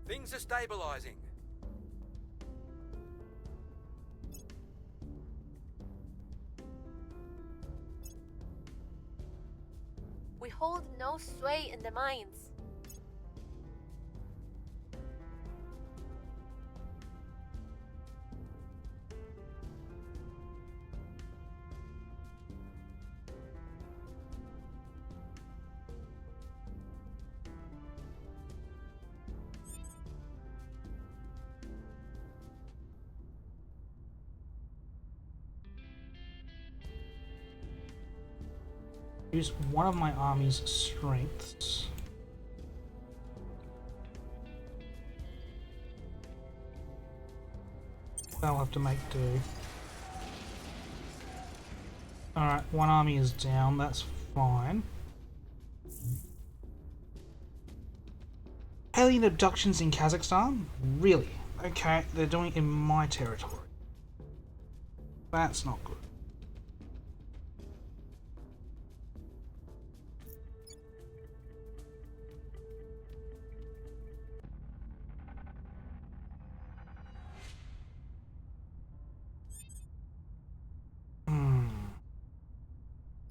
Things are stabilizing. We hold no sway in the mines. Use one of my army's strengths. They'll have to make do. Alright, one army is down, that's fine. Alien abductions in Kazakhstan? Really? Okay, they're doing it in my territory. That's not good.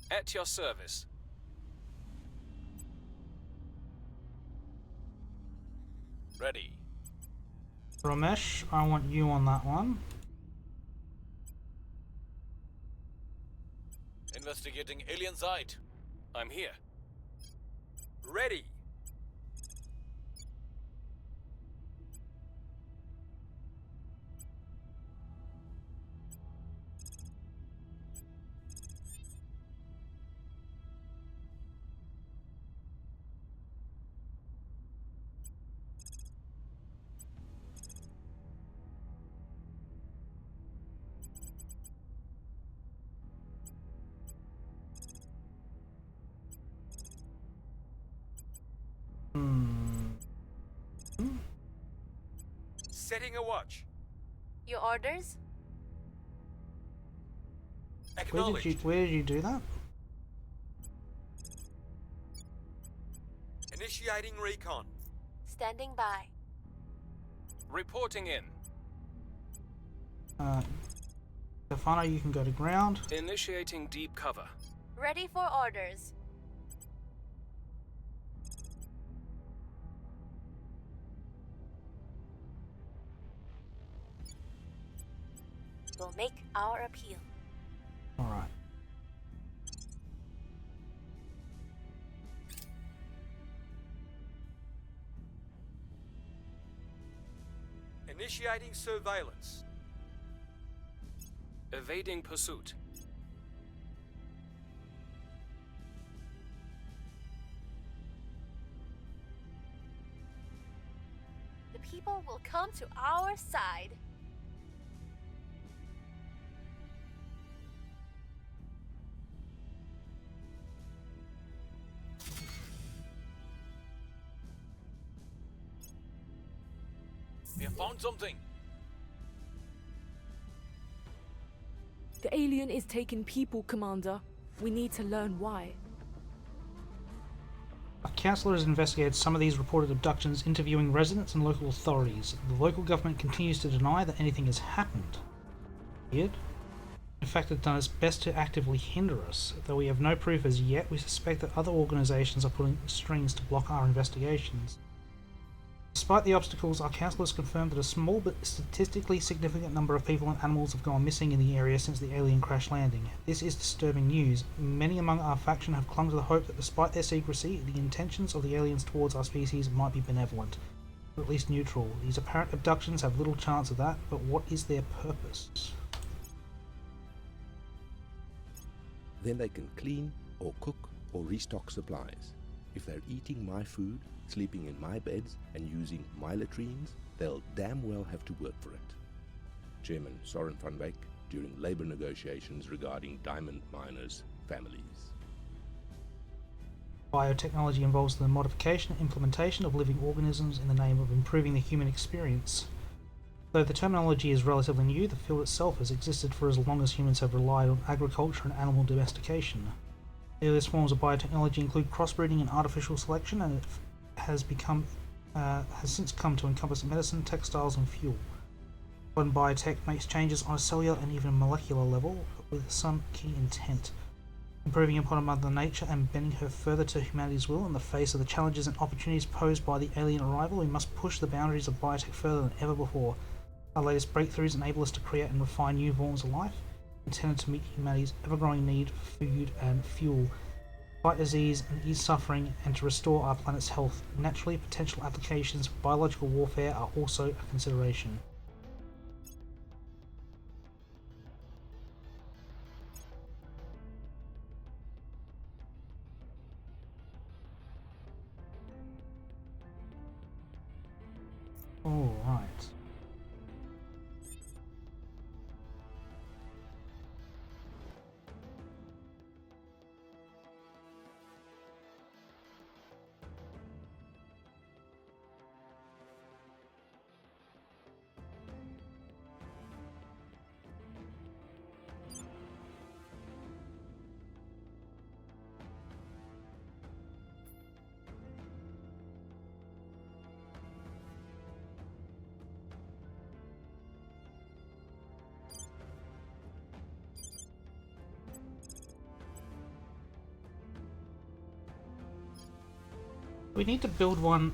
At your service. Ready. Ramesh, I want you on that one. Investigating alien site. I'm here. Ready. Setting a watch. Your orders? Acknowledged. Where did you do that? Initiating recon. Standing by. Reporting in. Stefano, you can go to ground. Initiating deep cover. Ready for orders. We'll make our appeal. Alright. Initiating surveillance. Evading pursuit. The people will come to our side. We have found something. The alien is taking people, Commander. We need to learn why. A councillor has investigated some of these reported abductions, interviewing residents and local authorities. The local government continues to deny that anything has happened. Yet, in fact, it's done its best to actively hinder us. Though we have no proof as yet, we suspect that other organisations are pulling strings to block our investigations. Despite the obstacles, our councillors confirmed that a small but statistically significant number of people and animals have gone missing in the area since the alien crash landing. This is disturbing news. Many among our faction have clung to the hope that despite their secrecy, the intentions of the aliens towards our species might be benevolent, or at least neutral. These apparent abductions have little chance of that, but what is their purpose? Then they can clean, or cook, or restock supplies. If they're eating my food, sleeping in my beds, and using my latrines, they'll damn well have to work for it. Chairman Soren van Wyk, during labor negotiations regarding diamond miners' families. Biotechnology involves the modification and implementation of living organisms in the name of improving the human experience. Though the terminology is relatively new, the field itself has existed for as long as humans have relied on agriculture and animal domestication. The earliest forms of biotechnology include crossbreeding and artificial selection, and it has since come to encompass medicine, textiles, and fuel. Modern biotech makes changes on a cellular and even molecular level, with some key intent. Improving upon Mother Nature and bending her further to humanity's will in the face of the challenges and opportunities posed by the alien arrival, we must push the boundaries of biotech further than ever before. Our latest breakthroughs enable us to create and refine new forms of life, intended to meet humanity's ever-growing need for food and fuel, fight disease and ease suffering, and to restore our planet's health. Naturally, potential applications for biological warfare are also a consideration. All right. We need to build a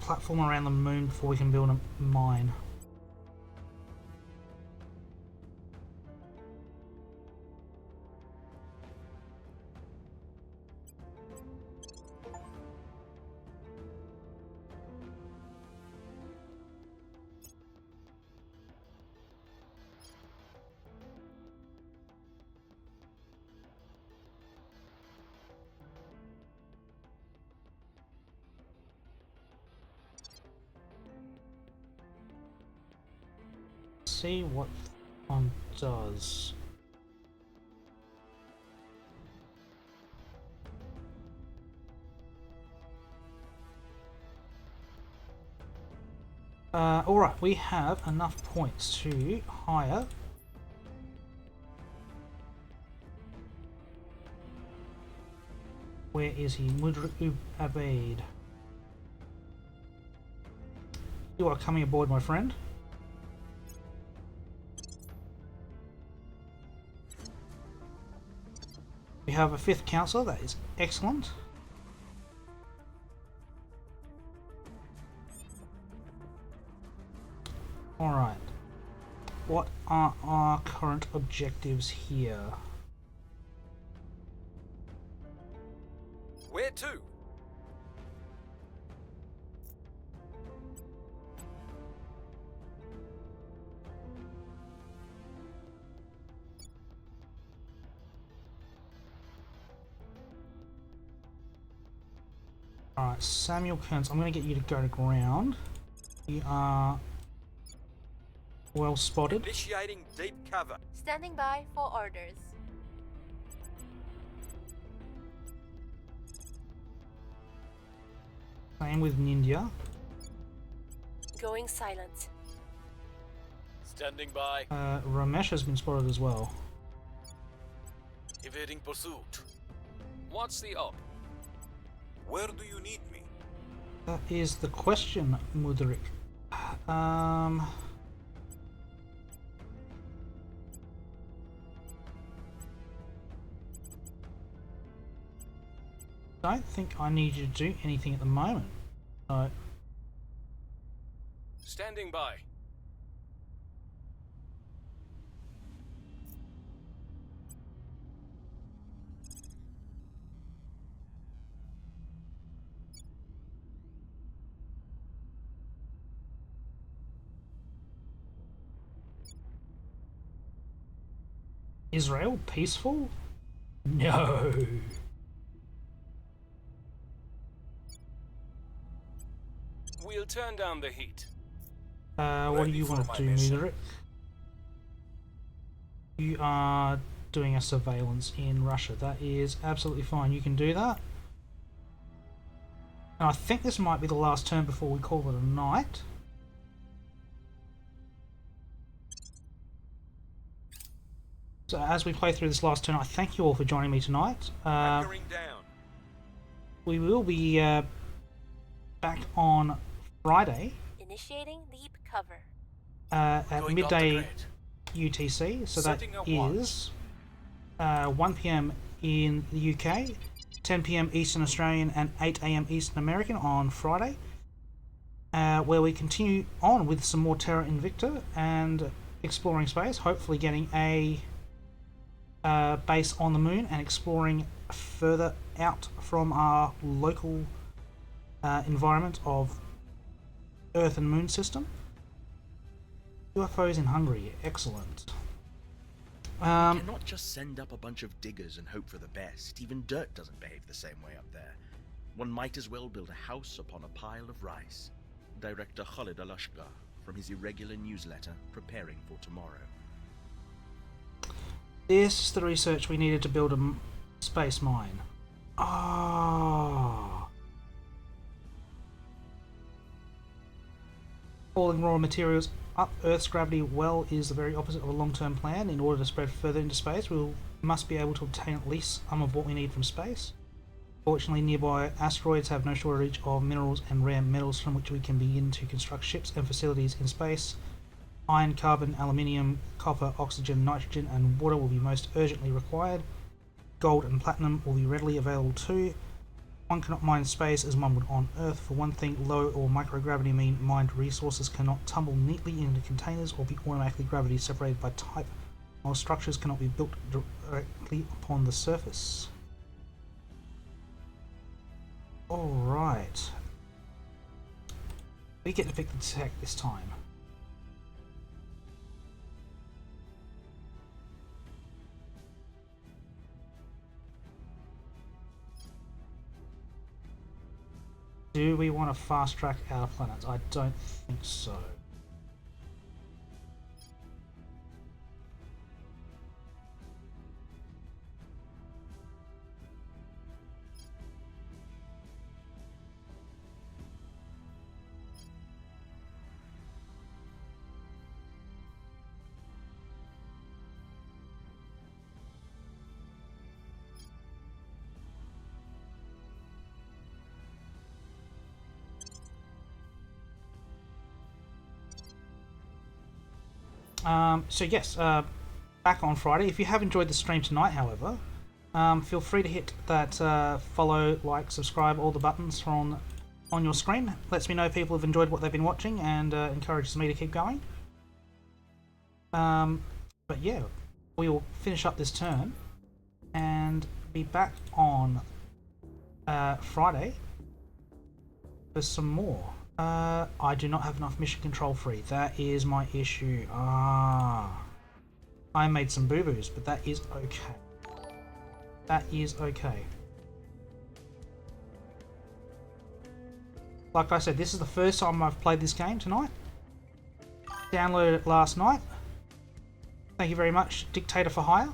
platform around the moon before we can build a mine. See what one does. Alright, we have enough points to hire where is he? Mudrik Abaid. You are coming aboard, my friend. We have a 5th councillor, that is excellent. Alright. What are our current objectives here? Where to? Alright, Samuel Kearns, I'm going to get you to go to ground. You are well spotted. Initiating deep cover. Standing by for orders. Same with Ninja. Going silent. Standing by. Ramesh has been spotted as well. Evading pursuit. What's the up? Where do you need me? That is the question, Mudrik. Don't think I need you to do anything at the moment. No. Standing by. Israel peaceful? No. We'll turn down the heat. What do you want to do, Mudrik? You are doing a surveillance in Russia. That is absolutely fine. You can do that. And I think this might be the last turn before we call it a night. So as we play through this last turn, I thank you all for joining me tonight. Anchoring down. We will be back on Friday Initiating deep cover. at Going midday off the UTC. So that Setting a watch. is 1 PM in the UK, 10 PM Eastern Australian and 8 AM Eastern American on Friday, where we continue on with some more Terra Invicta and exploring space, hopefully getting a base on the moon and exploring further out from our local environment of Earth and Moon system. UFOs in Hungary, excellent. You cannot just send up a bunch of diggers and hope for the best. Even dirt doesn't behave the same way up there. One might as well build a house upon a pile of rice. Director Khalid Alashgar, from his irregular newsletter, Preparing for Tomorrow. This is the research we needed to build a space mine. Ah. Hauling raw materials up Earth's gravity well is the very opposite of a long-term plan. In order to spread further into space, we must be able to obtain at least some of what we need from space. Fortunately, nearby asteroids have no shortage of minerals and rare metals from which we can begin to construct ships and facilities in space. Iron, carbon, aluminium, copper, oxygen, nitrogen and water will be most urgently required. Gold and platinum will be readily available too. One cannot mine space as one would on Earth. For one thing, low or microgravity mean mined resources cannot tumble neatly into containers or be automatically gravity separated by type, while structures cannot be built directly upon the surface. Alright. We get to pick the tech this time. Do we want to fast track our planets? I don't think so. So yes, back on Friday. If you have enjoyed the stream tonight, however, feel free to hit that follow, like, subscribe, all the buttons on your screen. Lets me know people have enjoyed what they've been watching and encourages me to keep going. But yeah, we will finish up this turn and be back on Friday for some more. I do not have enough mission control free. That is my issue. I made some boo-boos, but that is okay. That is okay. Like I said, this is the first time I've played this game tonight. Downloaded it last night. Thank you very much, Dictator for Hire.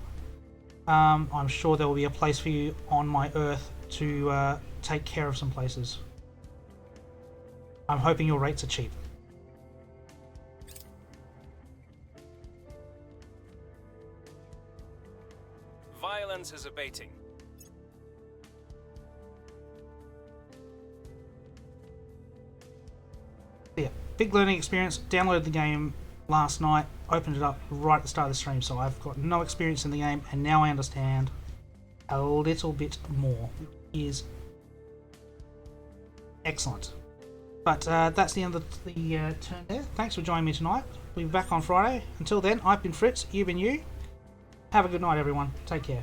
I'm sure there will be a place for you on my Earth to take care of some places. I'm hoping your rates are cheap. Violence is abating. Yeah, big learning experience. Downloaded the game last night, opened it up right at the start of the stream, so I've got no experience in the game, and now I understand a little bit more. It is excellent. But that's the end of the turn there. Thanks for joining me tonight. We'll be back on Friday. Until then, I've been Fritz, you've been you. Have a good night, everyone. Take care.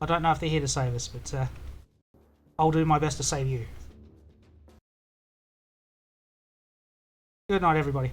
I don't know if they're here to save us, but I'll do my best to save you. Good night, everybody.